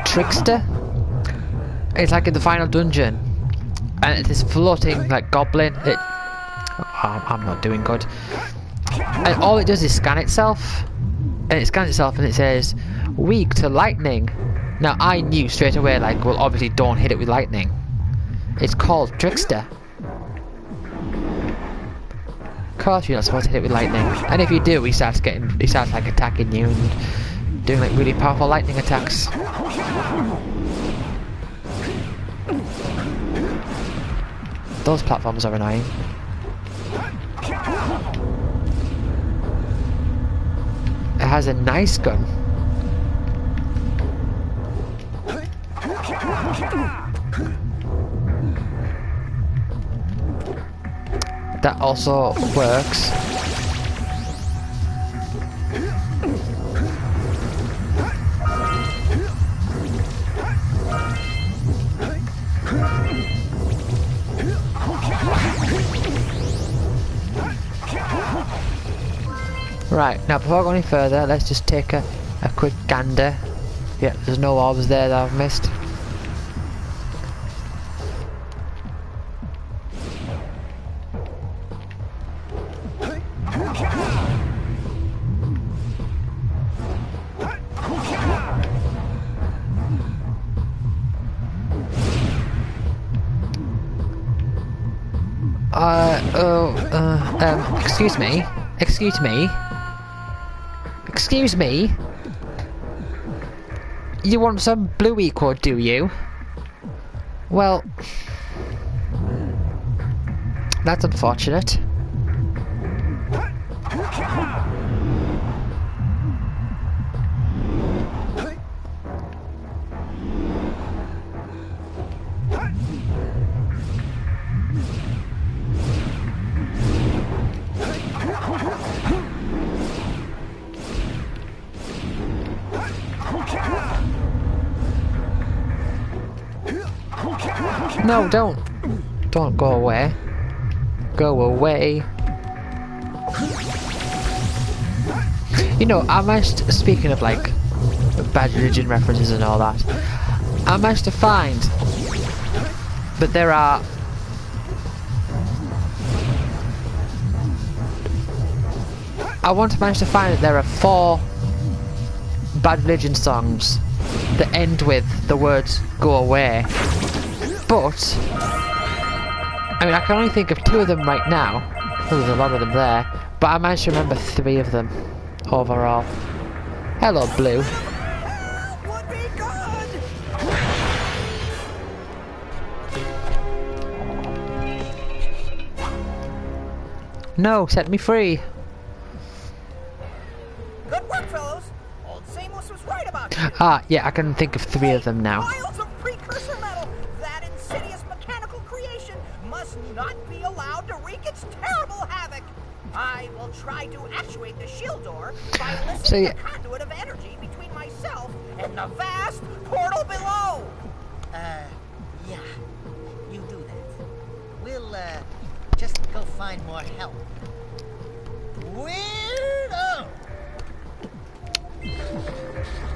Trickster. It's like in the final dungeon, and it's this floating like goblin. I'm not doing good. And all it does is scan itself. And it scans itself and it says, weak to lightning. Now I knew straight away, like, well obviously don't hit it with lightning. It's called Trickster. Of course you're not supposed to hit it with lightning. And if you do, he starts like attacking you and doing like really powerful lightning attacks. Those platforms are annoying. It has a nice gun. That also works. Right, now before I go any further, let's just take a quick gander. Yeah, there's no orbs there that I've missed. Excuse me? Excuse me? Excuse me? You want some blue eco, do you? Well... that's unfortunate. No, don't go away. Go away. You know, I managed, speaking of like Bad Religion references and all that, I managed to find that there are manage to find that there are 4 Bad Religion songs that end with the words "go away." But I mean, I can only think of 2 of them right now. Oh, there's a lot of them there, but I managed to remember 3 of them overall. Hello, Blue. Would be good. No, set me free. Good work, fellows. Old Samus was right about you. Ah, yeah, I can think of 3 of them now. Piles of precursor metal. That insidious mechanical creation must not be allowed to wreak its terrible havoc. I will try to actuate the shield door by eliciting a conduit of energy between myself and the vast portal below. Yeah. You do that. We'll, just go find more help. Weirdo!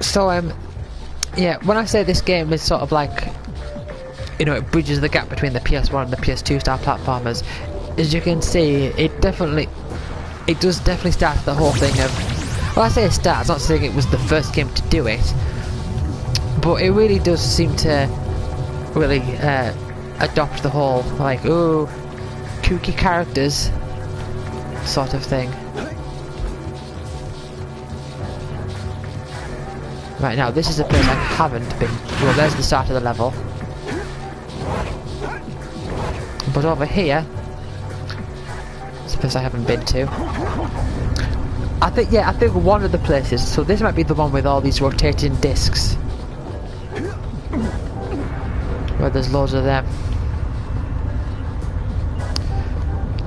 So, yeah, when I say this game is sort of like, you know, it bridges the gap between the PS1 and the PS2 style platformers, as you can see, it does definitely start the whole thing of, well, I say it starts, not saying it was the first game to do it, but it really does seem to really adopt the whole, like, ooh, kooky characters sort of thing. Right, now this is a place I haven't been. Well, there's the start of the level. But over here, it's a place I haven't been to. I think one of the places, so this might be the one with all these rotating discs. Where there's loads of them.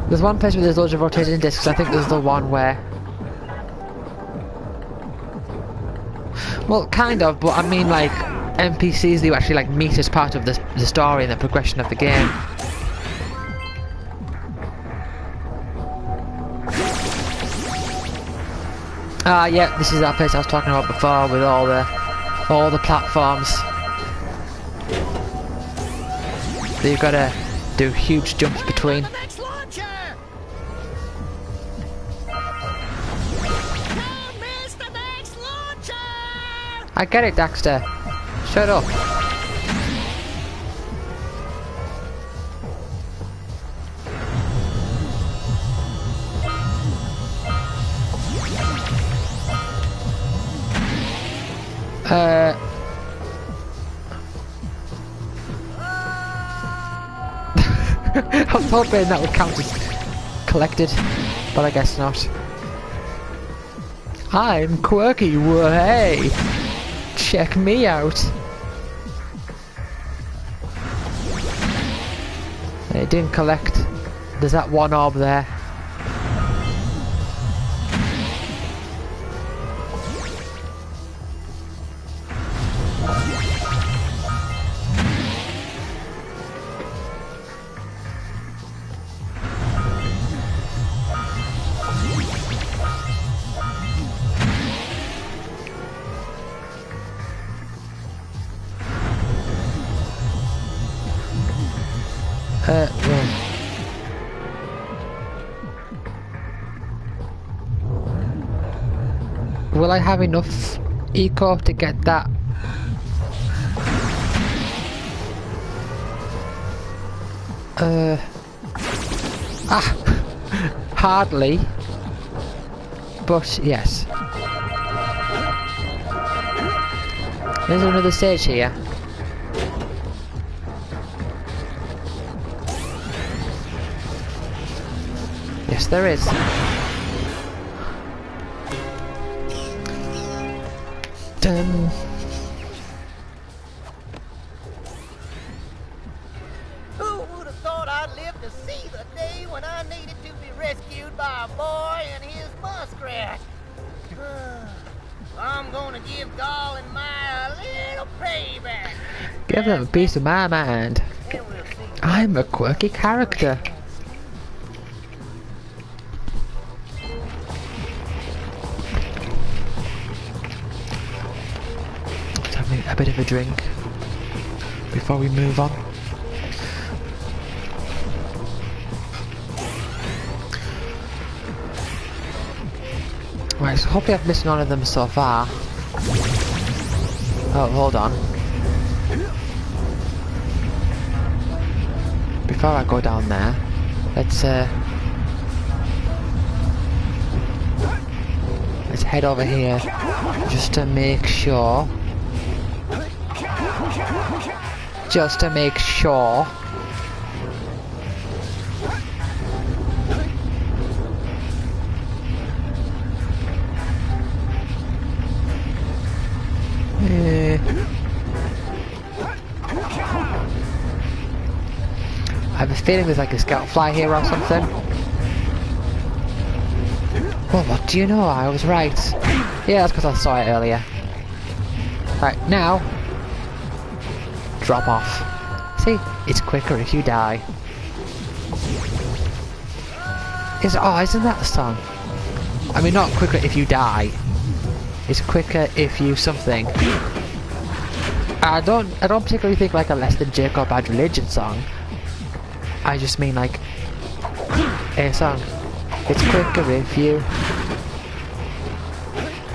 There's one place where there's loads of rotating discs. I think there's the one where... well, kind of, but I mean like NPCs that you actually like meet as part of the story and the progression of the game. Yeah, this is that place I was talking about before with all the platforms. That you've got to do huge jumps between. I get it, Daxter. Shut up. I was hoping that would count as collected, but I guess not. I'm quirky, hey! Check me out! It didn't collect. There's that one orb there. Will I have enough eco to get that? Hardly. But yes. There's another stage here. Yes, there is. Dun. Who would have thought I'd live to see the day when I needed to be rescued by a boy and his muskrat? I'm gonna give Gall and Maya a little payback. Give them a piece of my mind. And we'll see. I'm a quirky character. Let's have a bit of a drink before we move on. Right, so hopefully I've missed none of them so far. Oh, hold on. Before I go down there, let's head over here just to make sure. Just to make sure. I have a feeling there's like a scout fly here or something. Well, what do you know? I was right. Yeah, that's because I saw it earlier. Right, now, drop off. See, it's quicker if you die. Isn't that the song? I mean, not quicker if you die. It's quicker if you something. I don't particularly think like a Less Than Jake or Bad Religion song. I just mean like a song. It's quicker if you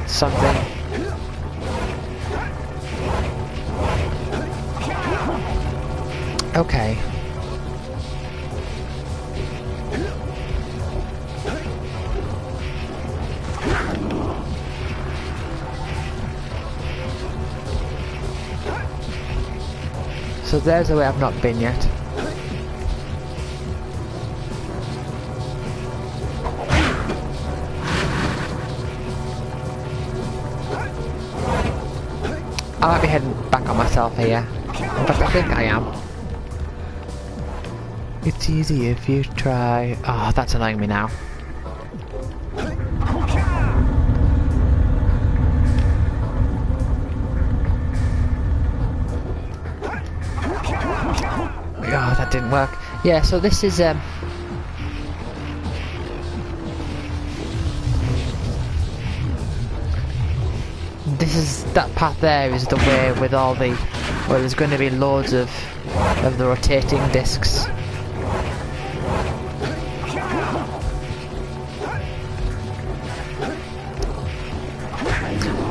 something. Okay. So there's the way I've not been yet. I might be heading back on myself here. In fact, I think I am. It's easy if you try. Oh, that's annoying me now. Oh, that didn't work. Yeah, so this is that path there is the way with all the where there's going to be loads of the rotating discs.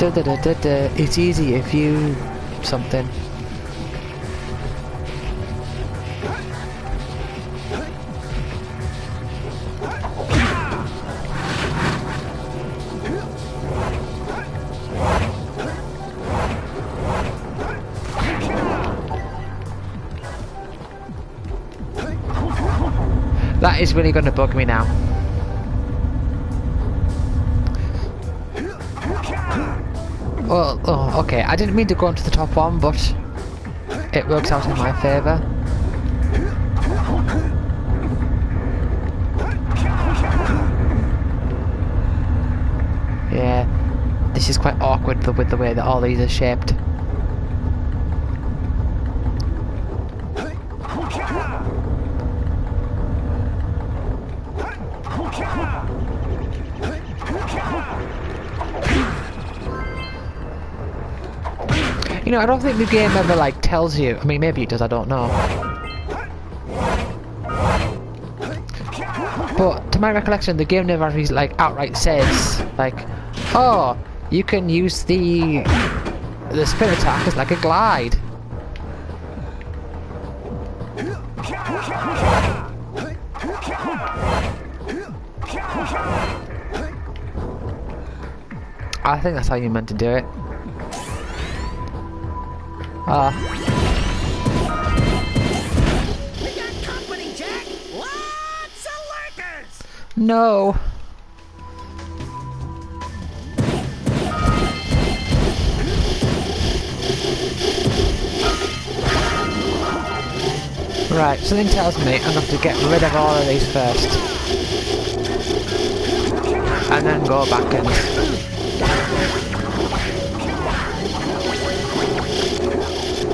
It's easy if you something. That is really going to bug me now. Well, oh, okay, I didn't mean to go into the top one, but it works out in my favour. Yeah, this is quite awkward with the way that all these are shaped. You know, I don't think the game ever like tells you. I mean, maybe it does. I don't know. But to my recollection, the game never actually like outright says like, "Oh, you can use the spin attack as like a glide." I think that's how you meant to do it. We got company, Jack! Lots of lurkers! No. Right, something tells me I'm going to have to get rid of all of these first. And then go back and...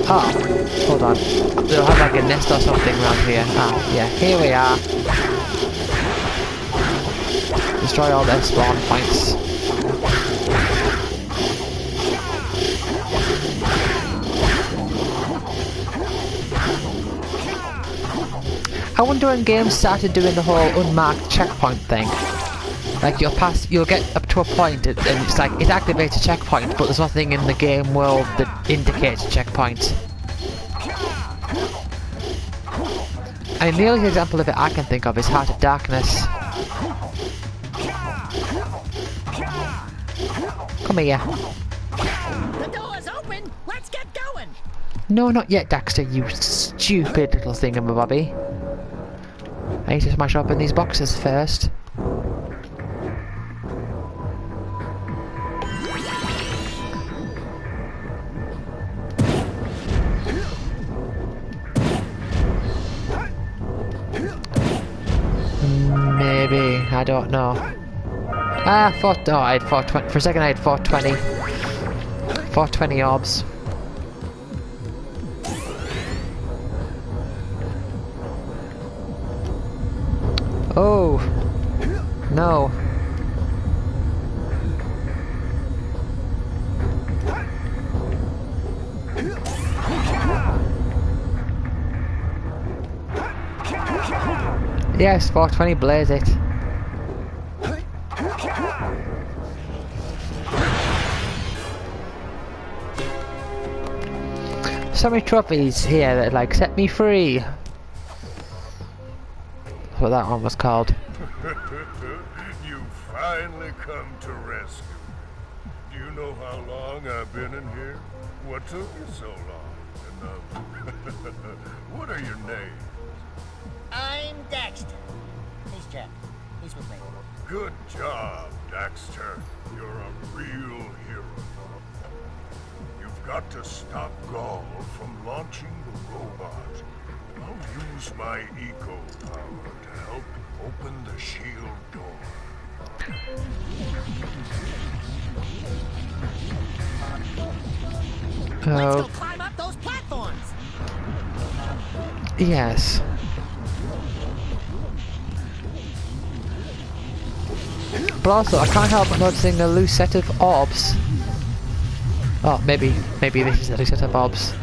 Oh, hold on. They'll have like a nest or something around here. Ah, yeah, here we are. Destroy all their spawn points. I wonder when games started doing the whole unmarked checkpoint thing. Like you'll get up to a point and it's like it activates a checkpoint, but there's nothing in the game world that indicates a checkpoint. I mean, the only example of it I can think of is Heart of Darkness. Come here. The door's open! Let's get going! No, not yet, Daxter, you stupid little thingamabobby. I need to smash open these boxes first. Maybe, I don't know. Ah, I had 420. For a second I had 420. 420 orbs. Oh, no. Yes, 420, blaze it. So many trophies here that like set me free. That's what that one was called. You finally come to rescue. Do you know how long I've been in here? What took you so long? And what are your names? I'm Daxter. He's Jack. He's with me. Good job, Daxter. You're a real hero. You've got to stop Gaul from launching the robot. I'll use my eco power to help open the shield door. Let's go climb up those platforms! Yes. But also, I can't help but noticing a loose set of orbs. Oh, maybe this is a loose set of orbs.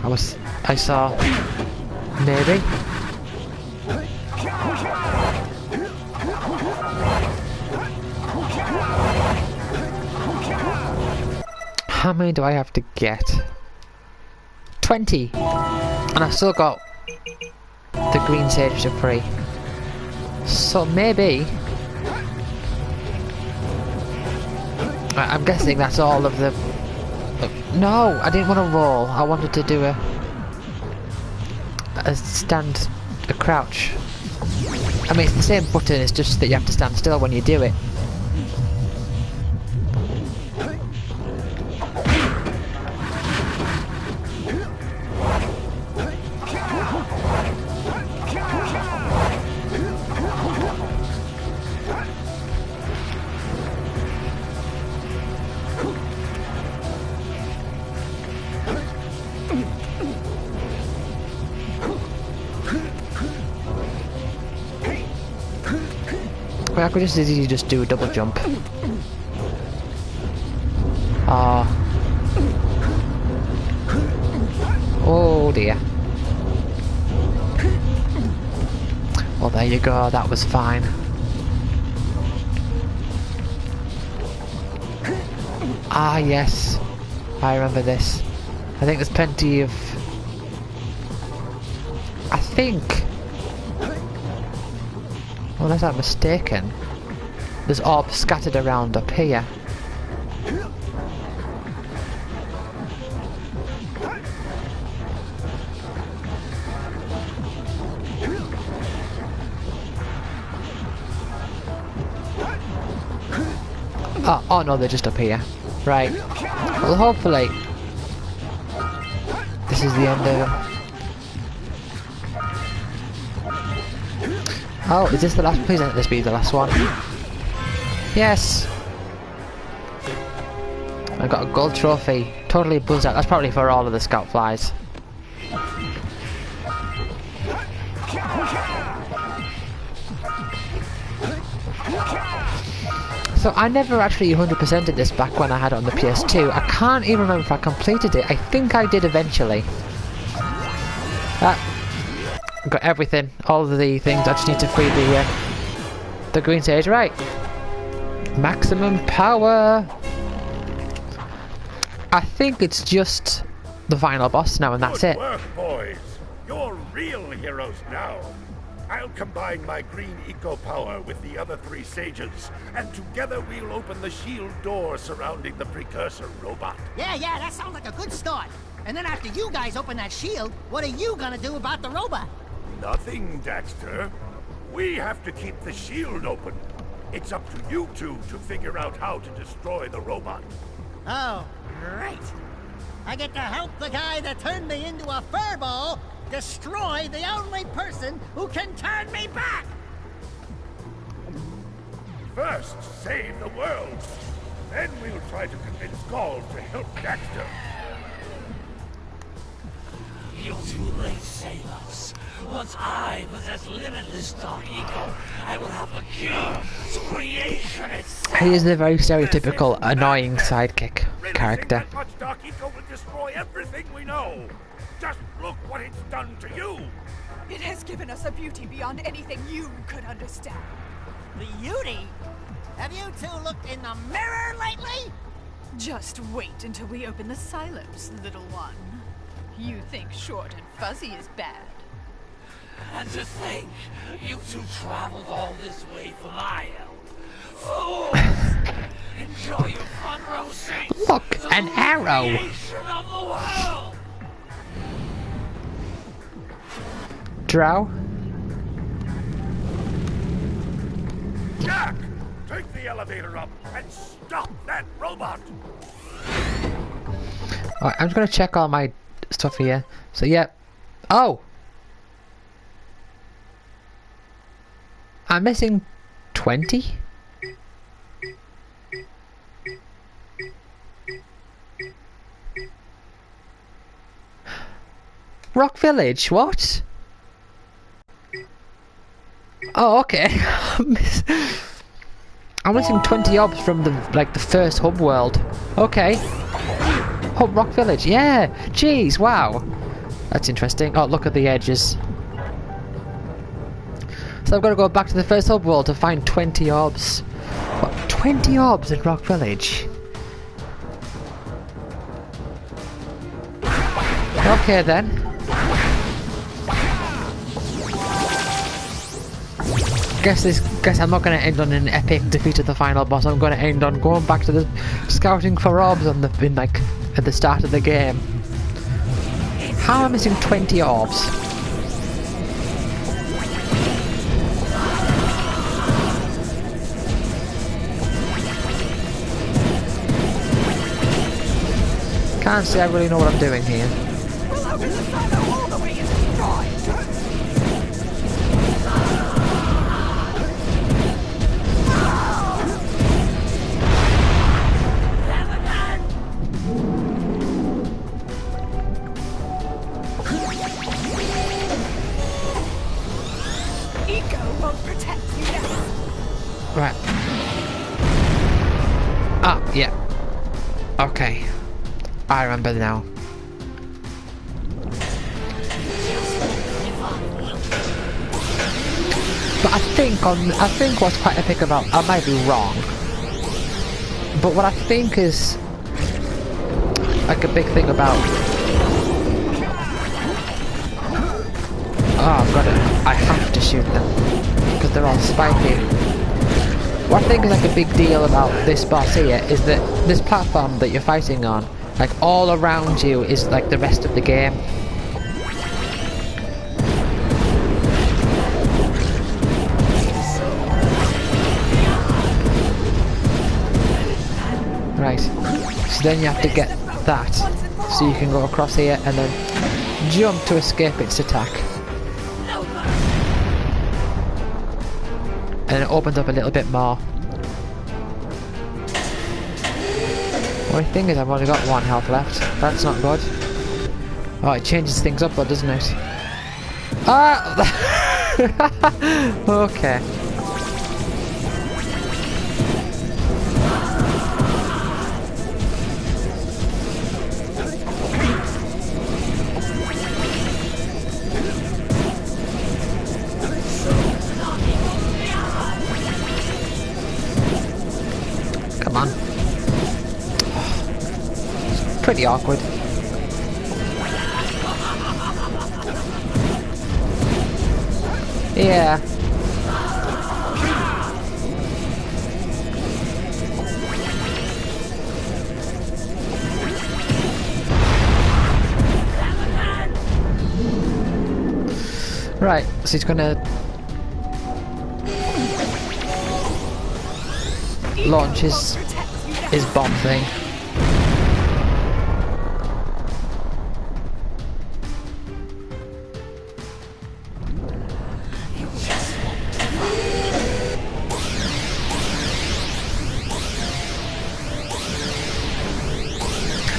I saw. Maybe. How many do I have to get? 20! And I've still got the green sage to free. So maybe... I'm guessing that's all of the... No! I didn't want to roll. I wanted to do a crouch. I mean, it's the same button, it's just that you have to stand still when you do it. I could just easily just do a double jump. Ah. Oh dear. Well, there you go, that was fine. Ah, yes. I remember this. I think there's plenty of... I think... Unless I'm mistaken, there's orbs scattered around up here. Oh no, they're just up here. Right. Well, hopefully this is the end of them. Oh, is this the last? Please let this be the last one. Yes! I got a gold trophy. Totally buzzed out. That's probably for all of the scout flies. So I never actually 100%ed this back when I had it on the PS2. I can't even remember if I completed it. I think I did eventually. Got everything, all of the things. I just need to free the green sage. Right, maximum power. I think it's just the final boss now, and that's Good it. work, boys. You're real heroes now. I'll combine my green eco power with the other 3 sages, and together we'll open the shield door surrounding the Precursor robot. Yeah, that sounds like a good start. And then after you guys open that shield, what are you gonna do about the robot? Nothing, Daxter. We have to keep the shield open. It's up to you two to figure out how to destroy the robot. Oh, great. I get to help the guy that turned me into a furball destroy the only person who can turn me back! First, save the world. Then we'll try to convince Gaul to help Daxter. You're too late, sailors. Once I possess limitless dark eco, I will have the cure to creation itself. He is the very stereotypical annoying sidekick character. That much dark eco will destroy everything we know. Just look what it's done to you. It has given us a beauty beyond anything you could understand. Beauty? Have you two looked in the mirror lately? Just wait until we open the Silos, little one. You think short and fuzzy is bad. And to think, you two traveled all this way for my help. Fools! Enjoy your front row seats. Look, an arrow. Creation of the world. Drow. Jack, take the elevator up and stop that robot. Alright, I'm just gonna check all my stuff here. So yeah. Oh! I'm missing 20? Rock Village, what? Oh, okay. I'm missing 20 orbs from the first hub world. Okay. Hub Rock Village, yeah! Jeez, wow! That's interesting. Oh, look at the edges. So I've got to go back to the first hub world to find 20 orbs. What, 20 orbs in Rock Village? Okay then. Guess I'm not gonna end on an epic defeat of the final boss. I'm gonna end on going back to the scouting for orbs at the start of the game. How am I missing 20 orbs? Can't say I really know what I'm doing here. We'll open the silo all the way and destroy. Ego won't protect you now. Right. Ah, yeah. Okay. I remember now. But I think what's quite epic about, I might be wrong, but what I think is like a big thing about, oh I've got it, I have to shoot them because they're all spiky. What I think is like a big deal about this boss here is that this platform that you're fighting on, like all around you is like the rest of the game. Right, so then you have to get that, so you can go across here and then jump to escape its attack. And it opens up a little bit more. Only thing is I've only got 1 health left. That's not good. Oh, it changes things up though, doesn't it? Ah! Okay. Come on. It's pretty awkward. Yeah. Right, so he's gonna launch his bomb thing.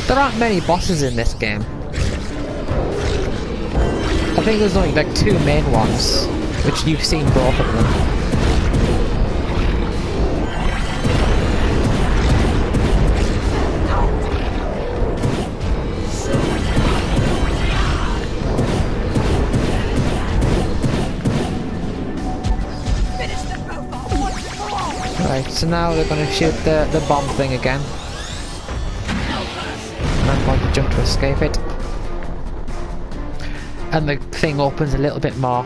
There aren't many bosses in this game. I think there's only like 2 main ones, which you've seen both of them. Right, so now they're going to shoot the bomb thing again. And I'm going to jump to escape it. And the thing opens a little bit more.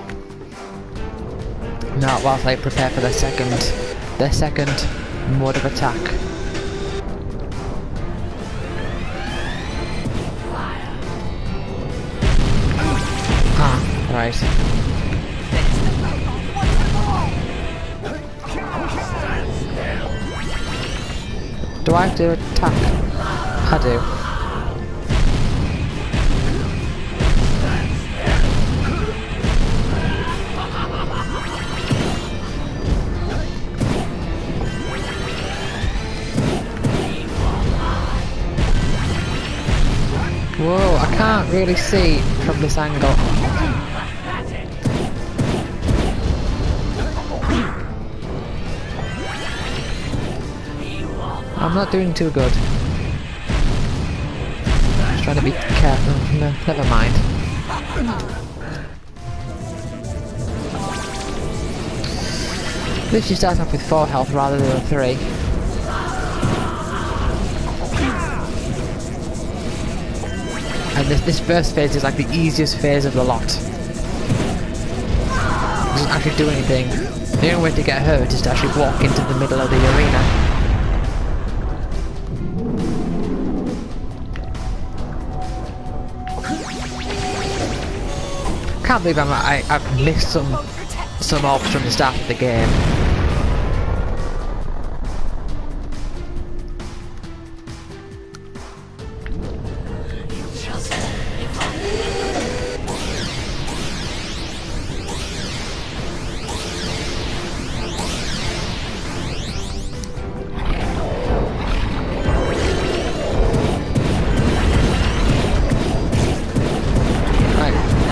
Now whilst I prepare for their second mode of attack. Ah, right. Do I have to attack? I do. Whoa, I can't really see from this angle. I'm not doing too good. Just trying to be careful. No, never mind. At least you start off with 4 health rather than 3. And this first phase is like the easiest phase of the lot. It doesn't actually do anything. The only way to get hurt is to actually walk into the middle of the arena. Can't believe I've missed some orbs from the start of the game.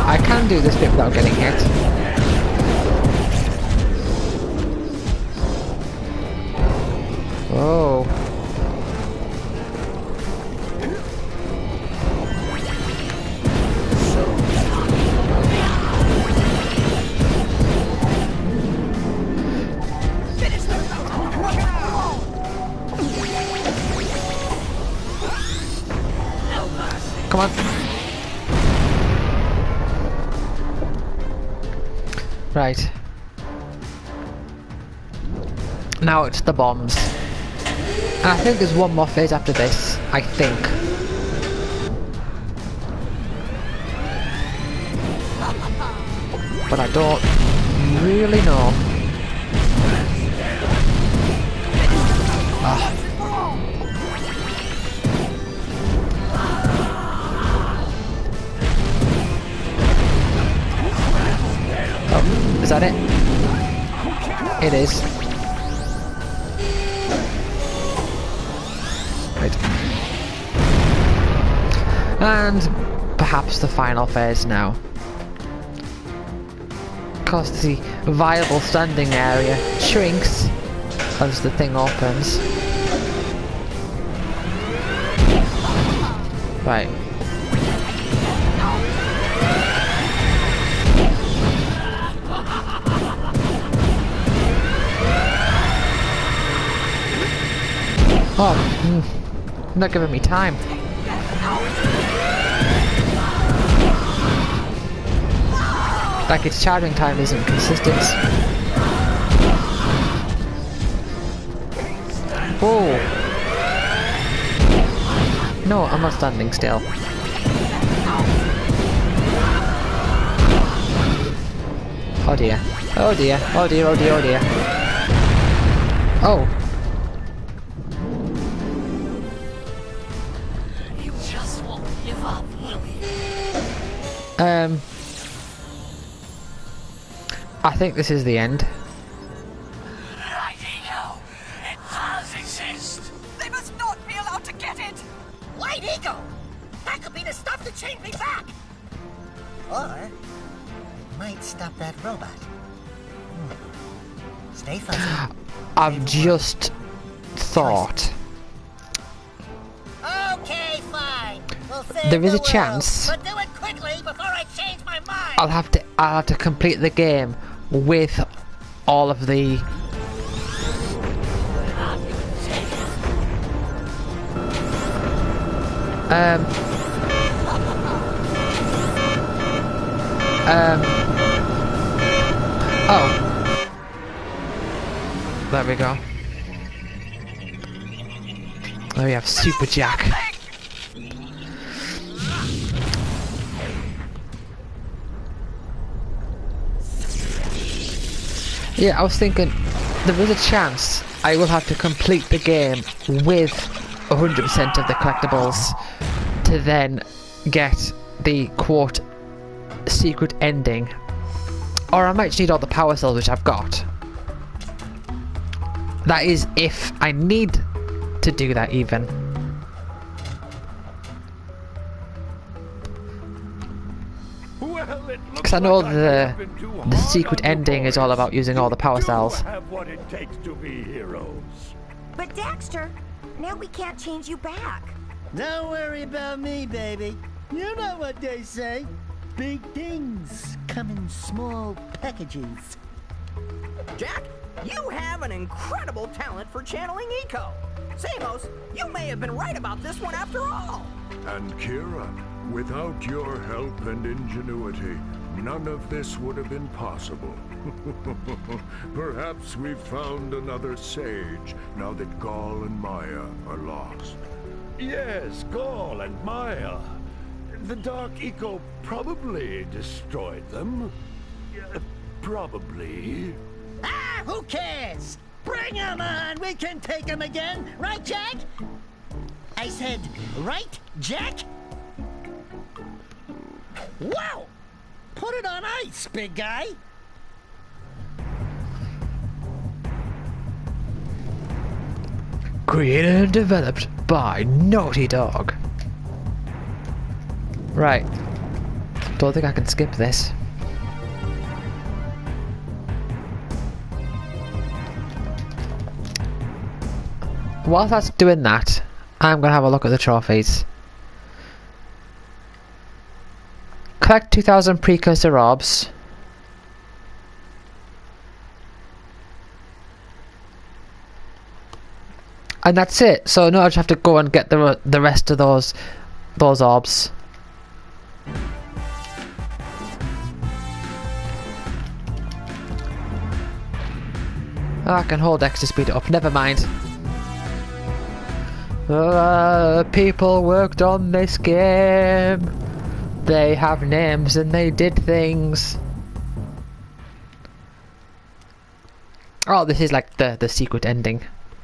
I can do this bit without getting hit. Oh. Come on. Right. Now it's the bombs. And I think there's one more phase after this, I think. But I don't really know. Ah. Oh, is that it? It is. Right. And perhaps the final phase now. Because the viable standing area shrinks as the thing opens. Right. Oh, not giving me time. Like its charging time isn't consistent. Whoa! No, I'm not standing still. Oh dear. Oh dear. Oh dear, oh dear, oh dear. Oh. You just won't give up, will you? I think this is the end. Ego, it does exist. They must not be allowed to get it! Light ego! That could be the stuff to change me back! Or it might stop that robot. Stay fuzzy. I've just thought. Okay, fine. We'll save There is the a chance. world, but do it quickly before I change my mind! I'll have to complete the game with all of the oh, there we go. There we have Super Jack. Yeah, I was thinking there is a chance I will have to complete the game with 100% of the collectibles to then get the quote secret ending, or I might just need all the power cells, which I've got. That is if I need to do that even. Because I know the secret ending is all about using all the power cells. Have what it takes to be heroes. But Daxter, now we can't change you back. Don't worry about me, baby. You know what they say. Big things come in small packages. Jack, you have an incredible talent for channeling eco. Samos, you may have been right about this one after all. And Kira, Without your help and ingenuity, none of this would have been possible. Perhaps we've found another sage, now that Gaul and Maya are lost. Yes, Gaul and Maya. The Dark Eco probably destroyed them. Probably. Ah, who cares? Bring 'em on! We can take 'em again! Right, Jack? I said, right, Jack? Wow! Put it on ice, big guy! Created and developed by Naughty Dog. Right. Don't think I can skip this. Whilst that's doing that, I'm gonna have a look at the trophies. Collect 2,000 Precursor orbs. And that's it. So now I just have to go and get the rest of those orbs. Oh, I can hold X to speed it up. Never mind. People worked on this game. They have names and they did things. Oh, this is like the secret ending.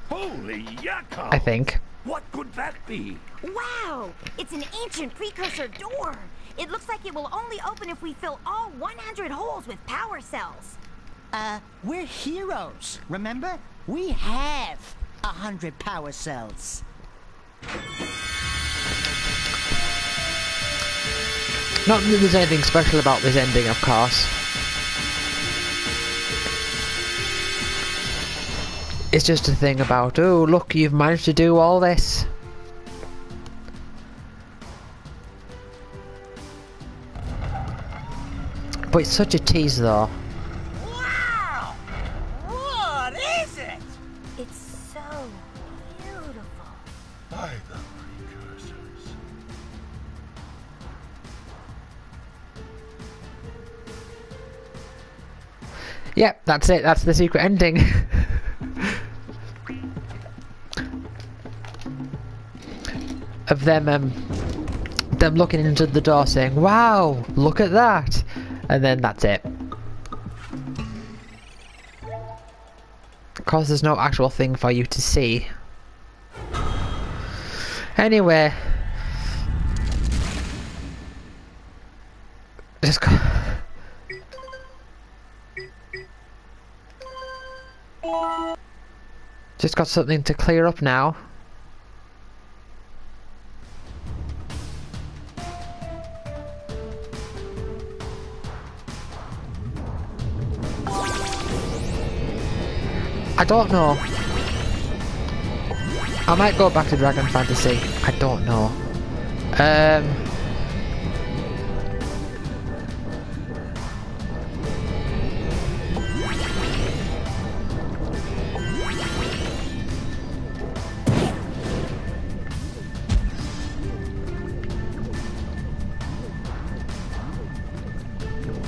Holy yakko! I think. What could that be? Wow! It's an ancient precursor door. It looks like it will only open if we fill all 100 holes with power cells. We're heroes, remember? We have 100 power cells. Not that there's anything special about this ending, of course. It's just a thing about, oh look, you've managed to do all this. But it's such a tease though. Wow! What is it? It's so beautiful. By the precursors. Yep, that's it. That's the secret ending. Of them looking into the door saying, wow, look at that. And then that's it. Of course, there's no actual thing for you to see. Anyway. Just go. Just got something to clear up now. I don't know. I might go back to Dragon Fantasy. I don't know.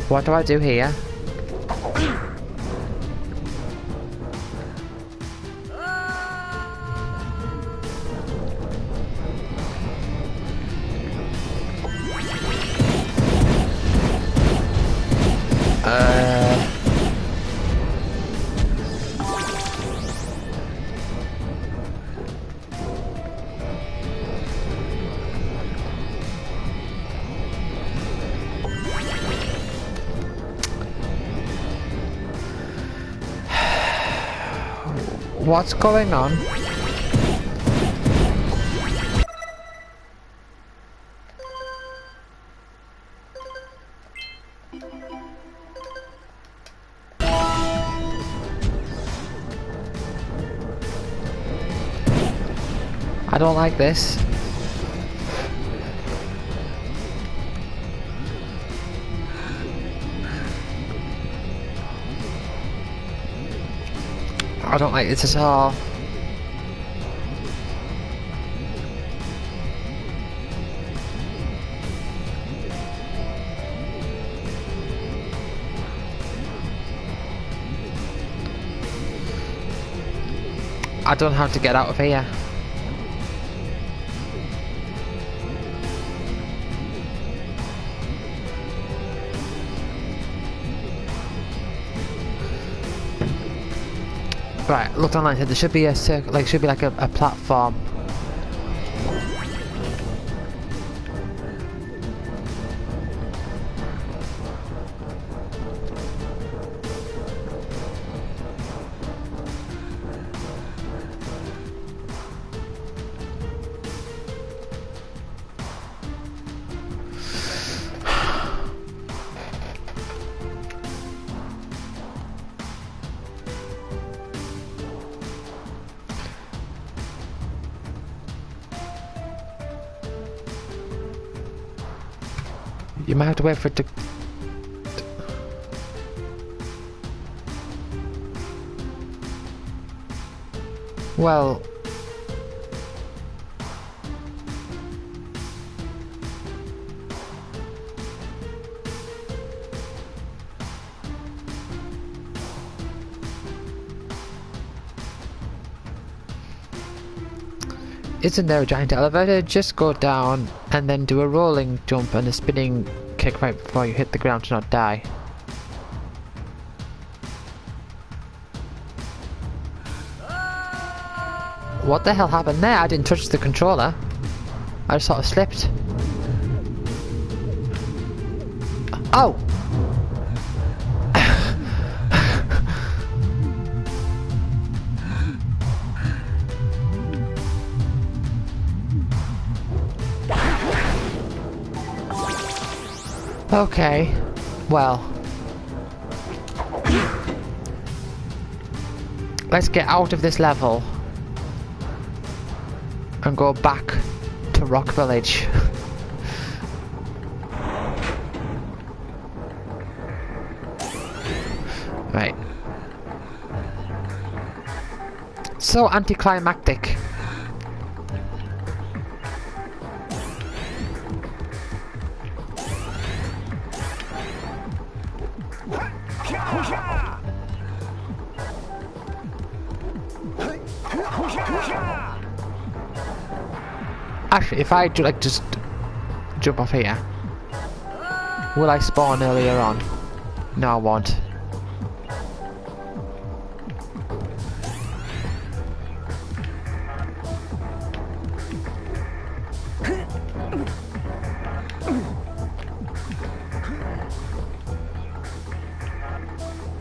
What do I do here? What's going on? I don't like this. I don't like this at all. I don't know how to get out of here. Right, looked online, said there should be a circle, like should be like a platform. You might have to wait for it to... Well... Isn't there a giant elevator? Just go down and then do a rolling jump and a spinning kick right before you hit the ground to not die. What the hell happened there? I didn't touch the controller. I just sort of slipped. Oh! Okay, well, let's get out of this level and go back to Rock Village. Right. So anticlimactic. Actually, if I like just jump off here, will I spawn earlier on? No, I won't.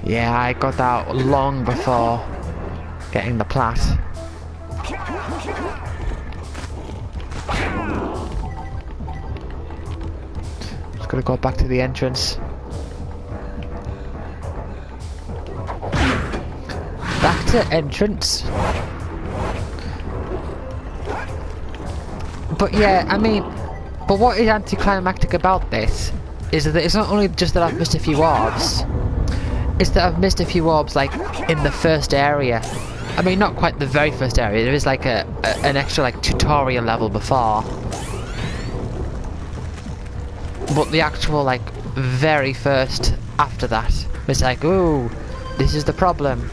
Yeah, I got that long before getting the plat. Just gotta go back to the entrance. Back to entrance. But yeah, I mean, but what is anticlimactic about this is that it's not only just that I've missed a few orbs, it's that I've missed a few orbs like in the first area. I mean, not quite the very first area, there is like an extra like tutorial level before. But the actual like very first after that, it's like, ooh, this is the problem.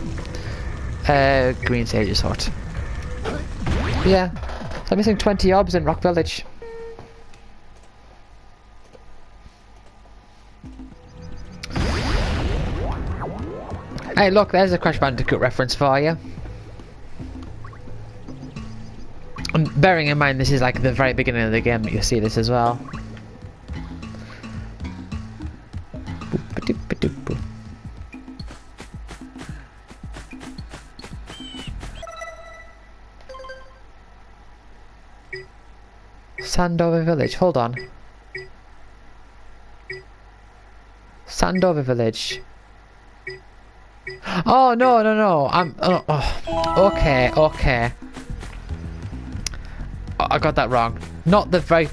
Green Sage's hut. Yeah, so I'm missing 20 orbs in Rock Village. Hey look, there's a Crash Bandicoot reference for you. And bearing in mind this is like the very beginning of the game that you see this as well. Sandover Village, hold on. Sandover Village. Oh no! I'm okay. I got that wrong. Not the very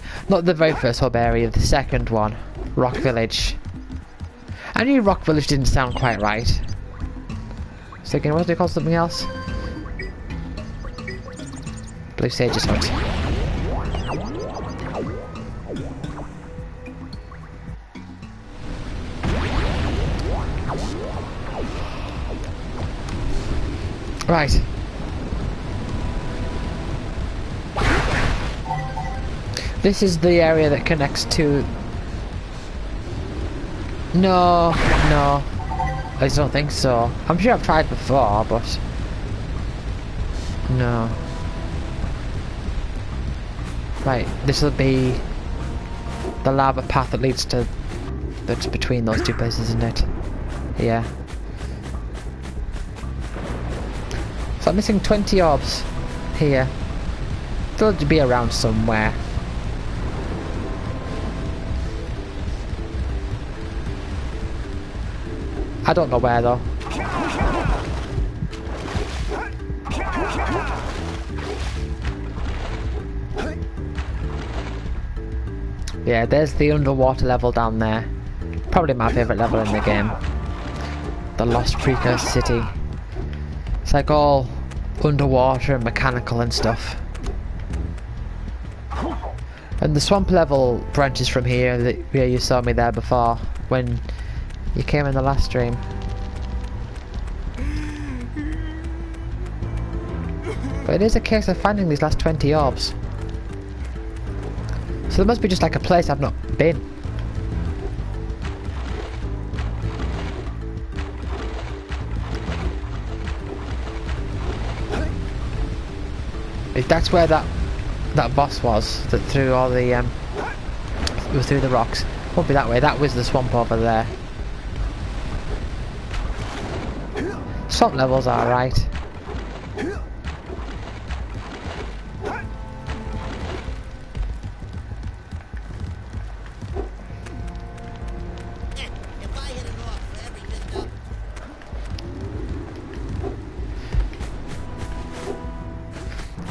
first hub area. The second one, Rock Village. I knew Rock Village didn't sound quite right. So again, what do they call something else? Blue Sage's hut. Right. This is the area that connects to... No, no. I just don't think so. I'm sure I've tried before, but... No. Right, this will be the lava path that leads to... That's between those two places, isn't it? Yeah. So I'm missing 20 orbs here. They'll be around somewhere. I don't know where though. Yeah, there's the underwater level down there. Probably my favourite level in the game. The Lost Precursor City. It's like all underwater and mechanical and stuff. And the swamp level branches from here, where you saw me there before, when you came in the last stream. But it is a case of finding these last 20 orbs. So there must be just like a place I've not been. If that's where that boss was, that threw all the it was through the rocks. Won't be that way. That was the swamp over there. Swamp levels are alright.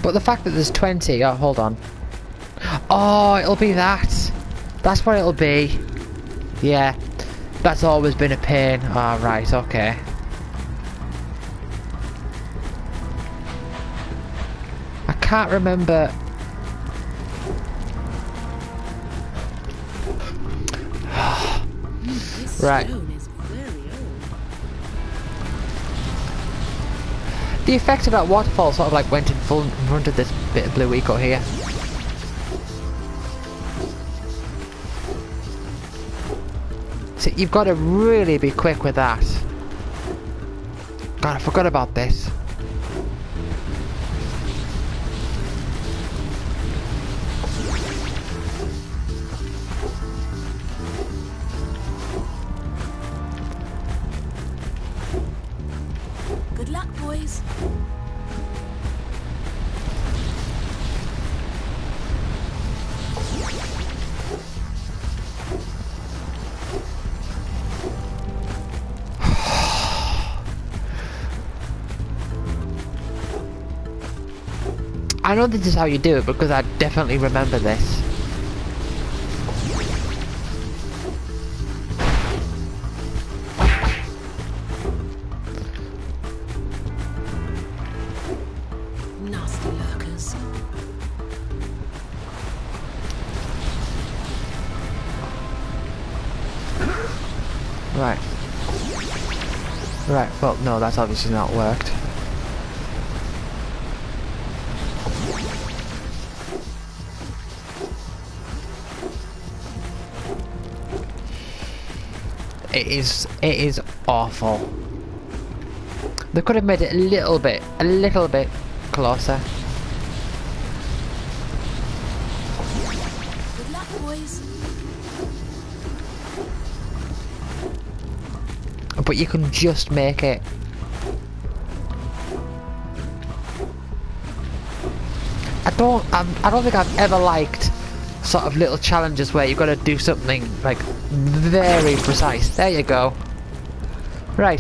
But the fact that there's 20, oh hold on. Oh, it'll be that. That's what it'll be. Yeah. That's always been a pain. Ah, right, okay. I can't remember. Right. The effect of that waterfall sort of like went in front of this bit of blue eco here. So you've got to really be quick with that. God, I forgot about this. Good luck, boys. I know this is how you do it because I definitely remember this. Nasty lurkers. Right. Right, well, no, that's obviously not worked. It is awful. They could have made it a little bit closer. Good luck, boys. But you can just make it. I don't think I've ever liked sort of little challenges where you've got to do something like very precise. There you go. Right.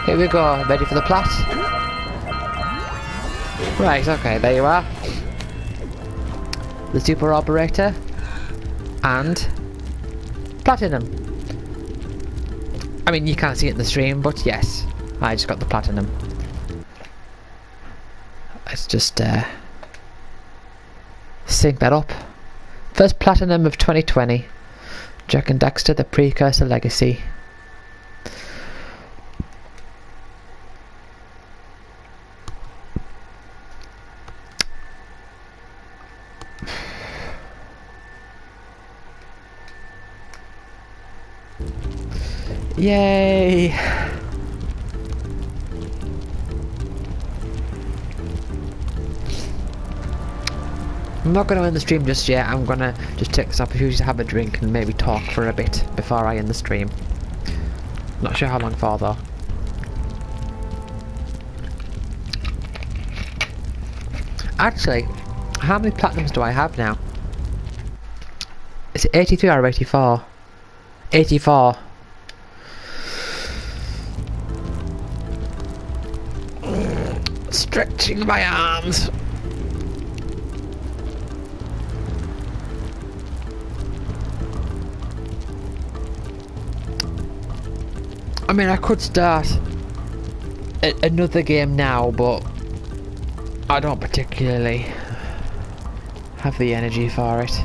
Here we go. Ready for the plat? Right, okay, there you are. The super operator and platinum. I mean, you can't see it in the stream, but yes, I just got the platinum. Let's just sync that up. First platinum of 2020. Jack and Daxter, the Precursor Legacy. Yay! I'm not going to end the stream just yet. I'm going to just take this opportunity to have a drink and maybe talk for a bit before I end the stream. Not sure how long for though. Actually, how many platinums do I have now? Is it 83 or 84? 84. Stretching my arms. I mean, I could start another game now, but I don't particularly have the energy for it.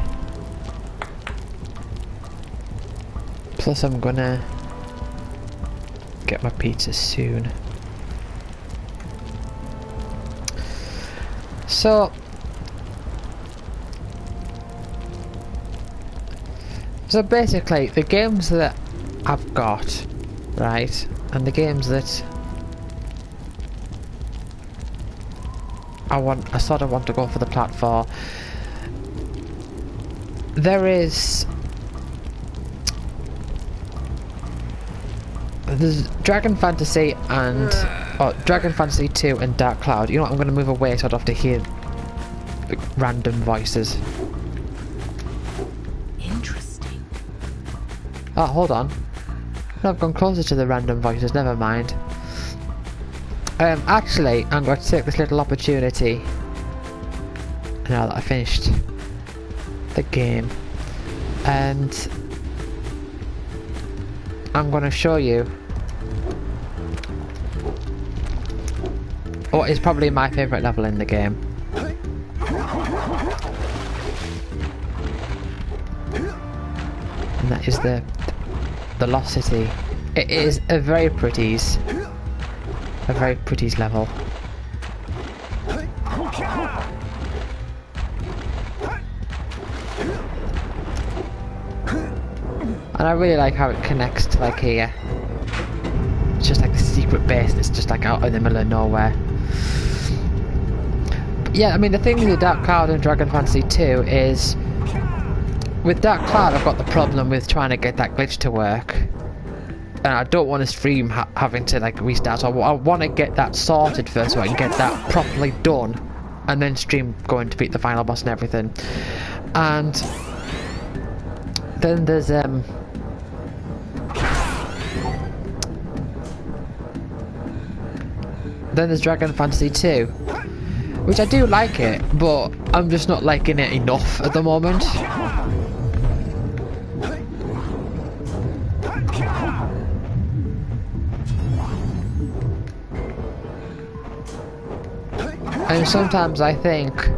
Plus, I'm gonna get my pizza soon. So basically, the games that I've got, right, and the games that I sort of want to go for the platform. There's Dragon Fantasy and Dragon Fantasy 2 and Dark Cloud. You know what, I'm going to move away so I don't have to hear random voices. Interesting. Oh, hold on. I've gone closer to the random voices, never mind. Actually, I'm going to take this little opportunity, now that I finished the game, and I'm going to show you what is probably my favourite level in the game. And that is the Lost City. It is a very pretty level. And I really like how it connects to like here. It's just like the secret base that's just like out in the middle of nowhere. But yeah, I mean the thing with Dark Cloud and Dragon Fantasy 2 is with Dark Cloud I've got the problem with trying to get that glitch to work. And I don't want to stream having to like restart, so I want to get that sorted first so I can get that properly done and then stream going to beat the final boss and everything. And then there's Dragon Fantasy 2, which I do like it, but I'm just not liking it enough at the moment. And sometimes I think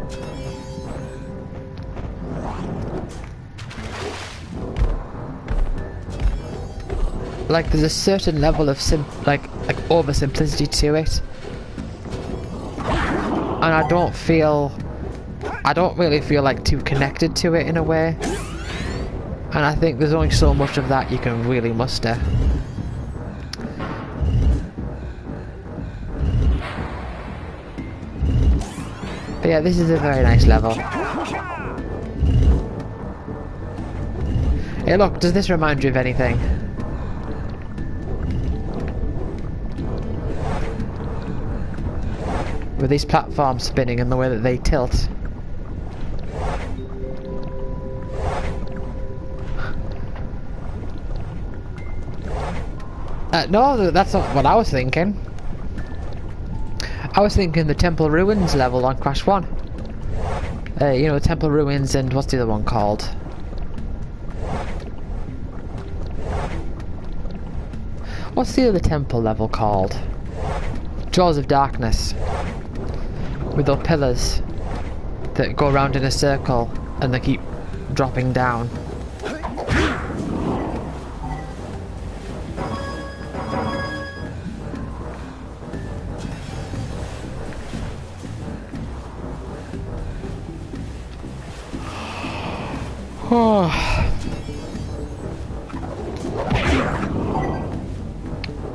like there's a certain level of oversimplicity to it, and I don't really feel like too connected to it in a way, and I think there's only so much of that you can really muster. But yeah, this is a very nice level. Hey look, does this remind you of anything? With these platforms spinning and the way that they tilt. No, that's not what I was thinking. I was thinking the Temple Ruins level on Crash 1. You know, Temple Ruins and what's the other one called? What's the other temple level called? Jaws of Darkness. With those pillars that go around in a circle and they keep dropping down.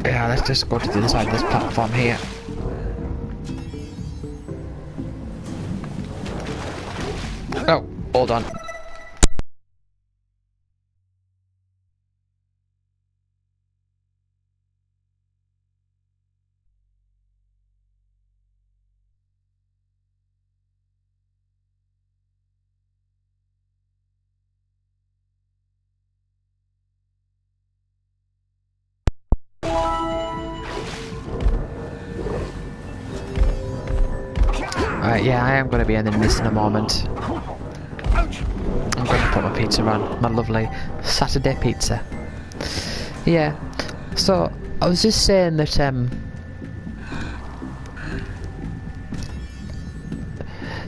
Yeah, let's just go to the other side of this platform here. Oh, hold on. Right, yeah, I am going to be ending this in a moment. I'm going to put my pizza on, my lovely Saturday pizza. Yeah, so I was just saying that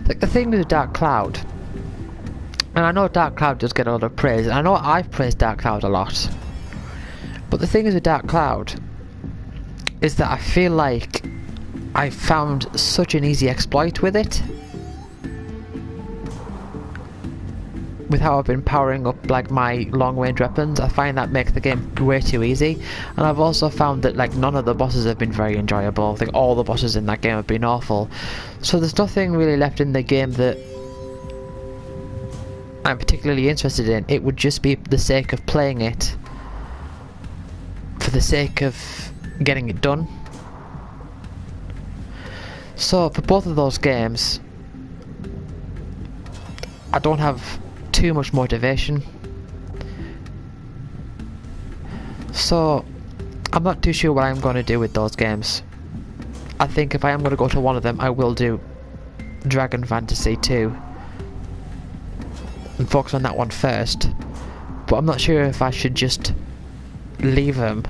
like the thing with Dark Cloud, and I know Dark Cloud does get a lot of praise, and I know I've praised Dark Cloud a lot, but the thing is with Dark Cloud is that I feel like I found such an easy exploit with it. With how I've been powering up like my long range weapons, I find that makes the game way too easy. And I've also found that like none of the bosses have been very enjoyable. I think all the bosses in that game have been awful. So there's nothing really left in the game that I'm particularly interested in. It would just be the sake of playing it for the sake of getting it done. So for both of those games, I don't have too much motivation. So I'm not too sure what I'm going to do with those games. I think if I am going to go to one of them, I will do Dragon Fantasy 2 and focus on that one first. But I'm not sure if I should just leave them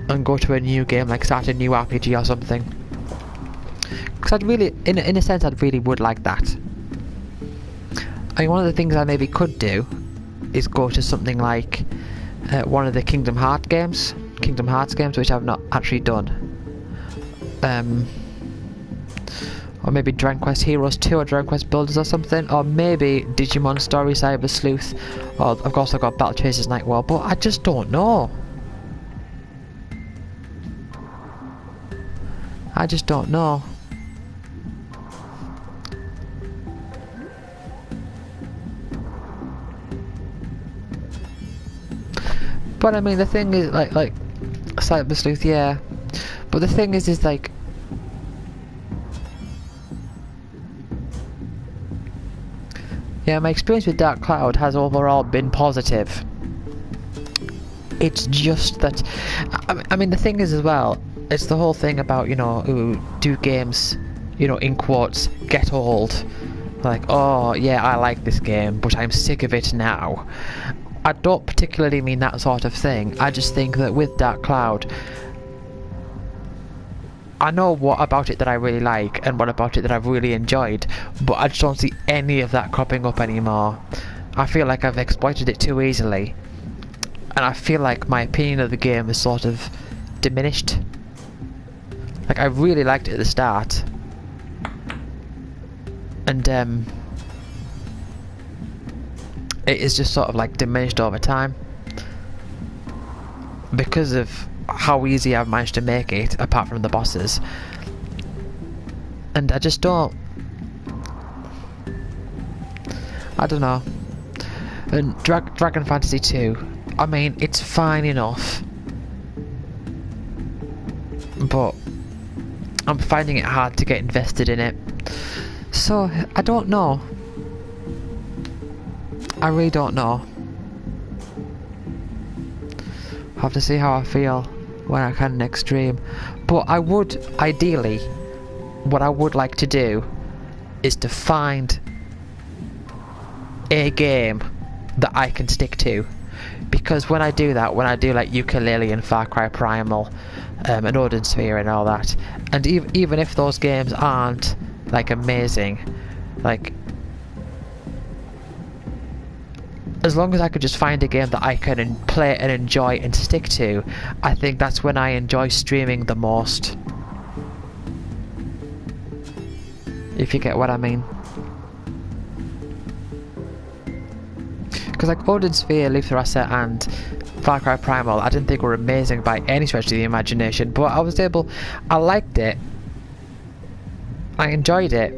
and go to a new game, like start a new RPG or something. Because I'd really, in a sense, I'd really would like that. I mean, one of the things I maybe could do is go to something like one of the Kingdom Hearts games, which I've not actually done. Or maybe Dragon Quest Heroes 2 or Dragon Quest Builders or something, or maybe Digimon Story Cyber Sleuth, or of course I've got Battle Chasers Night War, but I just don't know. I just don't know. But I mean, the thing is, like Cyber Sleuth, yeah. But the thing is like, yeah, my experience with Dark Cloud has overall been positive. It's just that, I mean, the thing is as well, it's the whole thing about, you know, do games, you know, in quotes, get old. Like, oh yeah, I like this game, but I'm sick of it now. I don't particularly mean that sort of thing. I just think that with Dark Cloud, I know what about it that I really like and what about it that I've really enjoyed, but I just don't see any of that cropping up anymore. I feel like I've exploited it too easily, and I feel like my opinion of the game is sort of diminished. Like, I really liked it at the start, and it is just sort of like diminished over time because of how easy I've managed to make it, apart from the bosses. And I just don't, I don't know. And Dragon Fantasy 2, I mean, it's fine enough, but I'm finding it hard to get invested in it. So I don't know. I really don't know. I'll have to see how I feel when I can next stream. But I would, ideally, what I would like to do is to find a game that I can stick to. Because when I do that, when I do like Yooka-Laylee and Far Cry Primal and Odin Sphere and all that, and even if those games aren't like amazing, like, as long as I could just find a game that I can play and enjoy and stick to, I think that's when I enjoy streaming the most. If you get what I mean. Because like Odin Sphere, Leaf Thruster and Far Cry Primal, I didn't think were amazing by any stretch of the imagination, but I liked it, I enjoyed it,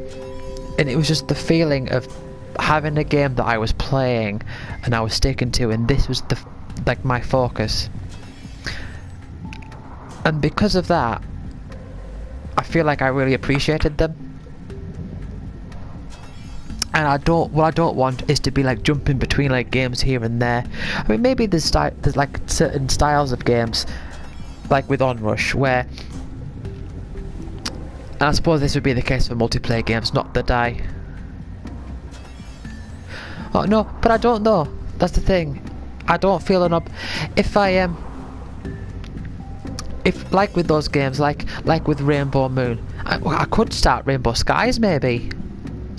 and it was just the feeling of having a game that I was playing and I was sticking to, and this was like my focus. And because of that, I feel like I really appreciated them. And what I don't want is to be like jumping between like games here and there. I mean, maybe there's like certain styles of games, like with Onrush, where, and I suppose this would be the case for multiplayer games, not that oh no, but I don't know. That's the thing. I don't feel if like with those games, like with Rainbow Moon, I could start Rainbow Skies maybe.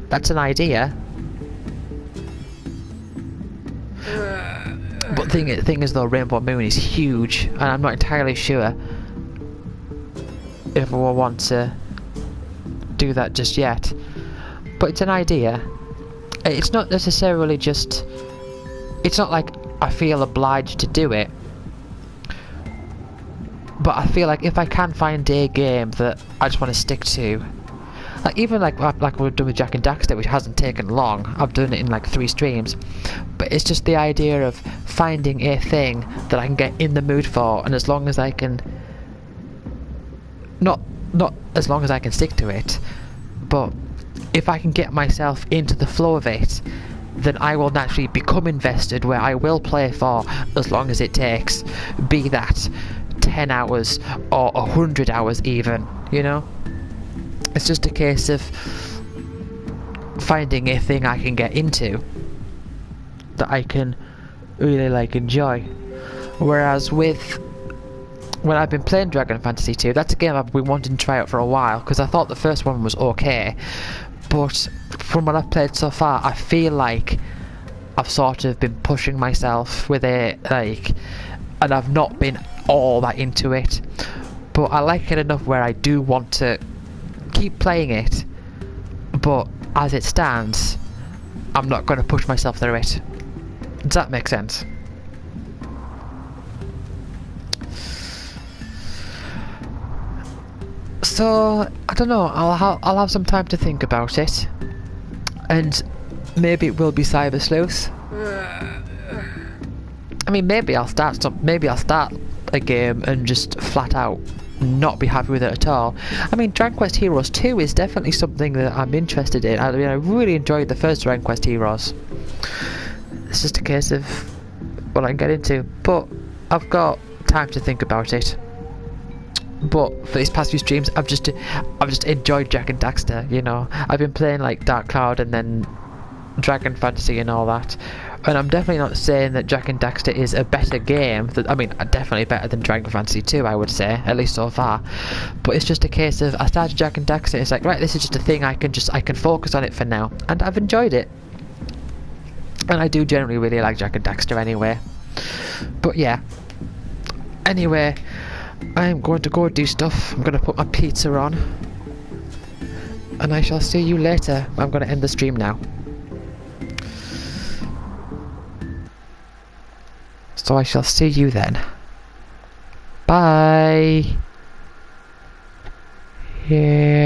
That's an idea. But thing is though, Rainbow Moon is huge, and I'm not entirely sure if I will want to do that just yet. But it's an idea. It's not necessarily just... It's not like I feel obliged to do it. But I feel like if I can find a game that I just want to stick to, like even like we've done with Jack and Daxter, which hasn't taken long. I've done it in like 3 streams. But it's just the idea of finding a thing that I can get in the mood for, and as long as I can, not as long as I can stick to it, but if I can get myself into the flow of it, then I will naturally become invested, where I will play for as long as it takes, be that 10 hours or 100 hours even, you know? It's just a case of finding a thing I can get into that I can really like enjoy. Whereas when I've been playing Dragon Fantasy 2, that's a game I've been wanting to try out for a while, because I thought the first one was okay, but from what I've played so far, I feel like I've sort of been pushing myself with it, like, and I've not been all that into it, but I like it enough where I do want to keep playing it, but as it stands, I'm not going to push myself through it. Does that make sense? So I don't know. I'll have some time to think about it, and maybe it will be Cyber Sleuth. I mean, maybe I'll start a game and just flat out not be happy with it at all. I mean, Dragon Quest Heroes 2 is definitely something that I'm interested in. I mean, I really enjoyed the first Dragon Quest Heroes. It's just a case of what I can get into, but I've got time to think about it. But for these past few streams, I've just enjoyed Jack and Daxter, you know. I've been playing like Dark Cloud and then Dragon Fantasy and all that, and I'm definitely not saying that Jack and Daxter is a better game. I mean, definitely better than Dragon Fantasy 2, I would say, at least so far. But it's just a case of I started Jack and Daxter. It's like, right, this is just a thing I can focus on it for now, and I've enjoyed it. And I do generally really like Jack and Daxter anyway. But yeah. Anyway, I'm going to go do stuff. I'm going to put my pizza on, and I shall see you later. I'm going to end the stream now. So I shall see you then. Bye. Yeah.